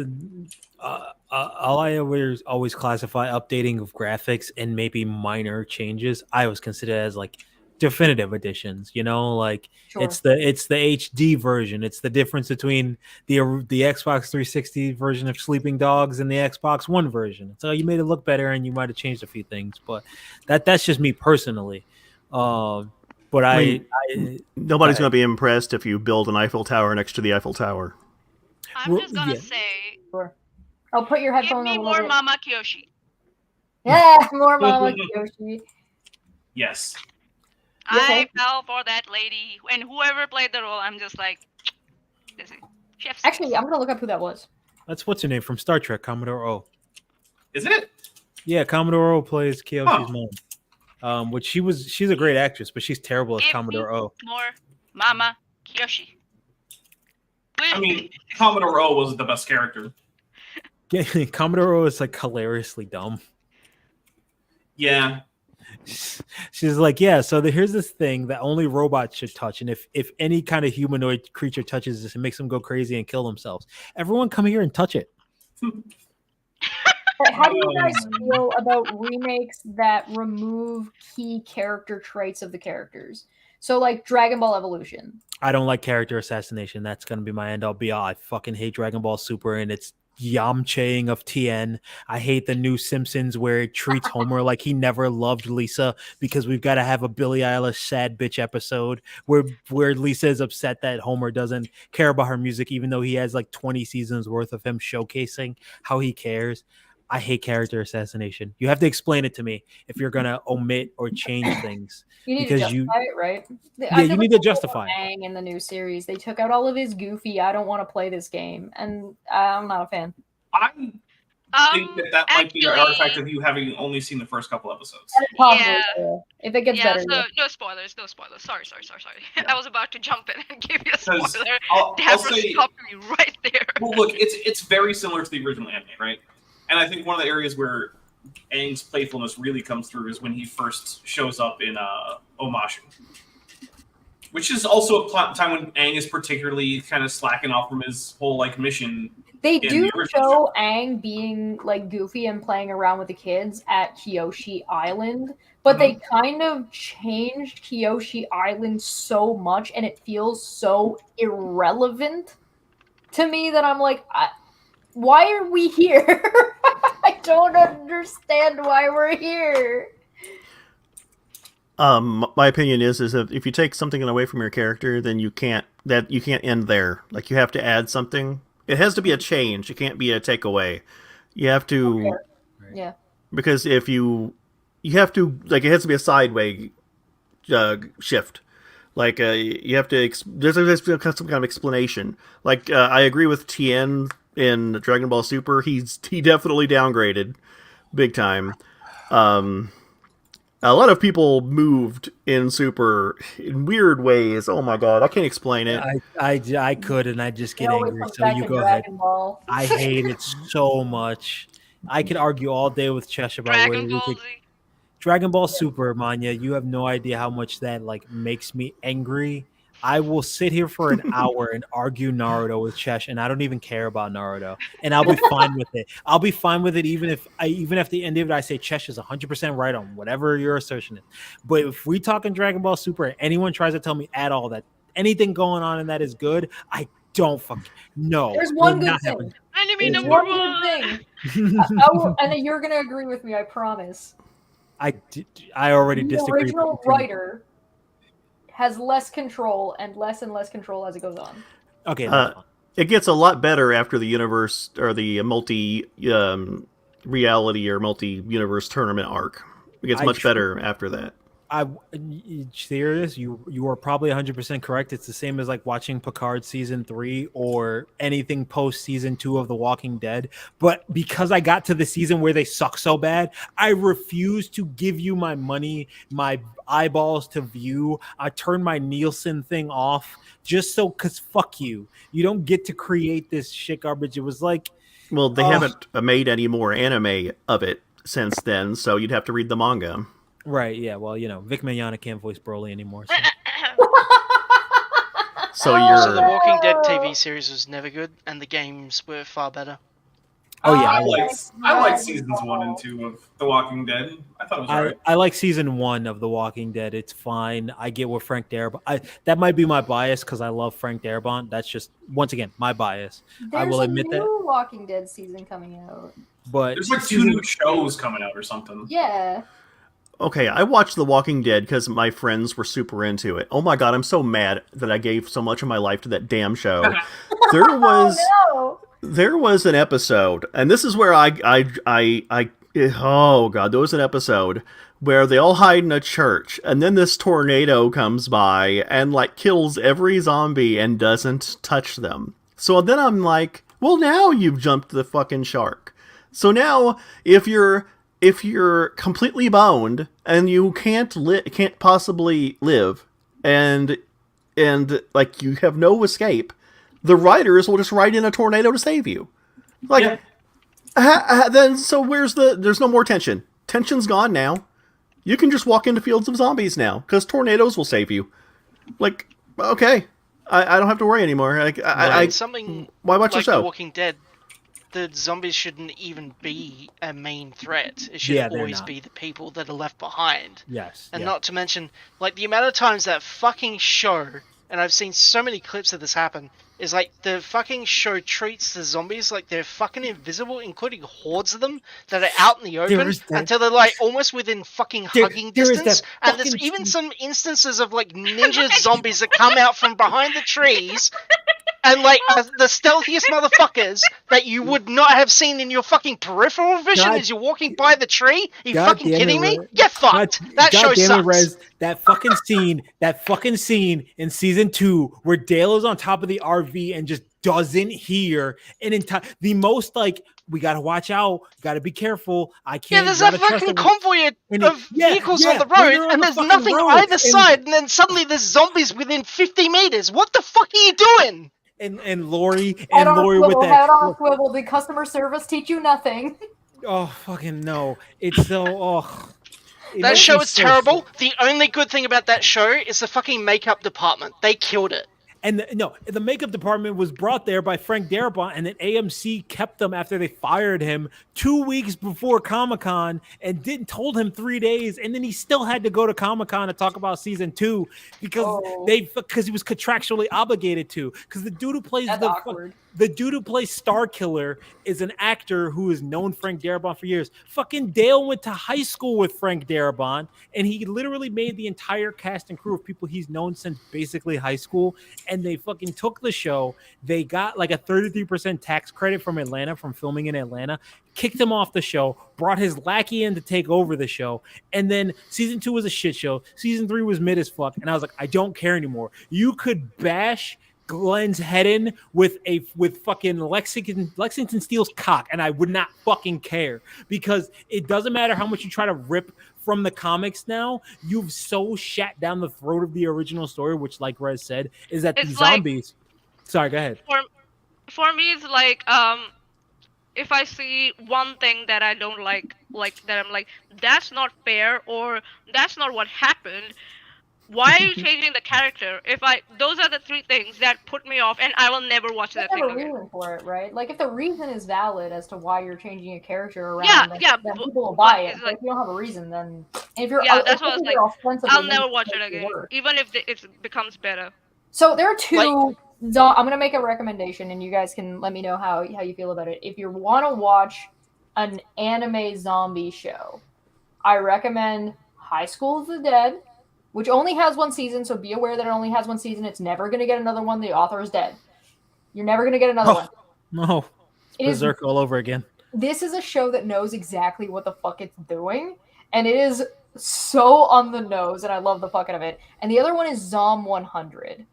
all I always classify updating of graphics and maybe minor changes. I always consider it as like definitive editions. Like Sure. it's the HD version. It's the difference between the Xbox 360 version of Sleeping Dogs and the Xbox One version. So you made it look better and you might have changed a few things, but that's just me personally. But nobody's going to be impressed if you build an Eiffel Tower next to the Eiffel Tower. I'm just gonna say, Sure. I'll put your give headphone me on. more Mama Kyoshi. Yeah, more Mama Kyoshi. Yes. I fell for that lady, and whoever played the role, I'm just like, this is chef's Actually, I'm gonna look up who that was. That's what's her name from Star Trek, Commodore O. Is it? Yeah, Commodore O plays Kyoshi's mom. Which she's a great actress, but she's terrible as Give Commodore me O. more Mama Kyoshi. I mean, Commodore O was the best character. Yeah, Commodore O is like hilariously dumb. Yeah. She's like, yeah, so here's this thing that only robots should touch, and if any kind of humanoid creature touches this, it makes them go crazy and kill themselves. Everyone come here and touch it. How do you guys feel about remakes that remove key character traits of the characters? So, like Dragon Ball Evolution. I don't like character assassination. That's going to be my end all be all. I fucking hate Dragon Ball Super and its Yamchaing of Tien. I hate the new Simpsons where it treats Homer like he never loved Lisa because we've got to have a Billie Eilish sad bitch episode where Lisa is upset that Homer doesn't care about her music even though he has like 20 seasons worth of him showcasing how he cares. I hate character assassination. You have to explain it to me if you're going to omit or change things. You need because to justify it, right? Yeah, you need to justify it. Aang in the new series, they took out all of his goofy, I don't want to play this game, and I'm not a fan. I think that might be an artifact of you having only seen the first couple episodes. Possibly, if it gets better. So no spoilers. Sorry. Yeah. I was about to jump in and give you a spoiler. I'll say, stopped me right there. Well, look, it's very similar to the original anime, right? And I think one of the areas where Aang's playfulness really comes through is when he first shows up in Omashu. Which is also a time when Aang is particularly kind of slacking off from his whole like mission. They do show Aang being like goofy and playing around with the kids at Kyoshi Island, but they kind of changed Kyoshi Island so much and it feels so irrelevant to me that I'm like, why are we here? I don't understand why we're here. My opinion is that if you take something away from your character, then you can't end there. Like you have to add something. It has to be a change. It can't be a takeaway. You have to, yeah. Because if you have to, like, it has to be a sideway shift. Like you have to. There's some kind of explanation. Like I agree with Tien in Dragon Ball Super. He definitely downgraded, big time. A lot of people moved in weird ways. Oh my god, I can't explain it. I could, and I just It get always angry. comes So back you to go ahead. Dragon Ball. I hate it so much. I could argue all day with Chesh about whether Dragon Ball Z. Dragon Ball Super, Manya. You have no idea how much that like makes me angry. I will sit here for an hour and argue Naruto with Chesh, and I don't even care about Naruto, and I'll be fine with it. I'll be fine with it even if at the end of it I say Chesh is 100% right on whatever your assertion is. But if we talk in Dragon Ball Super, and anyone tries to tell me at all that anything going on in that is good, I don't no. There's one good thing. Enemy There's number one one. good thing. I will, and you're gonna agree with me, I promise. I already disagree. The original writer has less control and less control as it goes on. Okay. It gets a lot better after the universe or the multi reality or multi-universe tournament arc. It gets much better after that. Serious, you are probably 100% correct. It's the same as like watching Picard season 3 or anything post season 2 of The Walking Dead. But because I got to the season where they suck so bad, I refuse to give you my money, my eyeballs to view. I turn my Nielsen thing off just so, because fuck you. You don't get to create this shit garbage. It was like, well, they haven't made any more anime of it since then, so you'd have to read the manga. Right, yeah. Well, Vic Mignogna can't voice Broly anymore. So So the Walking Dead TV series was never good, and the games were far better. Oh yeah, I like seasons 1 and 2 of The Walking Dead. I thought it was alright. I like season 1 of The Walking Dead. It's fine. I get what Frank Darabont. That might be my bias because I love Frank Darabont. That's just once again my bias. I will admit that. There's a new Walking Dead season coming out. But there's like 2 new shows coming out or something. Yeah. Okay, I watched The Walking Dead because my friends were super into it. Oh my god, I'm so mad that I gave so much of my life to that damn show. There was an episode, and this is where oh god, there was an episode where they all hide in a church, and then this tornado comes by and like kills every zombie and doesn't touch them. So then I'm like, well, now you've jumped the fucking shark. So now if you're completely boned and you can't possibly live, and like you have no escape, the writers will just write in a tornado to save you. Like, then so there's no more tension. Tension's gone now. You can just walk into fields of zombies now because tornadoes will save you. Like, okay, I don't have to worry anymore. Like, why watch the show? The Walking Dead. The zombies shouldn't even be a main threat. It should always be the people that are left behind. Yes. And not to mention, like, the amount of times that fucking show, and I've seen so many clips of this happen, is like the fucking show treats the zombies like they're fucking invisible, including hordes of them that are out in the open until they're like almost within fucking hugging distance. And there's even some instances of like ninja zombies that come out from behind the trees. And, like, the stealthiest motherfuckers that you would not have seen in your fucking peripheral vision as you're walking by the tree? Are you fucking kidding me? Get fucked! That show sucks! Rez, that fucking scene in season 2 where Dale is on top of the RV and just doesn't hear the most, like, we gotta watch out, gotta be careful, I can't. Yeah, there's that fucking convoy of vehicles on the road, and there's nothing either side, and then suddenly there's zombies within 50 meters. What the fuck are you doing? And Lori with that head on swivel. Did customer service teach you nothing? Oh fucking no! It's so that show is terrible. The only good thing about that show is the fucking makeup department. They killed it. And the makeup department was brought there by Frank Darabont, and then AMC kept them after they fired him 2 weeks before Comic-Con and told him 3 days, and then he still had to go to Comic-Con to talk about season 2 because he was contractually obligated to. Because the dude who plays the dude who plays Star Killer is an actor who has known Frank Darabont for years. Fucking Dale went to high school with Frank Darabont, and he literally made the entire cast and crew of people he's known since basically high school. And they fucking took the show. They got like a 33% tax credit from Atlanta, from filming in Atlanta, kicked him off the show, brought his lackey in to take over the show. And then season 2 was a shit show. Season 3 was mid as fuck. And I was like, I don't care anymore. You could bash Glenn's head in with fucking Lexington Steele's cock, and I would not fucking care, because it doesn't matter how much you try to rip from the comics now, you've so shat down the throat of the original story, which, like Rez said, is that these zombies. Sorry, go ahead. For me, it's like if I see one thing that I don't like that, I'm like, that's not fair, or that's not what happened. Why are you changing the character? Those are the three things that put me off, and I will never watch that thing again. There's a reason for it, right? Like, if the reason is valid as to why you're changing a character around, then people will buy it. But if you don't have a reason, then if you're that's what I was like. I'll never watch it again, even if it becomes better. So there are two. I'm gonna make a recommendation, and you guys can let me know how you feel about it. If you want to watch an anime zombie show, I recommend High School of the Dead, which only has one season, so be aware that it only has one season. It's never going to get another one. The author is dead. You're never going to get another one. No. It's Berserk all over again. This is a show that knows exactly what the fuck it's doing, and it is so on the nose, and I love the fuck out of it. And the other one is Zom 100.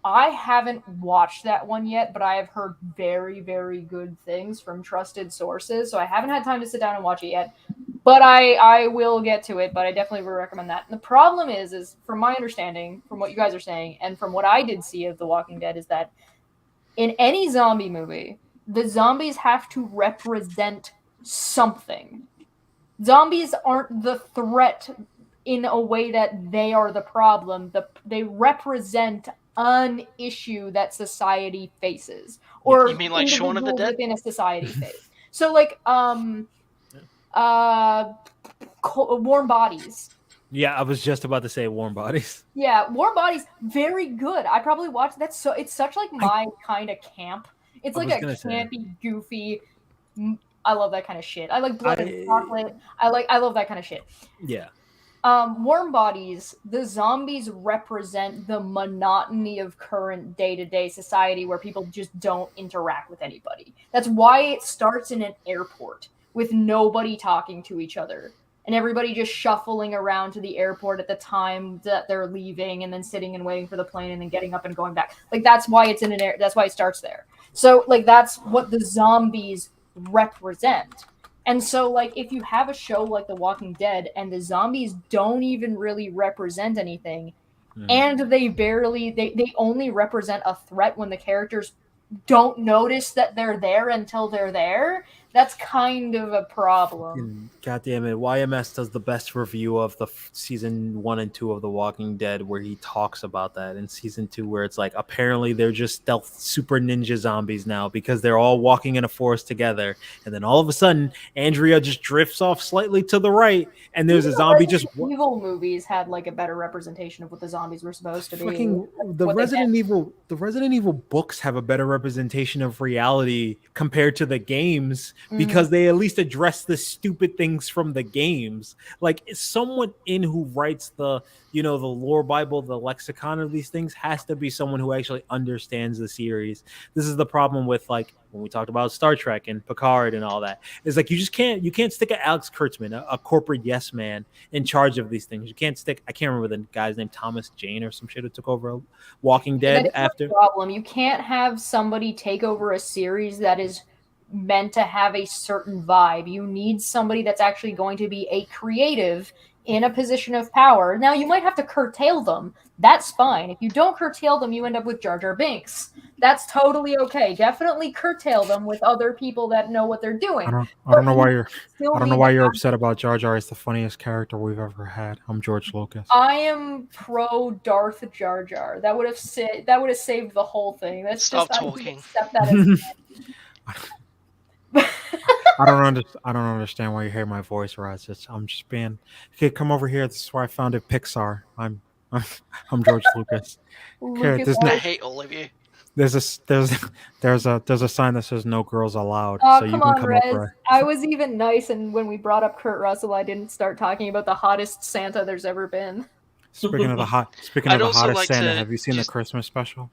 I haven't watched that one yet, but I have heard very, very good things from trusted sources, so I haven't had time to sit down and watch it yet. But I will get to it, but I definitely would recommend that. And the problem is from my understanding, from what you guys are saying, and from what I did see of The Walking Dead, is that in any zombie movie, the zombies have to represent something. Zombies aren't the threat in a way that they are the problem. They represent an issue that society faces. Or you mean like Shaun of the Dead? Within a society phase. So like Warm Bodies. Yeah, I was just about to say Warm Bodies. Yeah, Warm Bodies, very good. I probably watched that. So it's such like my kind of camp. It's like a campy, goofy. I love that kind of shit. I like Blood and Chocolate. I love that kind of shit. Yeah. Warm Bodies, the zombies represent the monotony of current day-to-day society where people just don't interact with anybody. That's why it starts in an airport with nobody talking to each other and everybody just shuffling around to the airport at the time that they're leaving and then sitting and waiting for the plane and then getting up and going back. Like, that's why it's in an air. That's why it starts there. So, like, that's what the zombies represent. And so, like, if you have a show like The Walking Dead and the zombies don't even really represent anything, and they only represent a threat when the characters don't notice that they're there until they're there, that's kind of a problem. God damn it. YMS does the best review of the season 1 and 2 of The Walking Dead, where he talks about that in season 2, where it's like, apparently they're just stealth super ninja zombies now because they're all walking in a forest together. And then all of a sudden, Andrea just drifts off slightly to the right, and there's a zombie just... Evil movies had like a better representation of what the zombies were supposed to be. The Resident Evil books have a better representation of reality compared to the games, because they at least address the stupid things from the games. Like, someone who writes the lore Bible, the lexicon of these things, has to be someone who actually understands the series. This is the problem with, like, when we talked about Star Trek and Picard and all that. It's like, you can't stick an Alex Kurtzman, a corporate yes man, in charge of these things. You can't stick, I can't remember the guy's name, Thomas Jane or some shit, who took over Walking Dead after. The problem. You can't have somebody take over a series that is meant to have a certain vibe. You need somebody that's actually going to be a creative in a position of power. Now, you might have to curtail them. That's fine. If you don't curtail them, you end up with Jar Jar Binks. That's totally okay. Definitely curtail them with other people that know what they're doing. I don't know why you're upset about Jar Jar. It's the funniest character we've ever had. I'm George Lucas. I am pro Darth Jar Jar. That would have saved the whole thing. That's Stop just talking. Accept that as I don't understand why you hear my voice, Raz. I'm just being. Okay, come over here. This is where I founded Pixar. I'm George Lucas. Okay, I hate all of you. There's a sign that says "No girls allowed." Oh, so you come can on, come Rez. over. I was even nice, and when we brought up Kurt Russell, I didn't start talking about the hottest Santa there's ever been. Speaking of the hottest Santa, have you seen the Christmas special?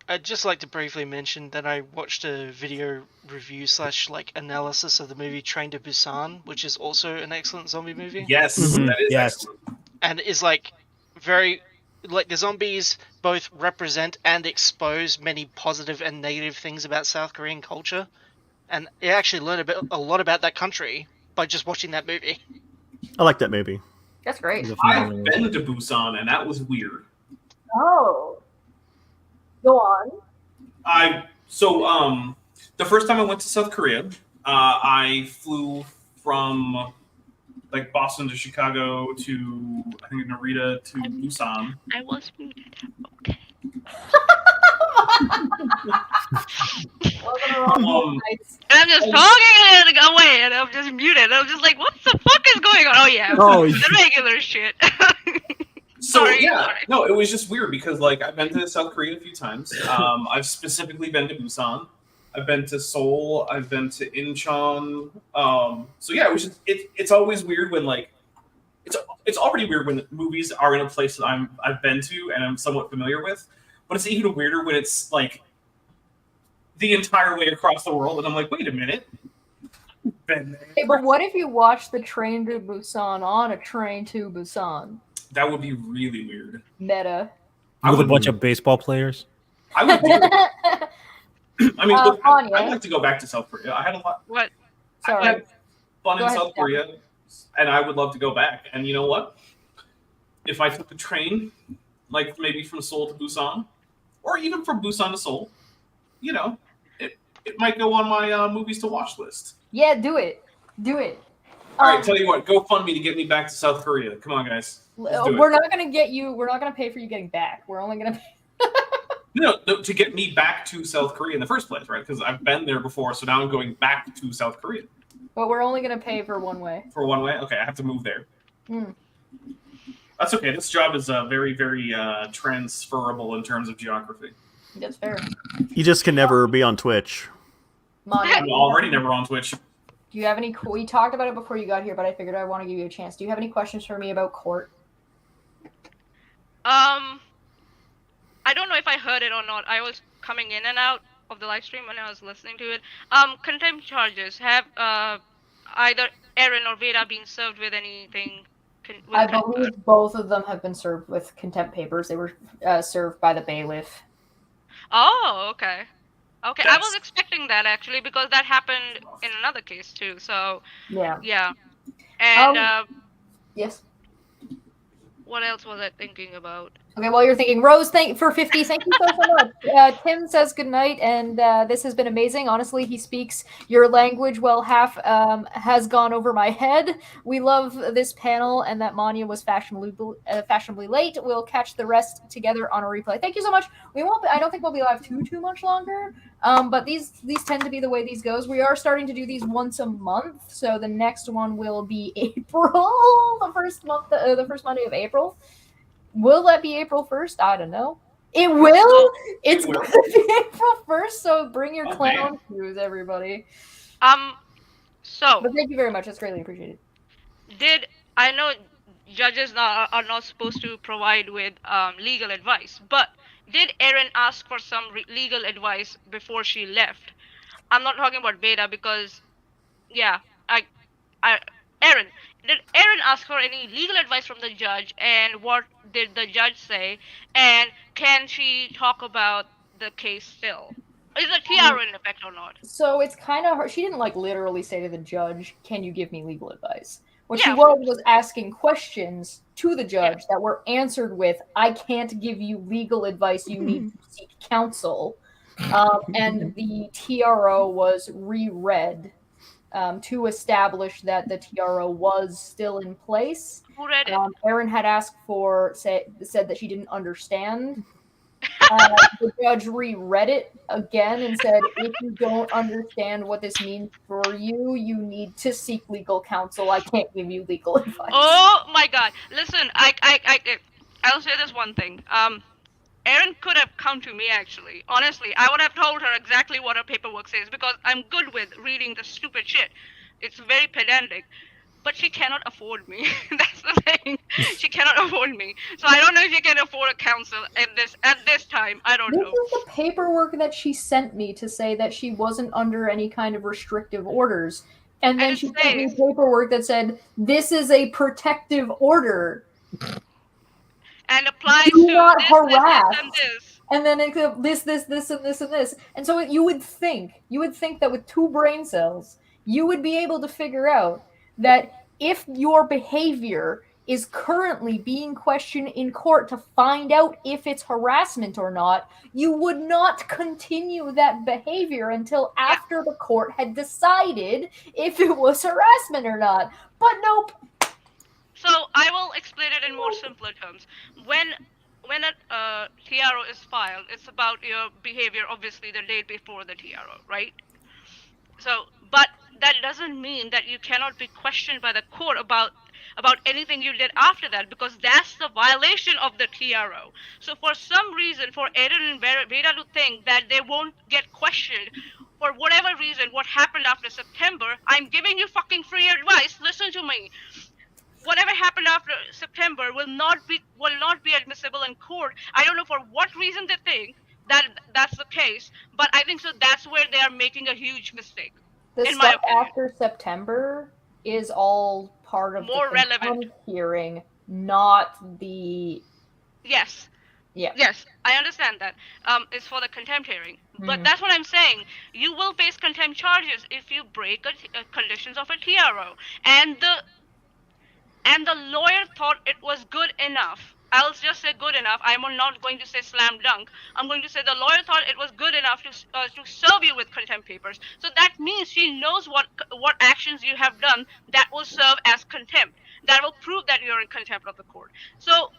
I'd just like to briefly mention that I watched a video review / analysis of the movie Train to Busan, which is also an excellent zombie movie. Yes, that is excellent. And is like very like the zombies both represent and expose many positive and negative things about South Korean culture, and I actually learned a lot about that country by just watching that movie. I like that movie. That's great. I've been to Busan, and that was weird. Oh. Go on. The first time I went to South Korea, I flew from like Boston to Chicago to I think Narita to Busan. I was muted. Okay. I'm just talking and away, and I'm just muted. I'm just like, what the fuck is going on? Oh yeah, the regular shit. Sorry. No, it was just weird because like I've been to South Korea a few times. I've specifically been to Busan. I've been to Seoul. I've been to Incheon. So yeah, it was just it's always weird when like it's already weird when movies are in a place that I've been to and I'm somewhat familiar with. But it's even weirder when it's like the entire way across the world, and I'm like, wait a minute. Been there. Hey, but what if you watch the Train to Busan on a train to Busan? That would be really weird. Meta. With a bunch of baseball players. I would do it. I mean, look, Anya. I'd like to go back to South Korea. I had a lot. What? Sorry. I had fun Go in ahead, South Korea, and I would love to go back. And you know what? If I took a train, like maybe from Seoul to Busan, or even from Busan to Seoul, you know, it might go on my movies to watch list. Yeah, do it. Do it. All right, tell you what, GoFundMe to get me back to South Korea. Come on, guys. We're not gonna get you. We're not gonna pay for you getting back. We're only gonna. No, to get me back to South Korea in the first place, right? Because I've been there before, so now I'm going back to South Korea. But we're only gonna pay for one way. For one way? Okay, I have to move there. Hmm. That's okay. This job is very, very transferable in terms of geography. That's fair. You just can never be on Twitch. Manya, I'm already never on Twitch. do you have any? We talked about it before you got here, but I figured I want to give you a chance. Do you have any questions for me about court? I don't know if I heard it or not. I was coming in and out of the live stream when I was listening to it. Contempt charges have either Aaron or Veda been served with anything? I believe both of them have been served with contempt papers. They were served by the bailiff. Oh, okay. Okay, I was expecting that actually because that happened in another case too. So yeah. And yes. What else was I thinking about? Okay, while you're thinking, Rose, thank for 50. Thank you so much. Tim says goodnight, and this has been amazing. Honestly, he speaks your language well. Half has gone over my head. We love this panel, and that Manya was fashionably late. We'll catch the rest together on a replay. Thank you so much. We won't. I don't think we'll be live too much longer. But these tend to be the way these goes. We are starting to do these once a month, so the next one will be April, the first Monday of April. Will that be April 1st? I don't know. It will. It's going to be April 1st, so bring your clown shoes, everybody. So. But thank you very much. It's greatly appreciated. I know judges are not supposed to provide with legal advice, but did Erin ask for some legal advice before she left? I'm not talking about Veda because, Erin, did Erin ask for any legal advice from the judge, and what did the judge say? And can she talk about the case still? Is the TRO in effect or not? So it's kind of hard. She didn't literally say to the judge, "Can you give me legal advice?" What she was asking questions to the judge that were answered with, "I can't give you legal advice. You need to seek counsel." And the TRO was reread to establish that the TRO was still in place. Who read it? Erin had asked said that she didn't understand. The judge reread it again and said, "If you don't understand what this means for you, you need to seek legal counsel. I can't give you legal advice." Oh my God! Listen, I'll say this one thing. Erin could have come to me actually. Honestly, I would have told her exactly what her paperwork says because I'm good with reading the stupid shit. It's very pedantic. But she cannot afford me. That's the thing. She cannot afford me. So I don't know if she can afford a counsel at this time. I don't know. This is the paperwork that she sent me to say that she wasn't under any kind of restrictive orders. And then she sent me paperwork that said, "This is a protective order." and applies Do to not this, harass. this, and this. And then it could this, and this, and this. And so you would think that with 2 brain cells, you would be able to figure out that if your behavior is currently being questioned in court to find out if it's harassment or not, you would not continue that behavior until after the court had decided if it was harassment or not. But nope. So I will explain it in more simpler terms. When a TRO is filed, it's about your behavior, obviously, the day before the TRO, right? So, but that doesn't mean that you cannot be questioned by the court about anything you did after that, because that's the violation of the TRO. So for some reason, for Aaron and Veda to think that they won't get questioned for whatever reason, what happened after September, I'm giving you fucking free advice. Listen to me. Whatever happened after September will not be admissible in court. I don't know for what reason they think that that's the case, but I think so that's where they are making a huge mistake. The in my stuff opinion. after September is all part of More the relevant contempt hearing, not the. Yes. Yeah. Yes, I understand that. It's for the contempt hearing. But that's what I'm saying. You will face contempt charges if you break conditions of a TRO. And the lawyer thought it was good enough. I'll just say good enough. I'm not going to say slam dunk. I'm going to say the lawyer thought it was good enough to serve you with contempt papers. So that means she knows what actions you have done that will serve as contempt. That will prove that you're in contempt of the court. So,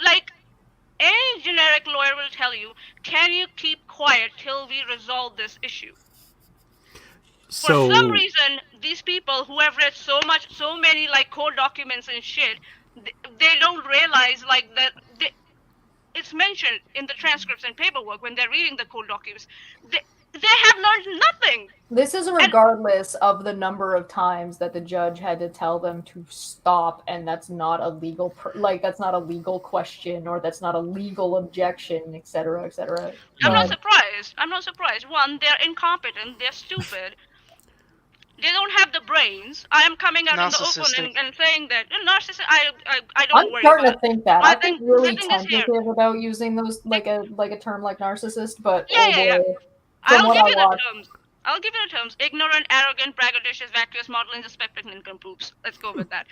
like, any generic lawyer will tell you, can you keep quiet till we resolve this issue? So, for some reason, these people who have read so many like court documents and shit, they don't realize like that it's mentioned in the transcripts and paperwork when they're reading the court documents. They have learned nothing. This is regardless of the number of times that the judge had to tell them to stop, and that's not a legal that's not a legal question, or that's not a legal objection, etc., etc. I'm not surprised. One, they're incompetent. They're stupid. They don't have the brains. I am coming out in the open and saying that narcissist. I don't worry about it. I'm starting to think that. I think really tentative about using those like a term like narcissist, but yeah. I'll give you the terms. Ignorant, arrogant, braggadocious, vacuous, modeling, suspected nincompoops. Let's go with that.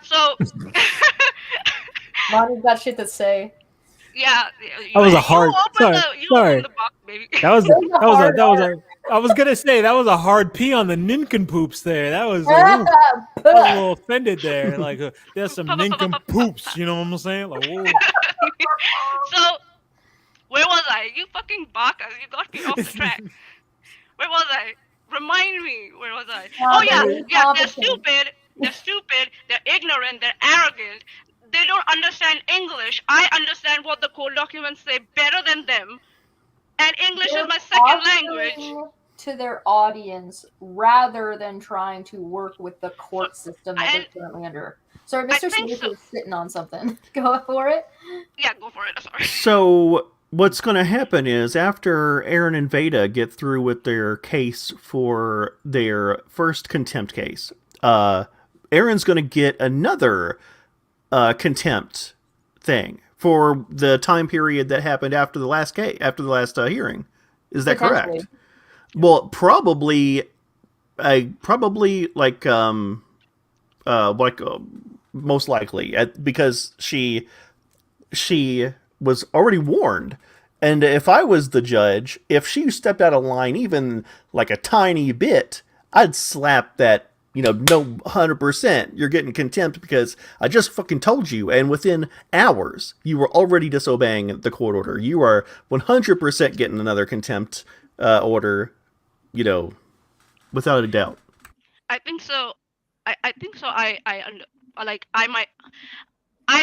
So. Lonnie's got shit to say. Yeah. That was a hard. Sorry. I was gonna say that was a hard P on the nincompoops there. That was I was a little offended there. Like there's some nincompoops, you know what I'm saying? Like, whoa. So where was I? You fucking bacchus! You got me off the track. Where was I? Remind me. Where was I? Oh yeah. They're stupid. They're ignorant. They're arrogant. They don't understand English. I understand what the court documents say better than them. And English is my second language. To their audience rather than trying to work with the court system that they're currently under. Sorry, Mr. Smith is sitting on something. Go for it. Yeah, go for it. Sorry. So what's going to happen is after Aaron and Veda get through with their case for their first contempt case, Aaron's going to get another contempt thing for the time period that happened after the last hearing. Is that correct? Well, probably most likely because she was already warned. And if I was the judge, if she stepped out of line even like a tiny bit, I'd slap that, no, 100%, you're getting contempt because I just fucking told you. And within hours, you were already disobeying the court order. You are 100% getting another contempt order, without a doubt. I think so. I think so. I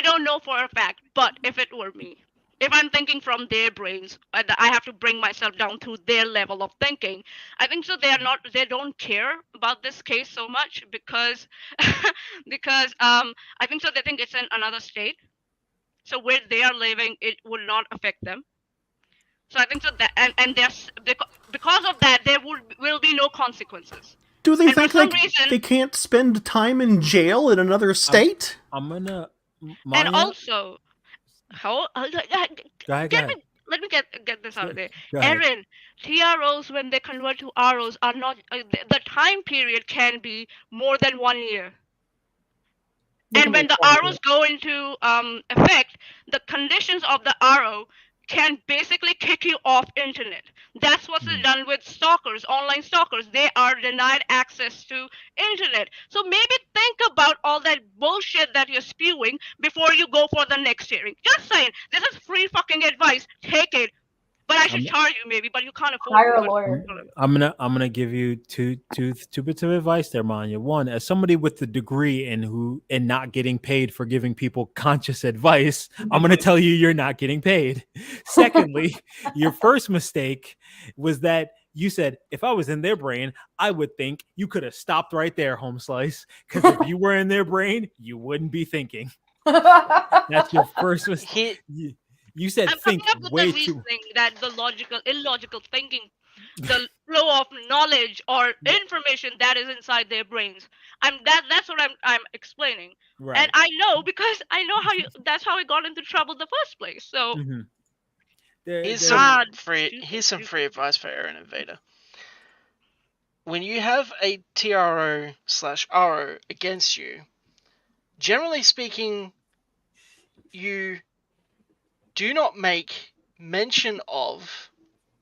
don't know for a fact, but if it were me, if I'm thinking from their brains, I have to bring myself down to their level of thinking. I think so. They don't care about this case so much because I think so. They think it's in another state, so where they are living, it would not affect them. So I think so that and there's because of that there will be no consequences. Do they think they can't spend time in jail in another state? I'm gonna And Maya, also, how? go ahead. Let me get this out of there. Go ahead. Erin, TROs when they convert to ROs are not. The time period can be more than 1 year. And when the ROs go into effect, the conditions of the RO can basically kick you off internet. That's what's done with stalkers, online stalkers. They are denied access to internet. So maybe think about all that bullshit that you're spewing before you go for the next hearing. Just saying, this is free fucking advice. Take it. But I should charge you maybe, but you can't afford Hire it. a lawyer. I'm gonna give you two bits of advice there, Manya. One, as somebody with the degree and not getting paid for giving people conscious advice, I'm gonna tell you you're not getting paid. Secondly, your first mistake was that you said if I was in their brain, I would think. You could have stopped right there, Home Slice, because if you were in their brain, you wouldn't be thinking. That's your first mistake. You said I'm think coming up with way the too. reasoning that the illogical thinking, the flow of knowledge or information that is inside their brains. That's what I'm explaining. Right. And I know because I know that's how I got into trouble in the first place. So here's some free advice for Aaron and Veda. When you have a TRO/RO against you, generally speaking, you do not make mention of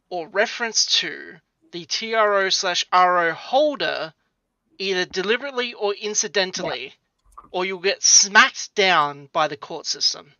or reference to the TRO/RO holder either deliberately or incidentally, or you'll get smacked down by the court system.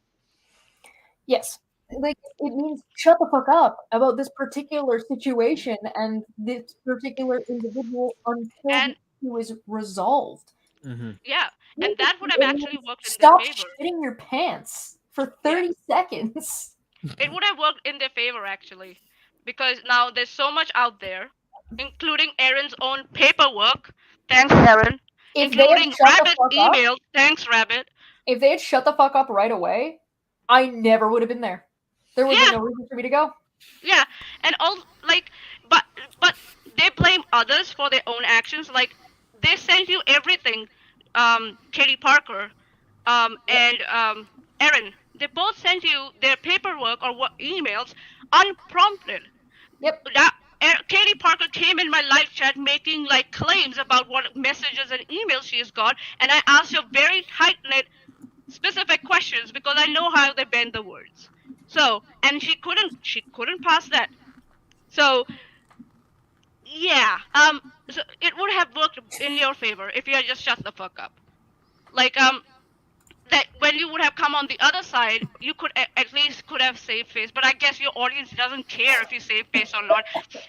Yes. Like, it means shut the fuck up about this particular situation and this particular individual until the issue is resolved. Yeah, and that would have actually worked in their favor. Stop shitting your pants for 30 seconds. It would have worked in their favor, actually. Because now there's so much out there, including Aaron's own paperwork. Thanks, Aaron. Including Rabbit's email. Thanks, Rabbit. If they had shut the fuck up right away, I never would have been there. There would be no reason for me to go. Yeah, and all but they blame others for their own actions. Like they sent you everything, Katie Parker, and Aaron. They both sent you their paperwork or emails unprompted. Yep. Katie Parker came in my live chat making like claims about what messages and emails she has got, and I asked her very tight-knit, specific questions because I know how they bend the words. So, and she couldn't pass that. So, yeah, so it would have worked in your favor if you had just shut the fuck up. Like, that when you would have come on the other side, you could at least could have saved face. But I guess your audience doesn't care if you save face or not.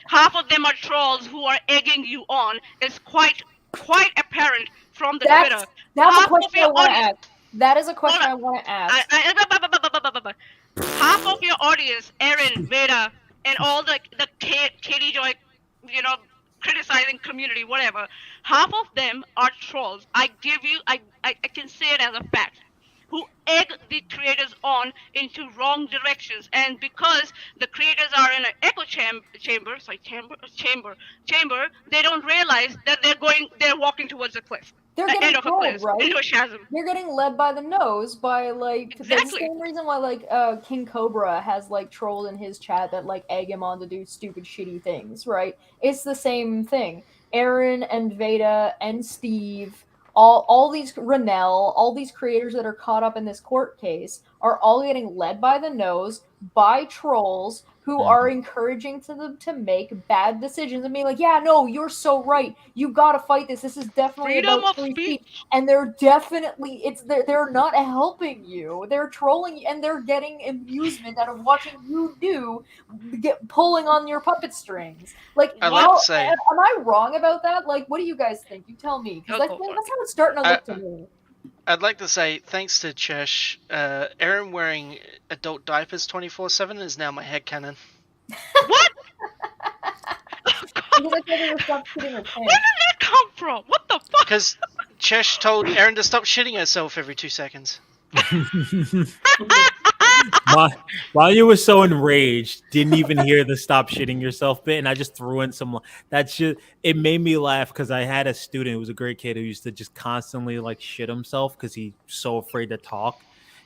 Half of them are trolls who are egging you on. It's quite apparent from the Twitter. That's a question I want to ask. That is a question I want to ask. Half of your audience, Aaron, Veda, and all the Katie Joy, criticizing community, whatever. Half of them are trolls. I can say it as a fact. Who egg the creators on into wrong directions, and because the creators are in an echo chamber, they don't realize that they're walking towards a cliff. They're getting told, right? Into a chasm. They're getting led by the nose by exactly. The same reason why King Cobra has trolls in his chat that egg him on to do stupid shitty things, right? It's the same thing. Aaron and Veda and Steve, all these Renell, all these creators that are caught up in this court case are all getting led by the nose by trolls who are encouraging them to make bad decisions and being like, yeah, no, you're so right. You gotta fight this. This is definitely about free speech. And they're definitely they're not helping you. They're trolling you, and they're getting amusement out of watching you pulling on your puppet strings. I like to say, am I wrong about that? What do you guys think? You tell me. Because I think that's how it's starting to look to me. I'd like to say, thanks to Chesh, Aaron wearing adult diapers 24/7 is now my headcanon. What? Because I told her to stop shitting her pants. Where did that come from? What the fuck? Because Chesh told Aaron to stop shitting herself every 2 seconds. Maya was so enraged, didn't even hear the stop shitting yourself bit, and I just threw in some. It made me laugh because I had a student who was a great kid who used to just constantly shit himself because he's so afraid to talk.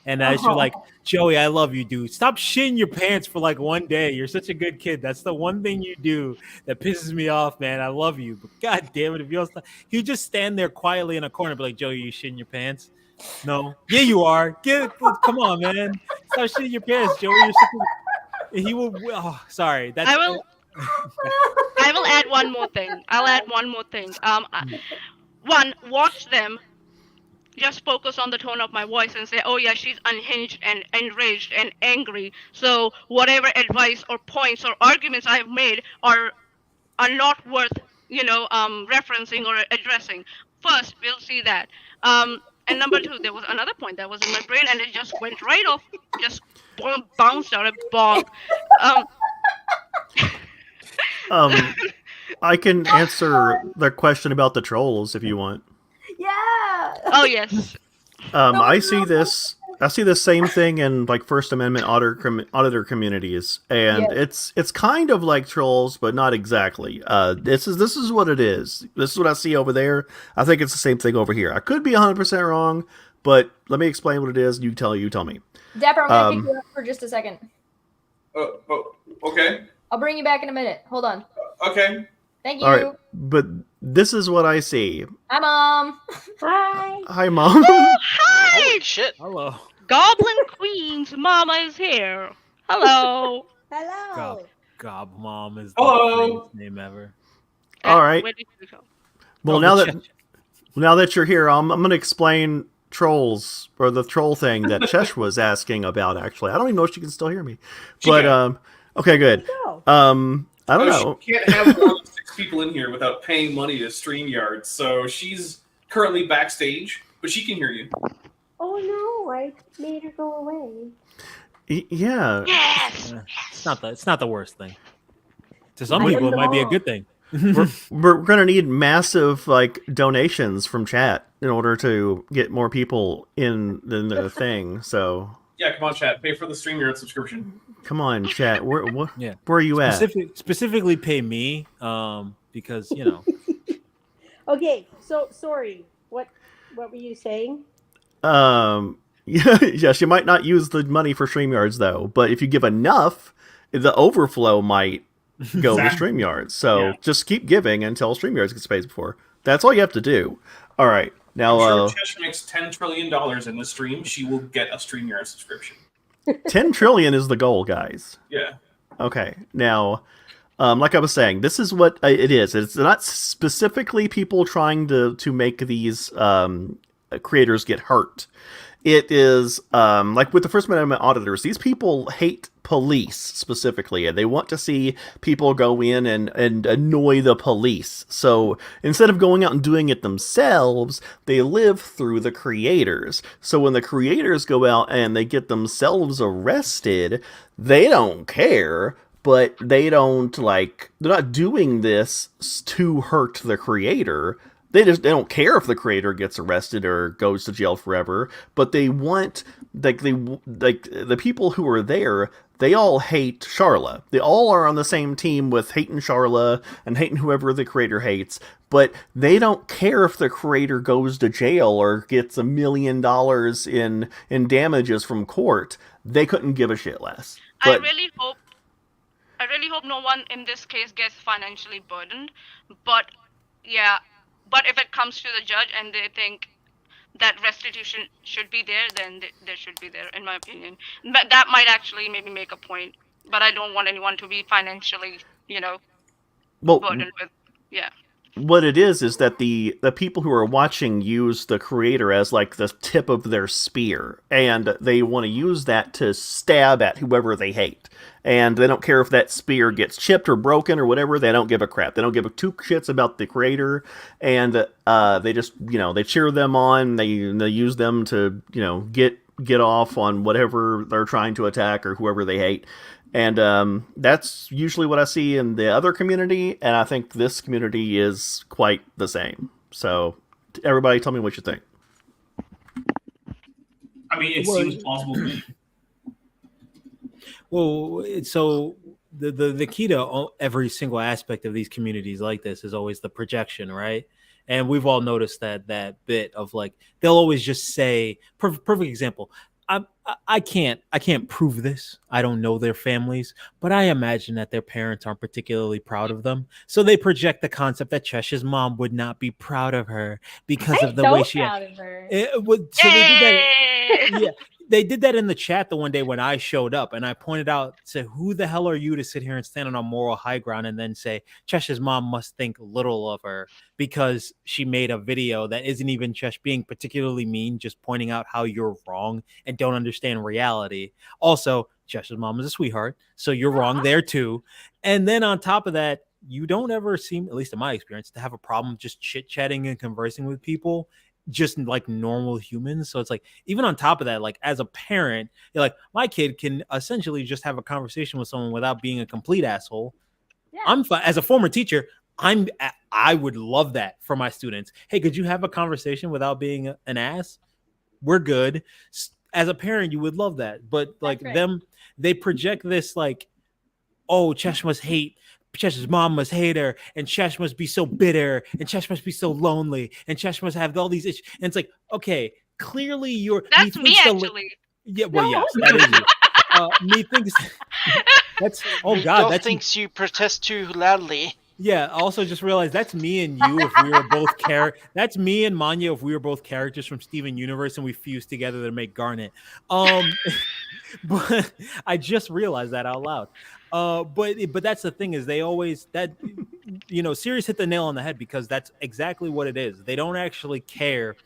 And as you're like, Joey, I love you, dude. Stop shitting your pants for like one day. You're such a good kid. That's the one thing you do that pisses me off, man. I love you, but god damn it, if you you just stand there quietly in a corner, be like, Joey, you shitting your pants? No, yeah, you are. Come on, man. Stop shitting your pants, Joey. You're such a, he will. Oh, sorry. That's. I will. I will add one more thing. I'll add one more thing. One, watch them. Just focus on the tone of my voice and say, oh yeah, she's unhinged and enraged and angry. So whatever advice or points or arguments I've made are not worth, referencing or addressing. First, we'll see that. And number two, there was another point that was in my brain and it just went right off, just bounced out of bonk. I can answer the question about the trolls if you want. Yeah. Oh yes. I see this. I see the same thing in like First Amendment auditor communities, and it's kind of like trolls, but not exactly. This is what it is. This is what I see over there. I think it's the same thing over here. I could be 100% wrong, but let me explain what it is. You tell me. Dapper, I'm gonna pick you up for just a second. Okay. I'll bring you back in a minute. Hold on. Okay. Thank you. All right, but this is what I see. Hi, Mom. Hi. Hi, Mom. Hi. Holy shit. Hello. Goblin Queen's mama is here. Hello. Hello. Gob Mom is Hello. the greatest name ever. All right. Where did you go? Well, now that you're here, I'm going to explain trolls, or the troll thing that Chesh was asking about. Actually, I don't even know if she can still hear me. But okay, good. I don't know. She can't have more than 6 people in here without paying money to StreamYard, so she's currently backstage, but she can hear you. Oh no, I made her go away. Yeah. Yes. It's not the worst thing. To some people, it might be a good thing. we're gonna need massive like donations from chat in order to get more people in the thing. So Yeah, come on, chat. Pay for the StreamYard subscription. come on, chat. Where are you at? Specifically, pay me, because Okay, so sorry. What were you saying? Yes, you might not use the money for StreamYards though, but if you give enough, the overflow might go to StreamYards. So just keep giving until StreamYards gets paid for. That's all you have to do. All right, now I'm sure Chesh makes $10 trillion in the stream. She will get a StreamYard subscription. 10 trillion is the goal, guys. Yeah. Okay, now, like I was saying, this is what it is. It's not specifically people trying to make these creators get hurt. It is like with the First Amendment auditors. These people hate police specifically, and they want to see people go in and annoy the police. So instead of going out and doing it themselves, they live through the creators. So when the creators go out and they get themselves arrested, they don't care. But they don't they're not doing this to hurt the creator. They don't care if the creator gets arrested or goes to jail forever, but they want the people who are there. They all hate Charla. They all are on the same team with hating Charla and hating whoever the creator hates, but they don't care if the creator goes to jail or gets $1 million in damages from court. They couldn't give a shit less. But I really hope no one in this case gets financially burdened, but yeah. But if it comes to the judge and they think that restitution should be there, then there should be there, in my opinion. But that might actually maybe make a point. But I don't want anyone to be financially, burdened with. Yeah. What it is that the people who are watching use the creator as like the tip of their spear, and they want to use that to stab at whoever they hate. And they don't care if that spear gets chipped or broken or whatever. They don't give a crap. They don't give a two shits about the creator, and they just they cheer them on. They use them to get off on whatever they're trying to attack or whoever they hate. And that's usually what I see in the other community, and I think this community is quite the same. So everybody tell me what you think. I mean, it seems plausible to me. Well, so the key to every single aspect of these communities like this is always the projection, right? And we've all noticed that bit of like they'll always just say, perfect example. I can't prove this. I don't know their families, but I imagine that their parents aren't particularly proud of them. So they project the concept that Chesh's mom would not be proud of her because of the way she proud of her. So they did that. Yay! Yeah, they did that in the chat the one day when I showed up, and I pointed out, said, "Who the hell are you to sit here and stand on a moral high ground and then say Chesh's mom must think little of her because she made a video that isn't even Chesh being particularly mean, just pointing out how you're wrong and don't understand reality. Also, Chesh's mom is a sweetheart, so you're wrong there too. And then on top of that, you don't ever seem, at least in my experience, to have a problem just chit-chatting and conversing with people, just like normal humans. So it's like, even on top of that, like as a parent, you're like, my kid can essentially just have a conversation with someone without being a complete asshole. Yeah. I'm as a former teacher, I would love that for my students. Hey, could you have a conversation without being an ass? We're good. As a parent, you would love that. But like That's right. they project this like, oh, Chesh must hate. Chesh's mom must hate her, and Chesh must be so bitter, and Chesh must be so lonely, and Chesh must have all these issues. And it's like, okay, clearly you're That's me actually. Yeah, well, No. yes, that is you. Me thinks that's Meatball that's thinks you protest too loudly. yeah. Also, just realize that's me and you if we were both That's me and Manya if we were both characters from Steven Universe and we fused together to make Garnet. But I just realized that out loud. But that's the thing is they always that Sirius hit the nail on the head because that's exactly what it is. They don't actually care.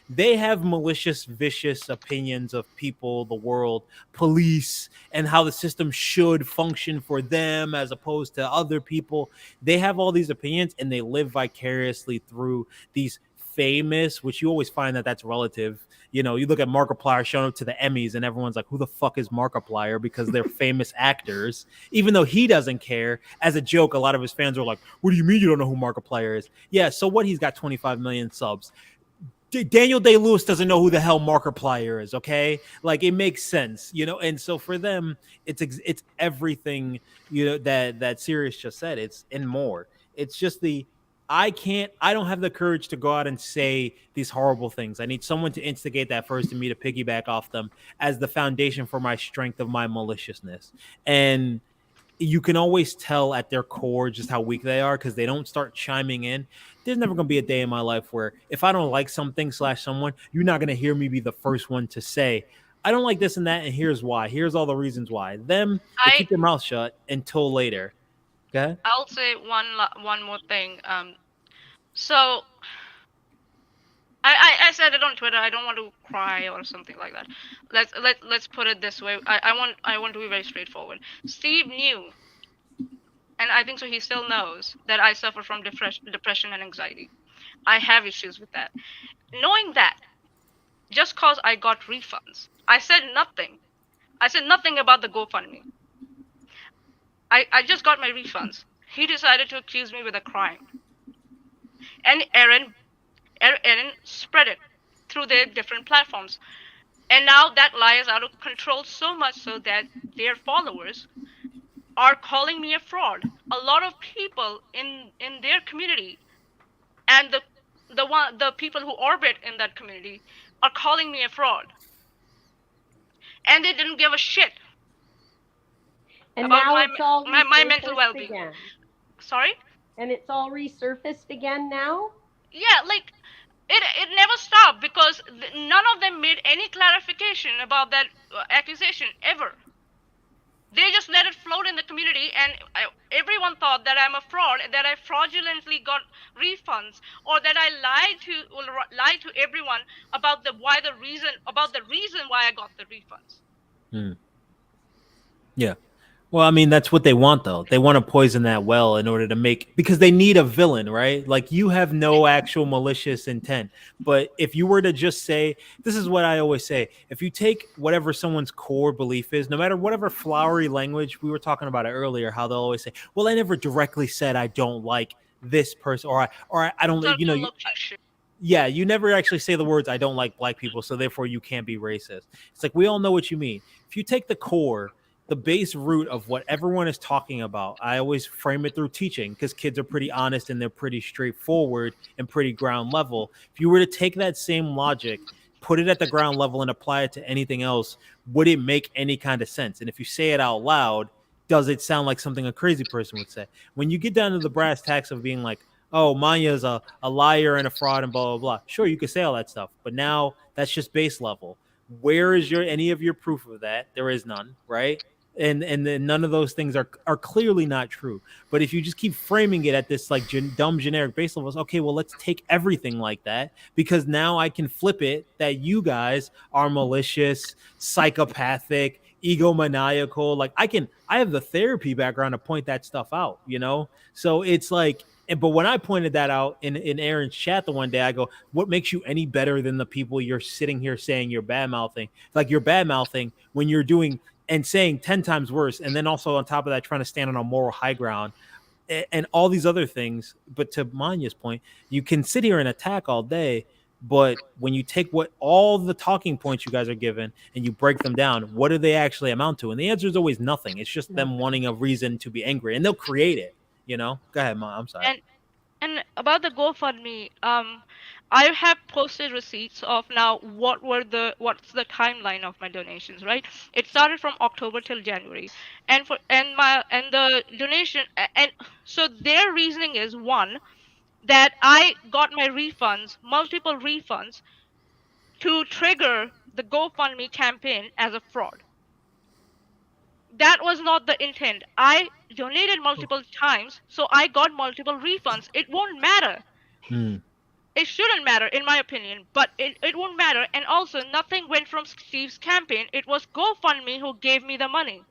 They have malicious, vicious opinions of people, the world, police, and how the system should function for them as opposed to other people. They have all these opinions and they live vicariously through these famous, which you always find that that's relative. You look at Markiplier showing up to the Emmys and everyone's like, who the fuck is Markiplier? Because they're famous actors, even though he doesn't care. As a joke, a lot of his fans are like, what do you mean you don't know who Markiplier is? Yeah, so what? He's got 25 million subs. Daniel Day-Lewis doesn't know who the hell Markiplier is, okay? Like, it makes sense, and so for them, it's everything, that Sirius just said. It's and more. It's just I don't have the courage to go out and say these horrible things. I need someone to instigate that first and me to piggyback off them as the foundation for my strength of my maliciousness. And you can always tell at their core just how weak they are because they don't start chiming in. There's never going to be a day in my life where if I don't like something / someone, you're not going to hear me be the first one to say, I don't like this and that, and here's why. Here's all the reasons why. They keep their mouth shut until later. Okay? I'll say one more thing. So I said it on Twitter. I don't want to cry or something like that. Let's put it this way. I want to be very straightforward. Steve knew, and I think so he still knows, that I suffer from depression and anxiety. I have issues with that. Knowing that, just cause I got refunds, I said nothing. I said nothing about the GoFundMe. I just got my refunds. He decided to accuse me with a crime. And Aaron spread it through their different platforms. And now that lie is out of control, so much so that their followers are calling me a fraud. A lot of people in their community and the people who orbit in that community are calling me a fraud. And they didn't give a shit. And about now it's all my mental well-being. Again. Sorry? And it's all resurfaced again now? Yeah, like it never stopped because none of them made any clarification about that accusation ever. They just let it float in the community, and everyone thought that I'm a fraud, that I fraudulently got refunds, or that I lied to everyone about the reason why I got the refunds. Yeah. Well, I mean, that's what they want, though. They want to poison that well in order to because they need a villain, right? Like, you have no actual malicious intent. But if you were to just say, this is what I always say, if you take whatever someone's core belief is, no matter whatever flowery language, we were talking about it earlier, how they'll always say, well, I never directly said I don't like this person, or I don't, yeah, you never actually say the words, I don't like black people, so therefore you can't be racist. It's like, we all know what you mean. If you take the core, the base root of what everyone is talking about, I always frame it through teaching because kids are pretty honest and they're pretty straightforward and pretty ground level. If you were to take that same logic, put it at the ground level and apply it to anything else, would it make any kind of sense? And if you say it out loud, does it sound like something a crazy person would say? When you get down to the brass tacks of being like, oh, Manya's a liar and a fraud and blah, blah, blah. Sure, you can say all that stuff, but now that's just base level. Where is any of your proof of that? There is none, right? And then none of those things are clearly not true. But if you just keep framing it at this like dumb generic base levels, okay, well, let's take everything like that, because now I can flip it that you guys are malicious, psychopathic, egomaniacal. Like I have the therapy background to point that stuff out, you know? So it's like, but when I pointed that out in Aaron's chat the one day, I go, what makes you any better than the people you're sitting here saying you're bad mouthing? Like you're bad mouthing when you're doing and saying 10 times worse. And then also on top of that, trying to stand on a moral high ground and all these other things. But to Manya's point, you can sit here and attack all day. But when you take what all the talking points you guys are given and you break them down, what do they actually amount to? And the answer is always nothing. It's just them wanting a reason to be angry, and they'll create it. You know, go ahead, Mom. I'm sorry. And about the GoFundMe, I have posted receipts of now what's the timeline of my donations, right? It started from October till January, and the donation, and so their reasoning is one, that I got my refunds, multiple refunds, to trigger the GoFundMe campaign as a fraud. That was not the intent. I donated multiple times, so I got multiple refunds. It won't matter. It shouldn't matter, in my opinion, but it won't matter. And also, nothing went from Steve's campaign. It was GoFundMe who gave me the money.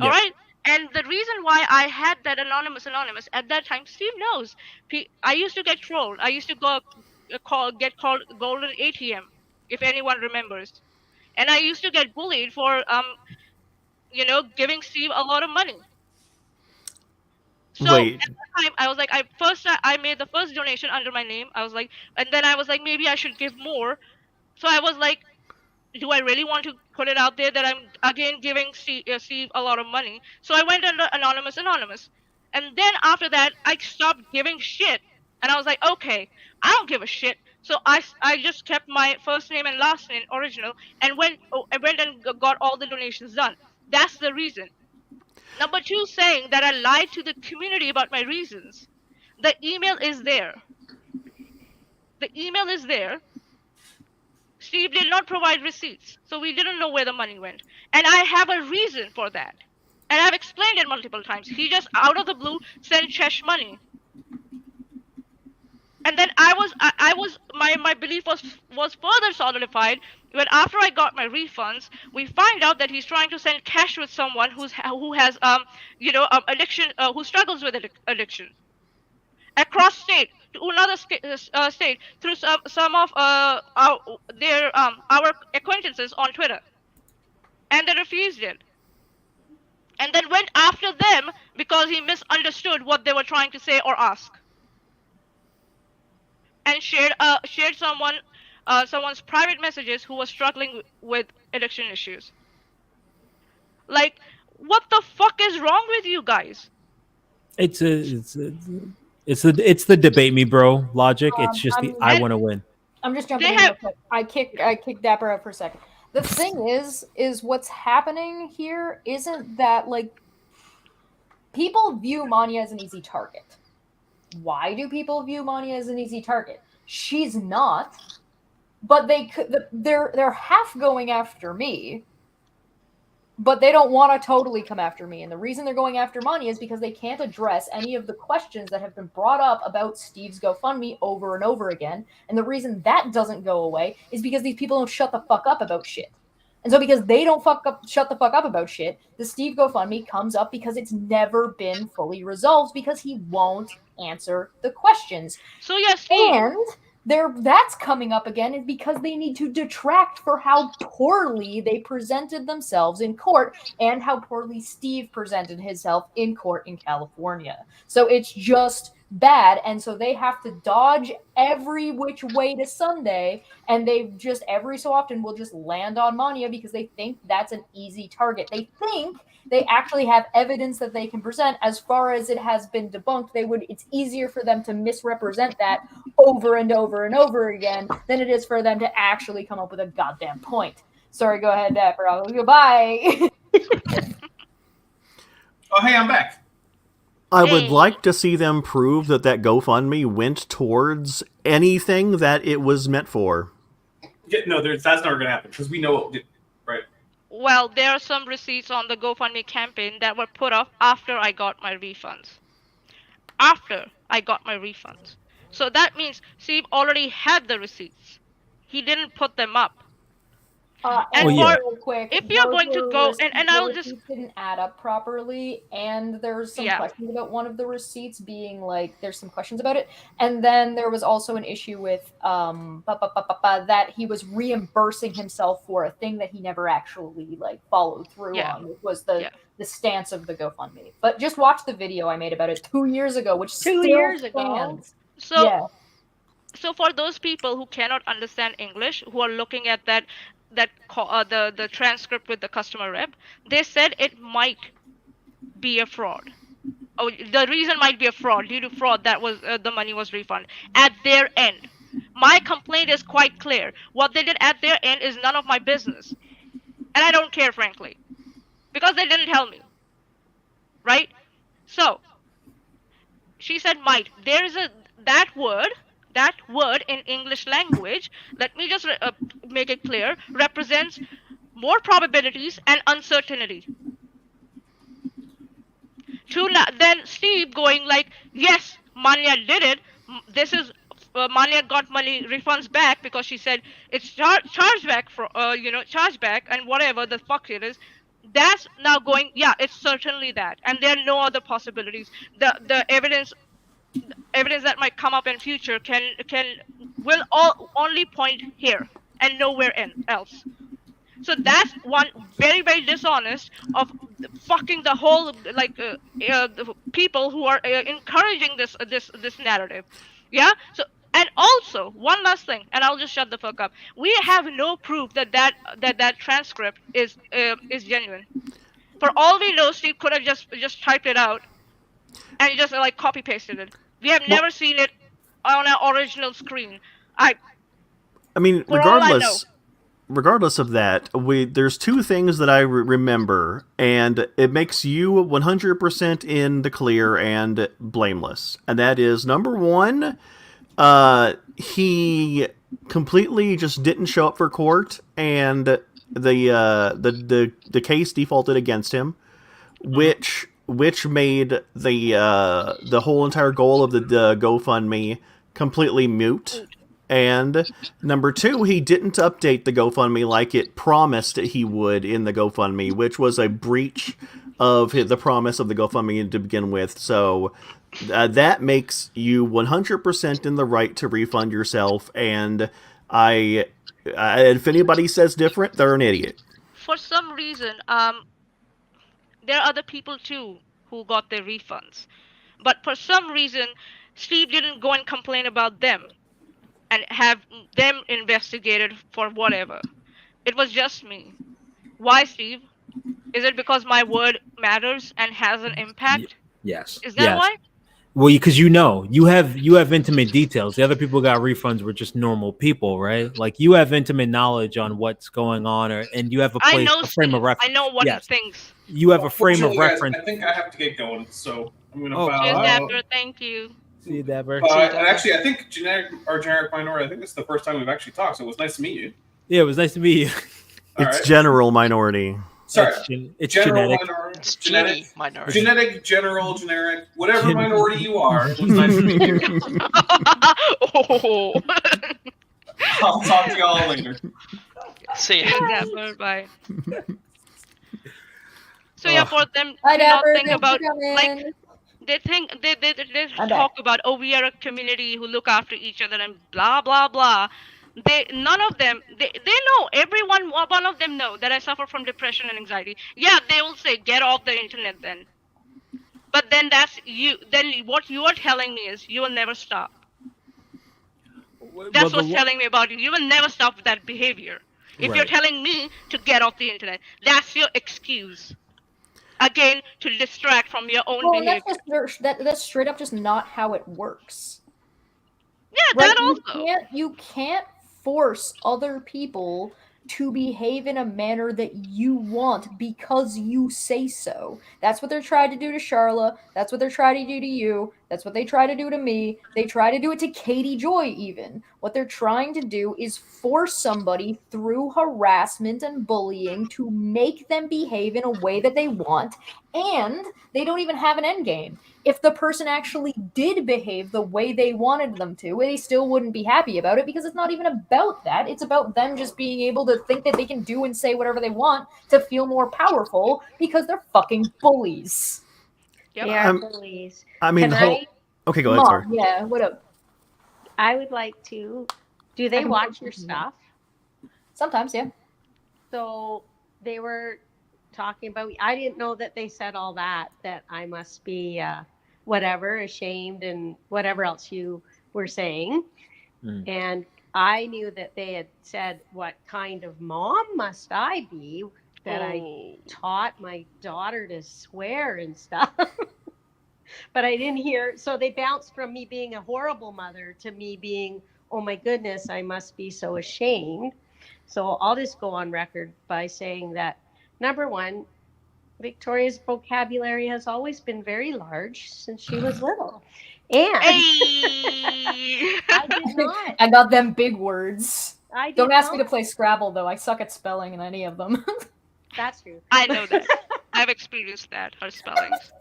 All right? And the reason why I had that anonymous at that time, Steve knows. I used to get trolled. I used to get called Golden ATM, if anyone remembers. And I used to get bullied for giving Steve a lot of money. So at that time, I was like, I made the first donation under my name. I was like, and then I was like, maybe I should give more. So I was like, do I really want to put it out there that I'm again giving Steve a lot of money? So I went under anonymous, and then after that, I stopped giving shit, and I was like, okay, I don't give a shit. So I just kept my first name and last name original, and I went and got all the donations done. That's the reason. Number two, saying that I lied to the community about my reasons. The email is there. Steve did not provide receipts, so we didn't know where the money went. And I have a reason for that. And I've explained it multiple times. He just, out of the blue, sent Chesh money. And then my belief was further solidified when after I got my refunds, we find out that he's trying to send cash with someone who has addiction, who struggles with addiction, across state to another state through some of our acquaintances on Twitter, and they refused it, and then went after them because he misunderstood what they were trying to say or ask. And shared someone's private messages who was struggling with addiction issues. Like, what the fuck is wrong with you guys? It's the debate me, bro logic. It's just I want to win. I'm just jumping in real quick. I kicked Dapper out for a second. The thing is what's happening here isn't that, like, people view Manya as an easy target. Why do people view Manya as an easy target? She's not, but they're half going after me, but they don't want to totally come after me. And the reason they're going after Manya is because they can't address any of the questions that have been brought up about Steve's GoFundMe over and over again. And the reason that doesn't go away is because these people don't shut the fuck up about shit. And so because they don't shut the fuck up about shit, the Steve GoFundMe comes up because it's never been fully resolved because he won't answer the questions. So yes, Steve. And that's coming up again is because they need to detract for how poorly they presented themselves in court and how poorly Steve presented himself in court in California. So it's just bad, and so they have to dodge every which way to Sunday, and they just every so often will just land on Manya because they think that's an easy target. They think they actually have evidence that they can present. As far as it has been debunked, it's easier for them to misrepresent that over and over and over again than it is for them to actually come up with a goddamn point. Sorry, go ahead, Dapper. Goodbye. Oh, hey, I'm back. I would like to see them prove that GoFundMe went towards anything that it was meant for. Yeah, no, that's never going to happen because we know it did, right? Well, there are some receipts on the GoFundMe campaign that were put off after I got my refunds. So that means Steve already had the receipts. He didn't put them up. And real quick, if you're going to go, and I'll just didn't add up properly, and there's some questions about one of the receipts being like there's some questions about it, and then there was also an issue with that he was reimbursing himself for a thing that he never actually like followed through on, which was the stance of the GoFundMe. But just watch the video I made about it 2 years ago, which still stands. So for those people who cannot understand English, who are looking at the transcript with the customer rep, they said it might be a fraud. Oh, the reason might be a fraud. Due to fraud, that was the money was refunded at their end. My complaint is quite clear. What they did at their end is none of my business, and I don't care, frankly, because they didn't tell me. Right? So she said might. There is that word in English language, let me just make it clear, represents more probabilities and uncertainty. Then Steve going like, yes, Manya did it. This is Manya got money refunds back because she said it's chargeback for chargeback and whatever the fuck it is. That's now going, yeah, it's certainly that, and there are no other possibilities. The evidence that might come up in future will only point here and nowhere else. So that's one very, very dishonest of fucking the whole the people who are encouraging this narrative. Yeah. So, and also one last thing, and I'll just shut the fuck up. We have no proof that transcript is genuine. For all we know, Steve could have just typed it out and just like copy pasted it. We have never seen it on our original screen. I mean, regardless of that, there's two things that I remember, and it makes you 100% in the clear and blameless. And that is, number one, he completely just didn't show up for court, and the case defaulted against him, which made the whole entire goal of the GoFundMe completely moot. And number two, he didn't update the GoFundMe like it promised he would in the GoFundMe, which was a breach of the promise of the GoFundMe to begin with. So that makes you 100% in the right to refund yourself. And if anybody says different, they're an idiot. For some reason, there are other people too who got their refunds, but for some reason, Steve didn't go and complain about them and have them investigated for whatever. It was just me. Why, Steve? Is it because my word matters and has an impact? Yes. Is that why? Well, because you have intimate details. The other people got refunds were just normal people, right? Like you have intimate knowledge on what's going on, and you have a frame of reference. I know what he thinks. You have a frame of reference. I think I have to get going, so I'm gonna bow out. Dapper, thank you. See you, Dapper. Actually, I think generic minority. I think this is the first time we've actually talked, so it was nice to meet you. Yeah, it was nice to meet you. It's general minority. Sorry, it's general genetic. minority. It's Genetic minority. Genetic, general, generic, whatever minority you are. It was nice to meet you. Oh. I'll talk to y'all later. See ya. Dapper, bye. So yeah, for them Hi, to not Dapper, think about like they talk about, oh, we are a community who look after each other and blah blah blah. None of them they know, everyone one of them know that I suffer from depression and anxiety. Yeah, they will say get off the internet then. But then that's you. Then what you are telling me is you will never stop. That's what's telling me about you. You will never stop with that behavior. If you're telling me to get off the internet, that's your excuse. Again, to distract from your own behavior. That's straight up just not how it works. Yeah, right? that also. You can't force other people to behave in a manner that you want because you say so. That's what they're trying to do to Charla. That's what they're trying to do to you. That's what they try to do to me. They try to do it to Katie Joy, even. What they're trying to do is force somebody through harassment and bullying to make them behave in a way that they want, and they don't even have an end game. If the person actually did behave the way they wanted them to, they still wouldn't be happy about it because it's not even about that. It's about them just being able to think that they can do and say whatever they want to feel more powerful because they're fucking bullies. Yep. They are bullies. I mean, okay, go ahead. Mom, Sorry. yeah, what up? I would like to. Do they watch your stuff? Sometimes, yeah. So they were talking about. I didn't know that they said all that. That I must be whatever, ashamed, and whatever else you were saying. And I knew that they had said, "What kind of mom must I be that I taught my daughter to swear and stuff?" But I didn't hear. So they bounced from me being a horrible mother to me being, "Oh my goodness, I must be so ashamed." So I'll just go on record by saying that, number one, Victoria's vocabulary has always been very large since she was little. And I did not. I got them big words. Don't ask me not. to play Scrabble, though. I suck at spelling in any of them. That's true. I know that. I've experienced that, her spellings.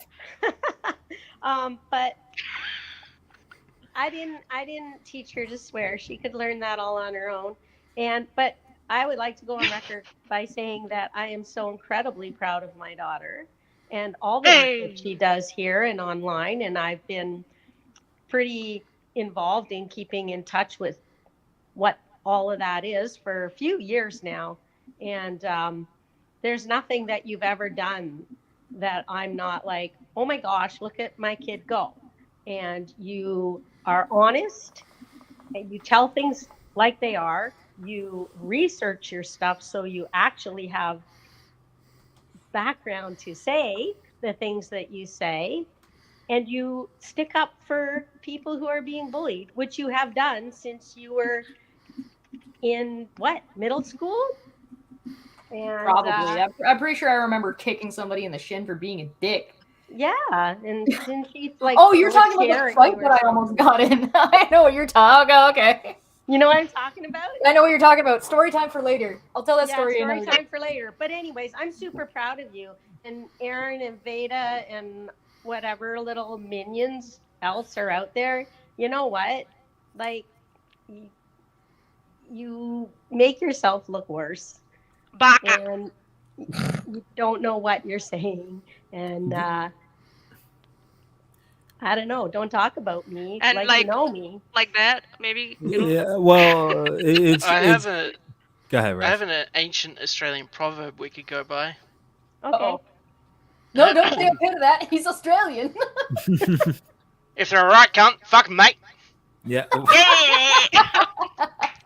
But I didn't teach her to swear. She could learn that all on her own. But I would like to go on record by saying that I am so incredibly proud of my daughter and all the work that she does here and online. And I've been pretty involved in keeping in touch with what all of that is for a few years now. And there's nothing that you've ever done that I'm not like, "Oh my gosh, look at my kid go." And you are honest and you tell things like they are. You research your stuff so you actually have background to say the things that you say, and you stick up for people who are being bullied, which you have done since you were in middle school? And, probably. I'm pretty sure I remember kicking somebody in the shin for being a dick. Yeah, and then she's like, "Oh, you're talking about the fight that I almost got in." I know what you're talking. Okay. You know what I'm talking about? I know what you're talking about. Story time for later. I'll tell that story. Story time for later. But anyways, I'm super proud of you. And Aaron and Veda and whatever little minions else are out there. You know what? Like, you make yourself look worse. And you don't know what you're saying. And I don't know. Don't talk about me And like you know me. Like that, maybe. Yeah, well, Go ahead, Ralph. I have an ancient Australian proverb we could go by. Okay. No, don't say a bit of that. He's Australian. If they're a right cunt, fuck 'em, mate. Yeah.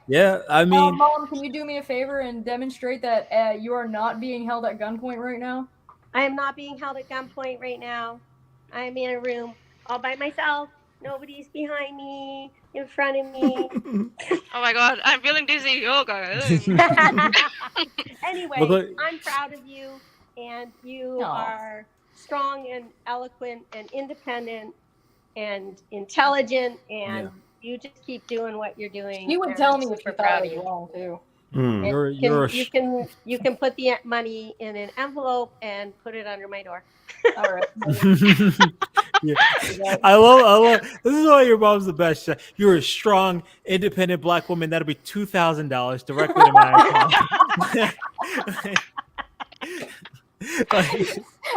Yeah, I mean... Mom, can you do me a favor and demonstrate that you are not being held at gunpoint right now? I am not being held at gunpoint right now. I'm in a room all by myself. Nobody's behind me, in front of me. Oh my god, I'm feeling dizzy. Oh god. Anyway, I'm proud of you, and you are strong and eloquent and independent and intelligent, and you just keep doing what you're doing. He would tell me if you thought it was wrong too. You can put the money in an envelope and put it under my door. All right. Yeah. I love. This is why your mom's the best. You're a strong, independent Black woman. That'll be $2,000 directly to my account.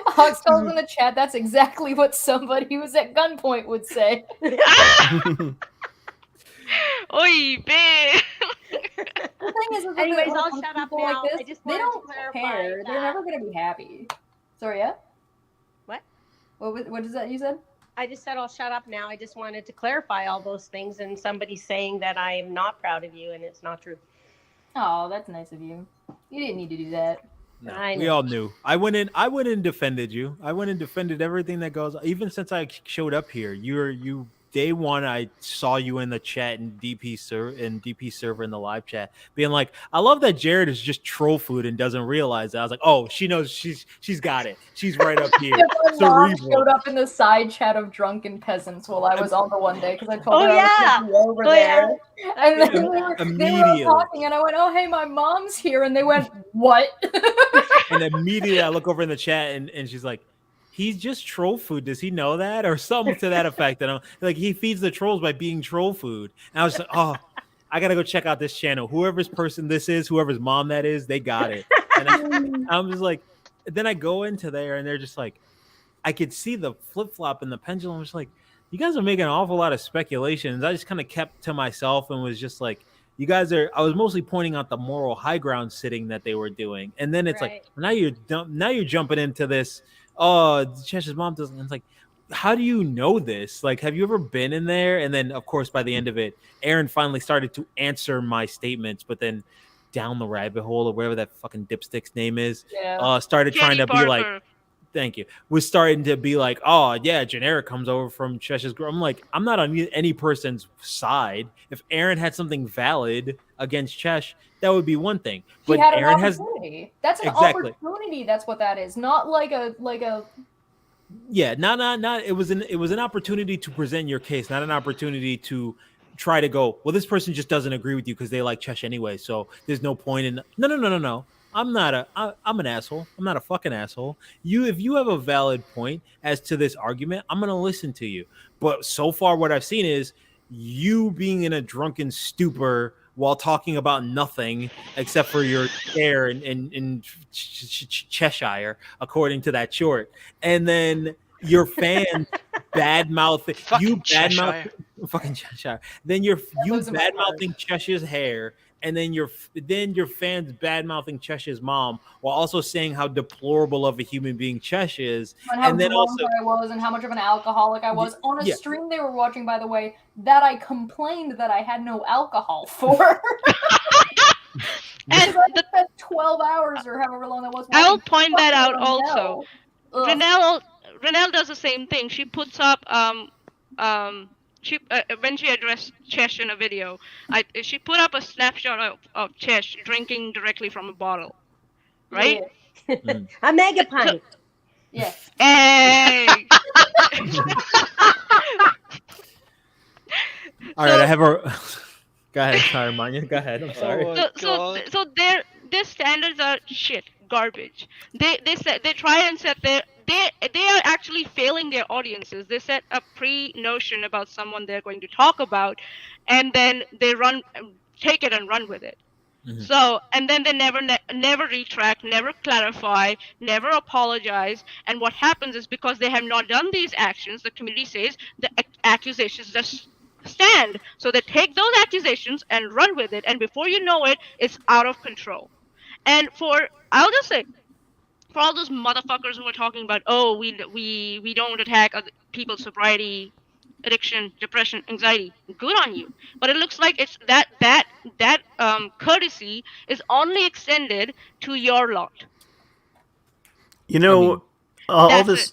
Hawks calls in the chat. That's exactly what somebody who's at gunpoint would say. Oi, babe. The thing is, anyways, I'll shut up now. They don't care. They're never going to be happy. Sorry, yeah? What? What is that you said? I just said I'll shut up now. I just wanted to clarify all those things, and somebody's saying that I am not proud of you, and it's not true. Oh, that's nice of you. You didn't need to do that. No, I we know. all knew. I went in and defended you. I went and defended everything that goes. Even since I showed up here, you day one. I saw you in the chat and DP server in the live chat, being like, "I love that Jared is just troll food and doesn't realize that." I was like, "Oh, she knows. She's got it. She's right up here." My mom showed up in the side chat of drunken peasants while I was on the one day because I told her I was going to be over there. Yeah. And then they were talking, and I went, "Oh, hey, my mom's here," and they went, "What?" And immediately I look over in the chat, and she's like, "He's just troll food. Does he know that?" Or something to that effect. And I'm like, he feeds the trolls by being troll food. And I was like, "Oh, I gotta go check out this channel. Whoever's person this is, whoever's mom that is, they got it." And I'm just like, then I go into there, and they're just like, I could see the flip flop and the pendulum. I'm just like, you guys are making an awful lot of speculations. I just kind of kept to myself and was just like, you guys are. I was mostly pointing out the moral high ground sitting that they were doing, and then it's like, now you're jumping into this. Oh, Chesh's mom doesn't. It's like, how do you know this? Like, have you ever been in there? And then, of course, by the end of it, Aaron finally started to answer my statements, but then down the rabbit hole or whatever that fucking dipstick's name is, started trying to be like. Thank you. Was starting to be like, oh yeah, generic comes over from Chesh's girl. I'm like, I'm not on any person's side. If Aaron had something valid against Chesh, that would be one thing. But he had Aaron an opportunity. That's an opportunity. That's what that is. Not like a. Yeah, not. It was an opportunity to present your case, not an opportunity to try to go, well, this person just doesn't agree with you because they like Chesh anyway, so there's no point in. No. I'm an asshole. I'm not a fucking asshole. If you have a valid point as to this argument, I'm gonna listen to you. But so far, what I've seen is you being in a drunken stupor while talking about nothing except for your hair in Cheshire, according to that short, and then your fans badmouthing fucking Cheshire. Then you badmouthing Cheshire's hair. And then your fans bad mouthing Chesh's mom while also saying how deplorable of a human being Chesh is, and how drunk I was, and how much of an alcoholic I was on a stream they were watching, by the way, that I complained that I had no alcohol for. And I spent 12 hours or however long that was. I'll point that out also. Renelle does the same thing. She puts up when she addressed Chesh in a video, she put up a snapshot of Chesh drinking directly from a bottle, right? Yeah. A mega pint. Yeah. Hey. All right, I have a. Go ahead, sorry, Manya. Go ahead. I'm sorry. So their standards are shit, garbage. They try and set their. They are actually failing their audiences. They set a pre-notion about someone they're going to talk about, and then they take it and run with it. Mm-hmm. So, and then they never retract, never clarify, never apologize. And what happens is, because they have not done these actions, the community says the accusations just stand. So they take those accusations and run with it, and before you know it, it's out of control. And I'll just say, for all those motherfuckers who are talking about, oh, we don't attack people's sobriety, addiction, depression, anxiety, good on you. But it looks like it's that courtesy is only extended to your lot. You know, all this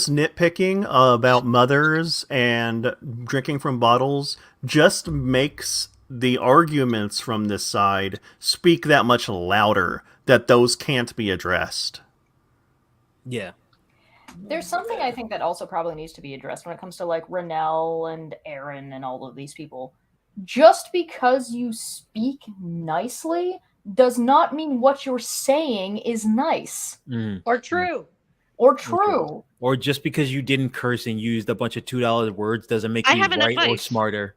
nitpicking about mothers and drinking from bottles just makes the arguments from this side speak that much louder that those can't be addressed. Yeah. There's something I think that also probably needs to be addressed when it comes to like Renelle and Aaron and all of these people. Just because you speak nicely does not mean what you're saying is nice. Or true. Or just because you didn't curse and used a bunch of $2 words doesn't make you right or smarter.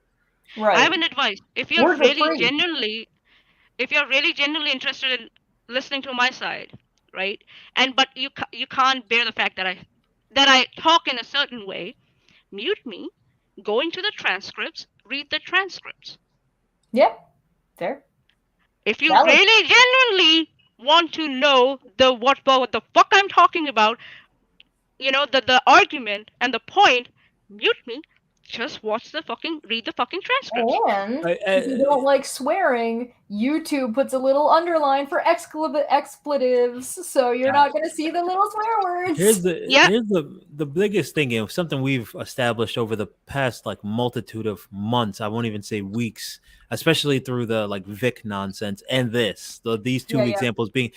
Right. I have an advice. If you're really genuinely interested in listening to my side, right? But you can't bear the fact that I talk in a certain way, mute me, go into the transcripts, read the transcripts. Yep. Fair. If you really genuinely want to know what the fuck I'm talking about, the argument and the point, mute me. Just read the fucking transcript. And if you don't like swearing, YouTube puts a little underline for expletives, so you're not going to see the little swear words. Here's the biggest thing, something we've established over the past like multitude of months. I won't even say weeks, especially through the like Vic nonsense and these two examples being.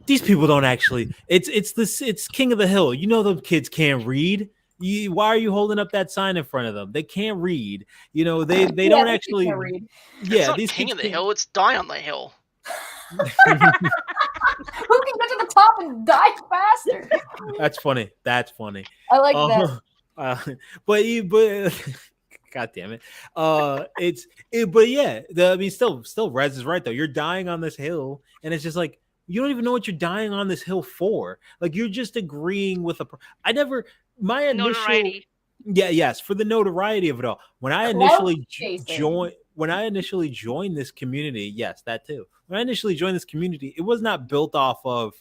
These people don't actually. It's King of the Hill. The kids can't read. Why are you holding up that sign in front of them? They can't read. They don't actually read. Yeah, it's not these King of the Hill. It's Die on the Hill. Who can get to the top and die faster? That's funny. I like that. But God damn it. But yeah, still Rez is right though. You're dying on this hill, and it's just like you don't even know what you're dying on this hill for. Like you're just agreeing with my initial notoriety. For the notoriety of it all. When I initially joined this community, yes, that too. When I initially joined this community, it was not built off of,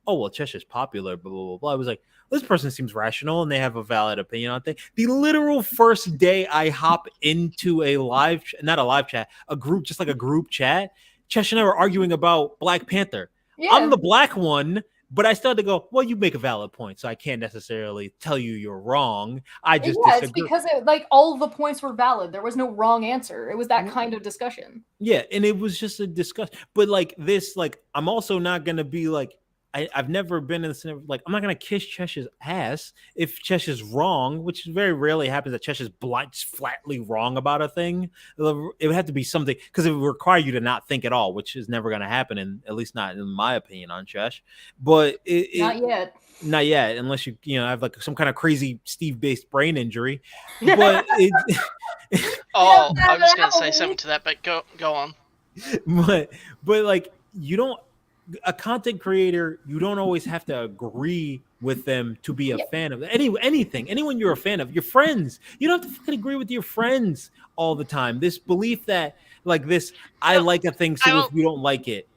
oh well, Cheshire's popular, blah blah blah. I was like, this person seems rational and they have a valid opinion on things. The literal first day I hop into a group, just like a group chat, Cheshire and I were arguing about Black Panther. Yeah. I'm the black one, but I started to go, well, you make a valid point, so I can't necessarily tell you you're wrong. I just disagree. It's because all the points were valid. There was no wrong answer. It was that kind of discussion. Yeah, and it was just a discussion. But I'm also not going to be like, I've never been in this, I'm not going to kiss Cheshire's ass if Cheshire's wrong, which very rarely happens that Cheshire's flatly wrong about a thing. It would have to be something, because it would require you to not think at all, which is never going to happen, at least not in my opinion on Chesh. But not yet, unless you have like some kind of crazy Steve-based brain injury. But I was going to say something to that, but go on. But you don't. A content creator, you don't always have to agree with them to be a fan of anything. Anyone you're a fan of, your friends. You don't have to fucking agree with your friends all the time. This belief that I like a thing, so if you don't like it,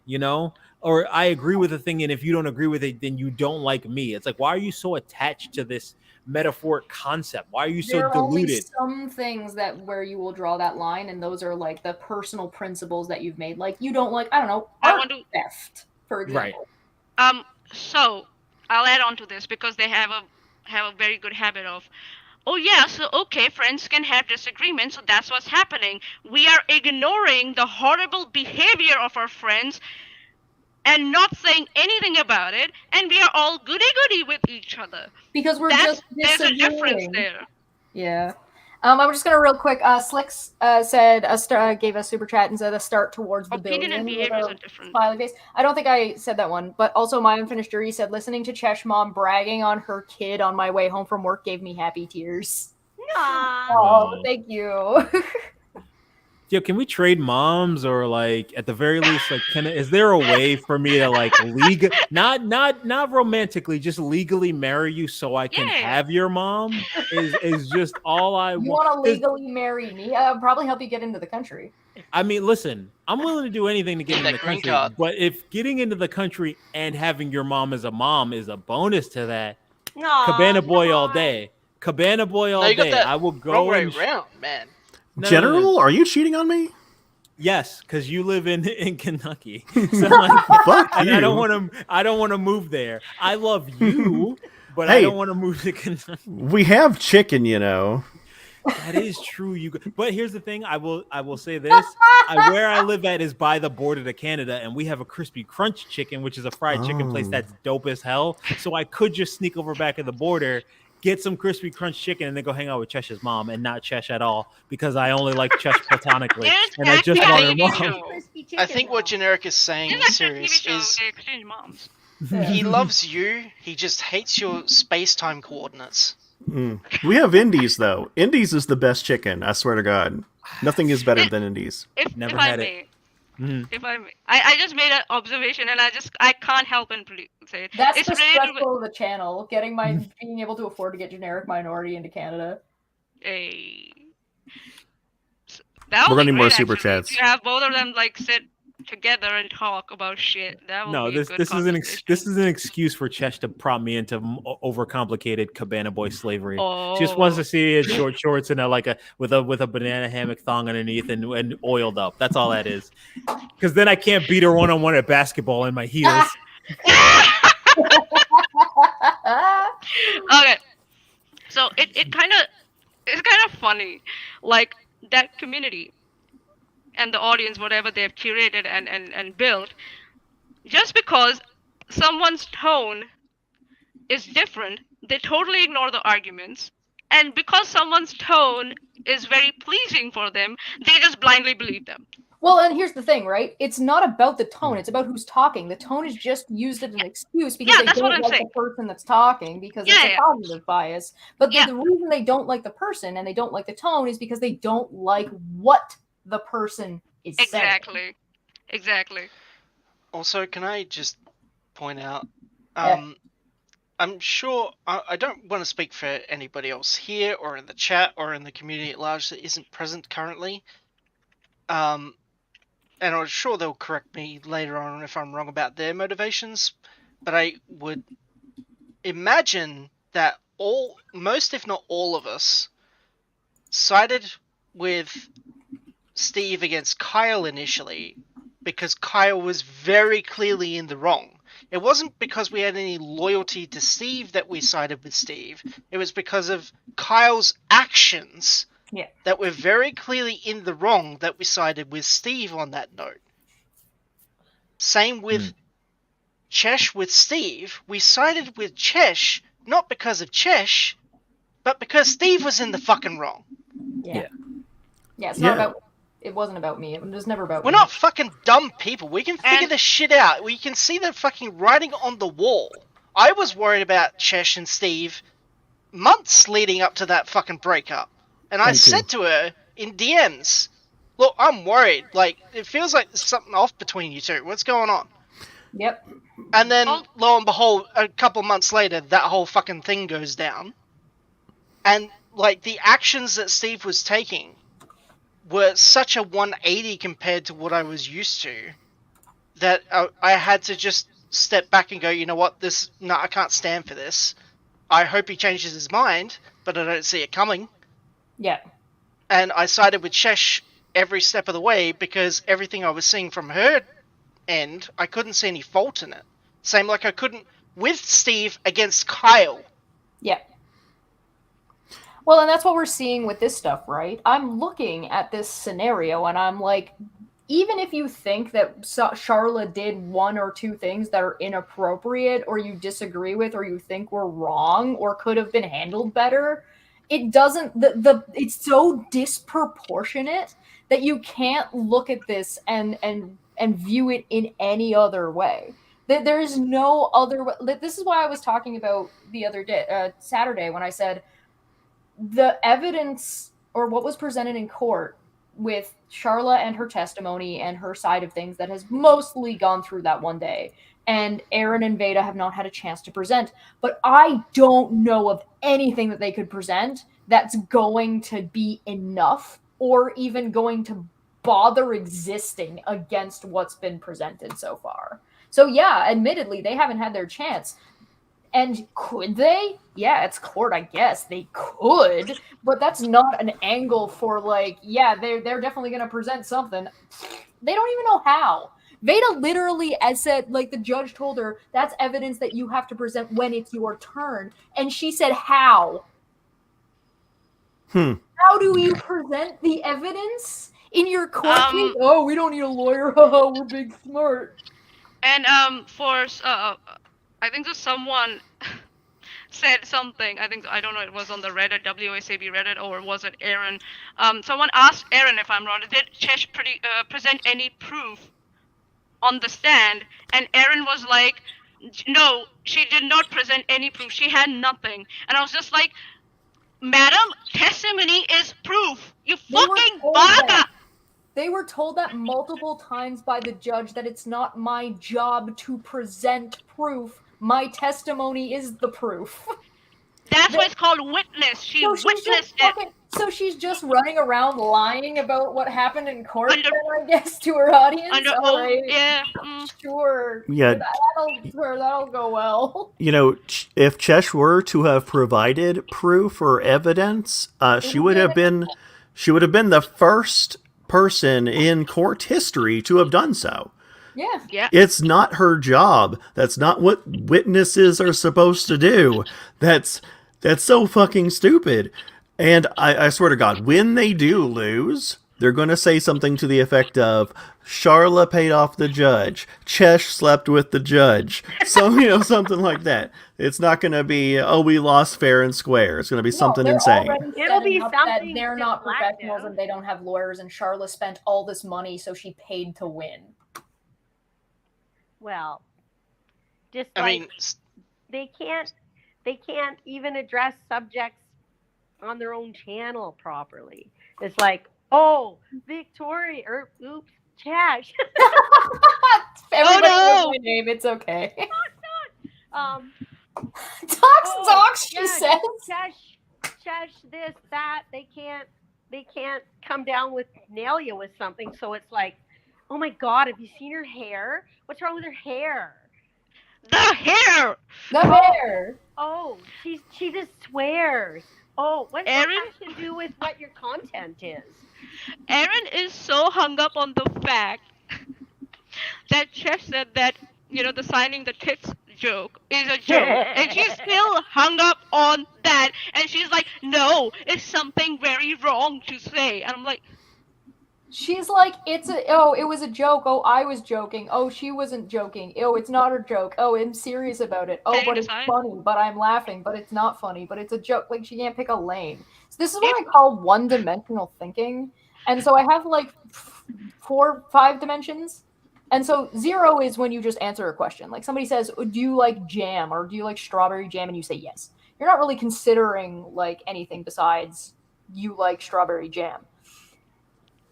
or I agree with a thing, and if you don't agree with it, then you don't like me. It's like, why are you so attached to this metaphoric concept? Why are you so deluded? There are only some things where you will draw that line, and those are like the personal principles that you've made. Like you don't like, I don't know, theft. For example. Right. So I'll add on to this because they have a very good habit of, friends can have disagreements, so that's what's happening. We are ignoring the horrible behavior of our friends and not saying anything about it, and we are all goody-goody with each other. Because there's a difference there. Yeah. I'm just gonna real quick. Slicks said gave us super chat and said a start towards the opinion billion. And behaviors are different. Smiley face. I don't think I said that one, but also my unfinished jury said listening to Chesh mom bragging on her kid on my way home from work gave me happy tears. Aww. Oh, thank you. Yo, can we trade moms, or at the very least, is there a way for me to not romantically, just legally marry you so I can have your mom? Is just all I want. You want to legally marry me? I'll probably help you get into the country. I mean, listen, I'm willing to do anything to get into the country, but if getting into the country and having your mom as a mom is a bonus to that, Cabana boy all day. Cabana boy all day. I will go around, man. General, are you cheating on me? Yes, because you live in Kentucky. So fuck you. I don't want to move there. I love you, but I don't want to move to Kentucky. We have chicken, That is true. But here's the thing. I will say this. Where I live at is by the border to Canada, and we have a crispy crunch chicken, which is a fried chicken place that's dope as hell. So I could just sneak over back at the border, get some crispy crunch chicken, and then go hang out with Chesh's mom, and not Chesh at all, because I only like Chesh platonically, and I just want her mom. I think what Generic is saying in serious is he loves you, he just hates your space-time coordinates. We have Indies, though. Indies is the best chicken, I swear to God. Nothing is better than Indies. Never had it. If I may, I just made an observation, and I can't help and say it. That's the stressful of the channel, being able to afford to get Generic Minority into Canada. We're gonna need more super chats. You have both of them sit together and talk about shit. That will be a good this conversation. this is an excuse for Chesh to prop me into overcomplicated cabana boy slavery. Oh. She just wants to see me in short shorts and with a banana hammock thong underneath and oiled up. That's all that is. Because then I can't beat her one-on-one at basketball in my heels. Okay, so it's kind of funny, like that community and the audience, whatever they've curated and built, just because someone's tone is different, they totally ignore the arguments, and because someone's tone is very pleasing for them, they just blindly believe them. Well, and here's the thing, right? It's not about the tone. It's about who's talking. The tone is just used as an excuse because they don't like the person that's talking because it's a cognitive bias. But the reason they don't like the person and they don't like the tone is because they don't like what the person is saying. Exactly. Also, can I just point out, I'm sure, I don't want to speak for anybody else here or in the chat or in the community at large that isn't present currently. And I'm sure they'll correct me later on if I'm wrong about their motivations, but I would imagine that most if not all of us sided with Steve against Kyle initially because Kyle was very clearly in the wrong. It wasn't because we had any loyalty to Steve that we sided with Steve. It was because of Kyle's actions that were very clearly in the wrong that we sided with Steve on that note. Same with Chesh with Steve. We sided with Chesh not because of Chesh, but because Steve was in the fucking wrong. Yeah, it's not about... It wasn't about me. It was never about me. We're not fucking dumb people. We can figure this shit out. We can see the fucking writing on the wall. I was worried about Chesh and Steve months leading up to that fucking breakup. And I said to her in DMs, look, I'm worried. Like, it feels like there's something off between you two. What's going on? Yep. And then, lo and behold, a couple months later, that whole fucking thing goes down. And, like, the actions that Steve was taking were such a 180 compared to what I was used to that I had to just step back and go, you know what, I can't stand for this. I hope he changes his mind, but I don't see it coming. Yeah. And I sided with Chesh every step of the way because everything I was seeing from her end, I couldn't see any fault in it. Same like I couldn't with Steve against Kyle. Yeah. Well, and that's what we're seeing with this stuff, right? I'm looking at this scenario and I'm like, even if you think that Charla did one or two things that are inappropriate or you disagree with or you think were wrong or could have been handled better, it doesn't, it's so disproportionate that you can't look at this and view it in any other way. There's no other way. This is why I was talking about the other day, Saturday, when I said the evidence or what was presented in court with Charla and her testimony and her side of things that has mostly gone through that one day. And Aaron and Veda have not had a chance to present. But I don't know of anything that they could present that's going to be enough or even going to bother existing against what's been presented so far. So yeah, admittedly, they haven't had their chance. And could they? Yeah, it's court, I guess. They could, but that's not an angle for like, yeah, they're definitely going to present something. They don't even know how. Veda literally, as said, like the judge told her, that's evidence that you have to present when it's your turn. And she said, how? How do you present the evidence in your court case? Oh, we don't need a lawyer. We're big smart. And I think that someone said something. I don't know. It was on the Reddit, WSAB Reddit, or was it Aaron? Someone asked Aaron, if I'm wrong, did Chesh present any proof on the stand? And Aaron was like, no, she did not present any proof. She had nothing. And I was just like, madam, testimony is proof. You fucking bugger. They were told that multiple times by the judge that it's not my job to present proof. My testimony is the proof. That's why it's called witness. She witnessed it. So she's just running around lying about what happened in court, then, I guess, to her audience. All right. Yeah. Sure. Yeah. That'll go well. You know, if Chesh were to have provided proof or evidence, she would have been the first person in court history to have done so. Yeah. It's not her job. That's not what witnesses are supposed to do. That's so fucking stupid. And I swear to God, when they do lose, they're going to say something to the effect of, Charla paid off the judge, Chesh slept with the judge. So, something like that. It's not going to be, we lost fair and square. It's going to be something insane. It'll be something they're not professionals and they don't have lawyers, and Charla spent all this money, so she paid to win. Well, just they can't even address subjects on their own channel properly. It's like, Victoria, or oops, Chash. Everybody knows my name. It's okay. Talks. She says. Chash, this, that. They can't come down with nail you with something. So it's like, oh my God, have you seen her hair? What's wrong with her hair? The hair. Oh, she just swears. Oh, what does that have to do with what your content is? Aaron is so hung up on the fact that Chesh said that, the signing the tits joke is a joke. And she's still hung up on that. And she's like, no, it's something very wrong to say. And I'm like... She's like, it was a joke. Oh, I was joking. Oh, she wasn't joking. Oh, it's not her joke. Oh, I'm serious about it. Oh, but it's funny, but I'm laughing, but it's not funny, but it's a joke. Like, she can't pick a lane. So this is what I call one-dimensional thinking. And so I have, 4-5 dimensions. And so 0 is when you just answer a question. Like, somebody says, do you like jam, or do you like strawberry jam? And you say yes. You're not really considering, anything besides you like strawberry jam.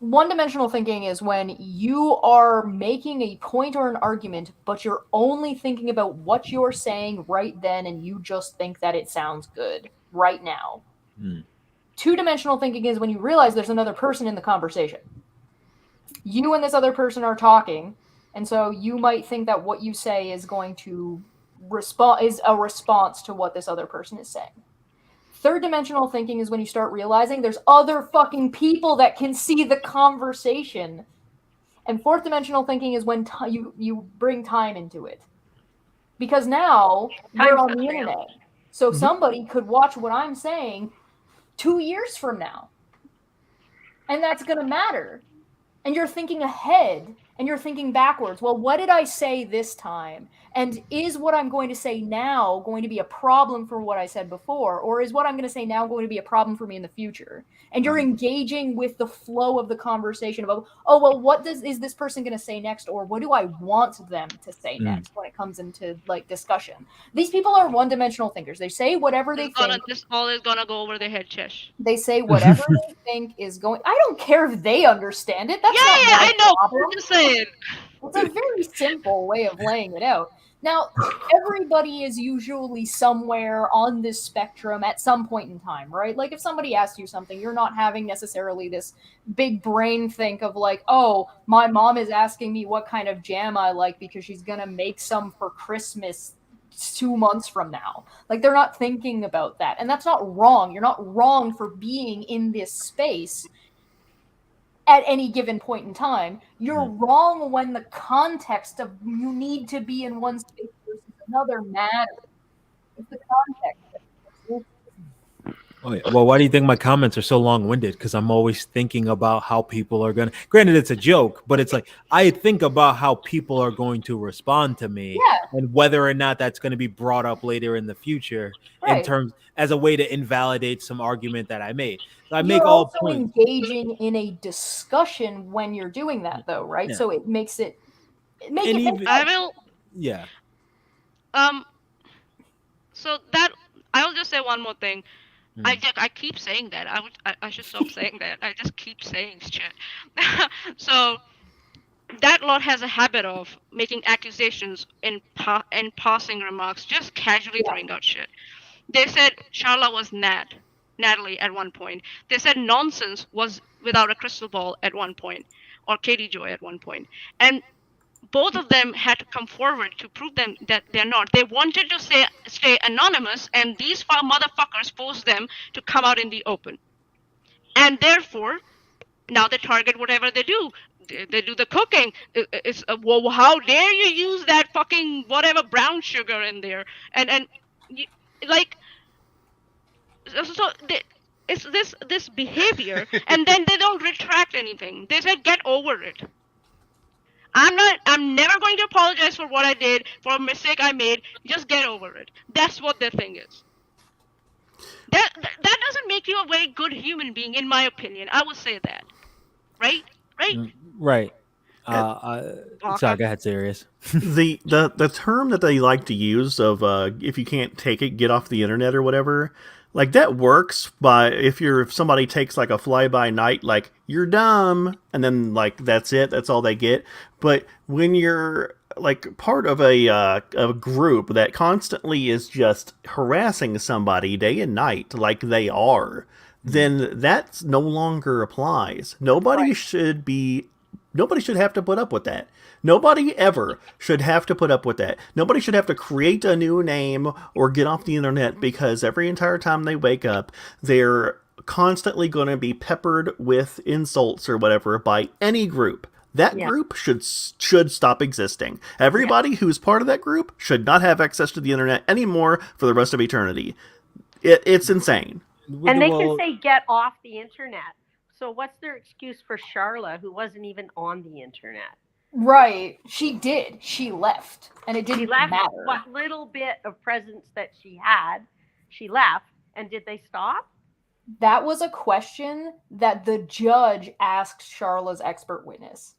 One-dimensional thinking is when you are making a point or an argument, but you're only thinking about what you're saying right then, and you just think that it sounds good right now. Two-dimensional thinking is when you realize there's another person in the conversation. You and this other person are talking, and so you might think that what you say is going to is a response to what this other person is saying. Third-dimensional thinking is when you start realizing there's other fucking people that can see the conversation. And fourth-dimensional thinking is when you bring time into it. Because now we're on the internet. So somebody could watch what I'm saying 2 years from now. And that's going to matter. And you're thinking ahead, and you're thinking backwards. Well, what did I say this time? And is what I'm going to say now going to be a problem for what I said before? Or is what I'm going to say now going to be a problem for me in the future? And you're engaging with the flow of the conversation about, what is this person going to say next? Or what do I want them to say next when it comes into discussion? These people are one-dimensional thinkers. They say whatever they think. This all is going to go over their head, Chesh. They say whatever they think is going... I don't care if they understand it. That's not my I know. problem. I'm just saying. It's a very simple way of laying it out. Now, everybody is usually somewhere on this spectrum at some point in time, right? Like, if somebody asks you something, you're not having necessarily this big brain think of my mom is asking me what kind of jam I like because she's going to make some for Christmas 2 months from now. They're not thinking about that. And that's not wrong. You're not wrong for being in this space at any given point in time. You're wrong when the context of you need to be in one space versus another matters. It's the context. Oh, yeah. Well, why do you think my comments are so long-winded? Because I'm always thinking about how people are going to... Granted, it's a joke, but it's like I think about how people are going to respond to me and whether or not that's going to be brought up later in the future in terms as a way to invalidate some argument that I made. So You're also engaging in a discussion when you're doing that, though, right? Yeah. So it makes it... Yeah. So that... I will just say one more thing. I keep saying that. I should stop saying that. I just keep saying shit. So that lot has a habit of making accusations in passing remarks, just casually throwing out shit. They said Charla was Natalie at one point. They said Nonsense was Without a Crystal Ball at one point, or Katie Joy at one point. And both of them had to come forward to prove them that they're not. They wanted to stay anonymous, and these motherfuckers forced them to come out in the open. And therefore, now they target whatever they do. They do the cooking. Well, how dare you use that fucking whatever brown sugar in there? And like, so it's this behavior, and then they don't retract anything. They said, get over it. I'm never going to apologize for what I did, for a mistake I made. Just get over it. That's what their thing is. That doesn't make you a very good human being, in my opinion. I would say that. Right? Right. Sorry, go ahead, Sirius. the term that they like to use of if you can't take it, get off the internet or whatever, like that works by if somebody takes like a fly by night, like you're dumb, and then like that's it, that's all they get. But when you're like part of a group that constantly is just harassing somebody day and night, like they are, then that no longer applies. Nobody should have to put up with that. Nobody ever should have to put up with that. Nobody should have to create a new name or get off the internet because every entire time they wake up, they're constantly going to be peppered with insults or whatever by any group. That group should stop existing. Everybody who's part of that group should not have access to the internet anymore for the rest of eternity. It's insane. And they can say, get off the internet. So what's their excuse for Charla, who wasn't even on the internet? Right. She did. She left. And it didn't matter. What little bit of presence that she had, she left. And did they stop? That was a question that the judge asked Charla's expert witness.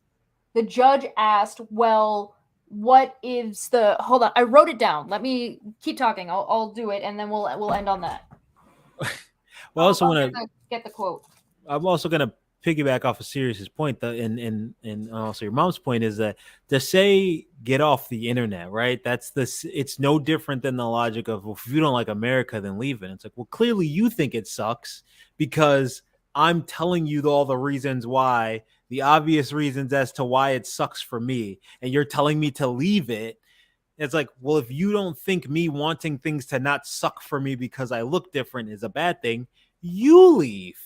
The judge asked, well, what is the... Hold on. I wrote it down. Let me keep talking. I'll do it, and then we'll end on that. Well, I also want to get the quote. I'm also going to piggyback off of Sirius's point, and also your mom's point, is that to say get off the internet, right? It's no different than the logic of, well, if you don't like America, then leave it. It's like, well, clearly you think it sucks because I'm telling you all the reasons why, the obvious reasons as to why it sucks for me, and you're telling me to leave it. It's like, well, if you don't think me wanting things to not suck for me because I look different is a bad thing, you leave.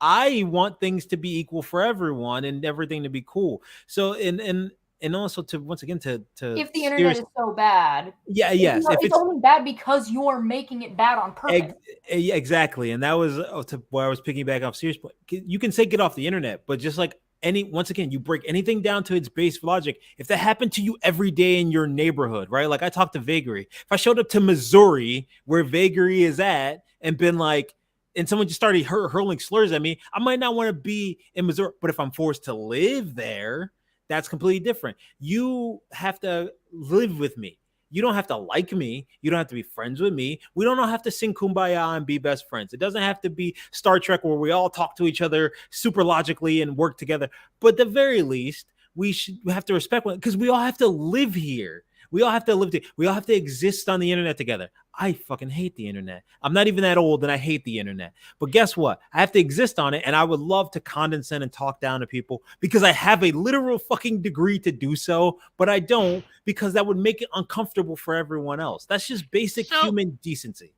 I want things to be equal for everyone and everything to be cool. So, and also to once again to if the internet is so bad, yes, if it's only bad because you're making it bad on purpose. Exactly, and that was to where I was picking back off Sirius. You can say get off the internet, but just like once again, you break anything down to its base logic. If that happened to you every day in your neighborhood, right? Like I talked to Vagary. If I showed up to Missouri, where Vagary is at, and been like, and someone just started hurling slurs at me, I might not want to be in Missouri. But if I'm forced to live there, that's completely different. You have to live with me. You don't have to like me. You don't have to be friends with me. We don't have to sing Kumbaya and be best friends. It doesn't have to be Star Trek where we all talk to each other super logically and work together. But at the very least, we have to respect one, because we all have to live here. We all have to live. We all have to exist on the internet together. I fucking hate the internet. I'm not even that old and I hate the internet. But guess what? I have to exist on it, and I would love to condescend and talk down to people because I have a literal fucking degree to do so, but I don't, because that would make it uncomfortable for everyone else. That's just basic human decency.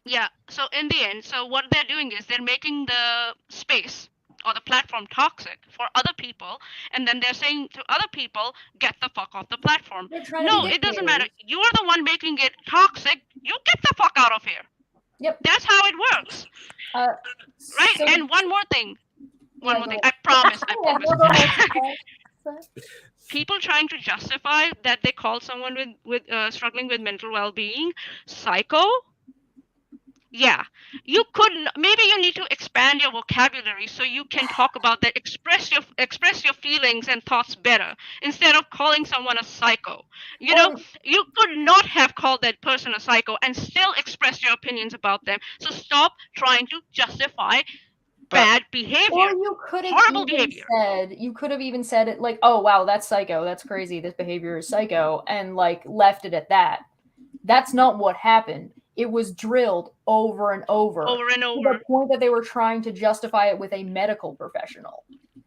Yeah. So in the end, what they're doing is they're making the space or the platform toxic for other people, and then they're saying to other people, get the fuck off the platform. No, it doesn't matter. You're the one making it toxic. You get the fuck out of here. Yep. That's how it works. Right? So, and one more thing. One more thing. I promise. People trying to justify that they call someone with struggling with mental well-being psycho. Yeah, you could. Maybe you need to expand your vocabulary so you can talk about that. Express your feelings and thoughts better instead of calling someone a psycho. You know, you could not have called that person a psycho and still express your opinions about them. So stop trying to justify bad behavior. Or you could have even said it like, "Oh wow, that's psycho. That's crazy. This behavior is psycho," and like left it at that. That's not what happened. It was drilled over and over. Over and To over. the point that they were trying to justify it with a medical professional.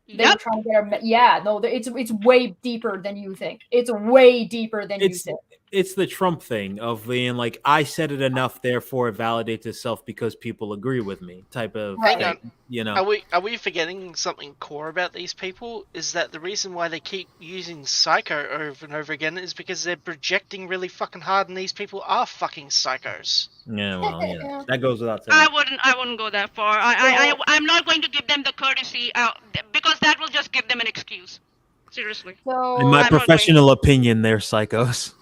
They were Yep. trying to get it's way deeper than you think. It's way deeper than you think. It's the Trump thing of being like, I said it enough, therefore it validates itself because people agree with me type of Hang thing. on. You know, Are we forgetting something core about these people? Is that the reason why they keep using psycho over and over again is because they're projecting really fucking hard, and these people are fucking psychos. Yeah, well, yeah, that goes without saying. I wouldn't go that far. I'm not going to give them the courtesy because that will just give them an excuse. Seriously. So, In my professional opinion, they're psychos.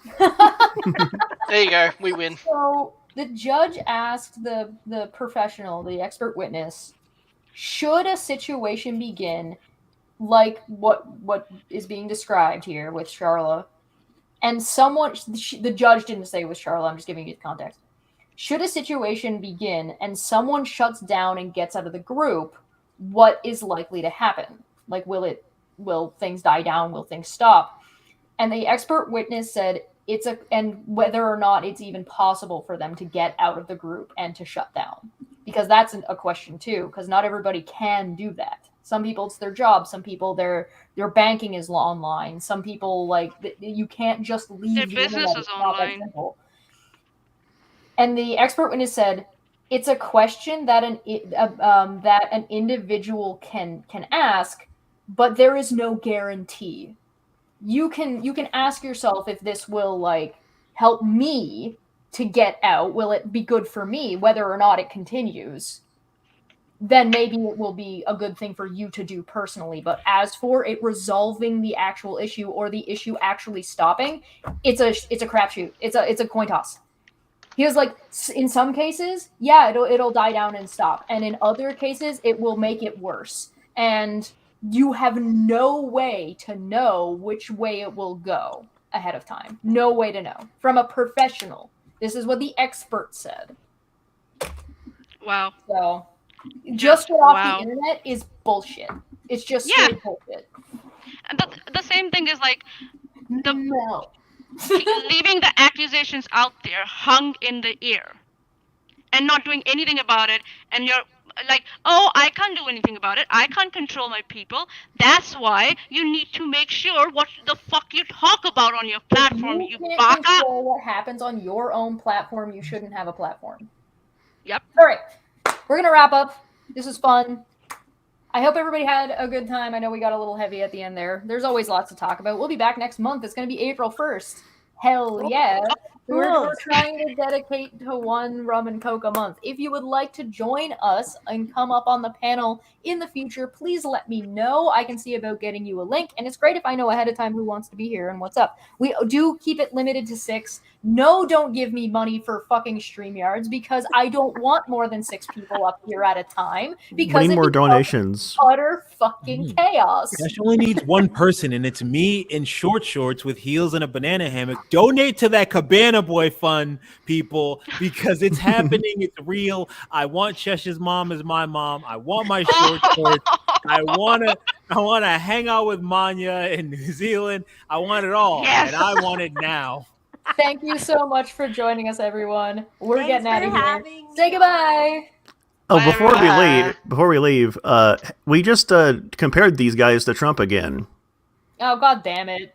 There you go. We win. So the judge asked the professional, the expert witness, should a situation begin like what is being described here with Charla, and the judge didn't say it was Charla, I'm just giving you the context. Should a situation begin and someone shuts down and gets out of the group, what is likely to happen? Like, will things die down? Will things stop? And the expert witness said and whether or not it's even possible for them to get out of the group and to shut down. Because that's a question too, because not everybody can do that. Some people, it's their job. Some people, their banking is online. Some people, like, you can't just leave Their the business internet. is It's not that online. simple. And the expert witness said, it's a question that an individual can ask, but there is no guarantee. You can ask yourself if this will, like, help me to get out. Will it be good for me? Whether or not it continues, then maybe it will be a good thing for you to do personally. But as for it resolving the actual issue or the issue actually stopping, it's a crapshoot. It's a coin toss. He was like, in some cases, yeah, it'll die down and stop, and in other cases, it will make it worse. And you have no way to know which way it will go ahead of time. No way to know. From a professional. This is what the expert said. Wow. So, just get off wow. the internet is bullshit. It's just straight bullshit. And the same thing is like no. leaving the accusations out there hung in the air and not doing anything about it, and you're like, oh, I can't do anything about it, I can't control my people. That's why you need to make sure what the fuck you talk about on your platform. If you can't baka. control what happens on your own platform, you shouldn't have a platform. Yep. All right, we're gonna wrap up. This was fun. I hope everybody had a good time. I know we got a little heavy at the end there. There's always lots to talk about. We'll be back next month. It's going to be April 1st. Hell yeah. We're trying to dedicate to one rum and coke a month. If you would like to join us and come up on the panel in the future, please let me know. I can see about getting you a link. And it's great if I know ahead of time who wants to be here and what's up. We do keep it limited to 6. No, don't give me money for fucking StreamYards because I don't want more than 6 people up here at a time. Because we need more donations. Utter fucking chaos. Cash only needs one person, and it's me in short shorts with heels and a banana hammock. Donate to that Cabana Boy Fund, people, because it's happening. It's real. I want Chesh's mom as my mom. I want my short shorts. I wanna hang out with Manya in New Zealand. I want it all, Yes. and I want it now. Thank you so much for joining us, everyone. We're Thanks getting out for of here. having Say me. goodbye. Oh, Bye. before we leave, we just compared these guys to Trump again. Oh, god damn it.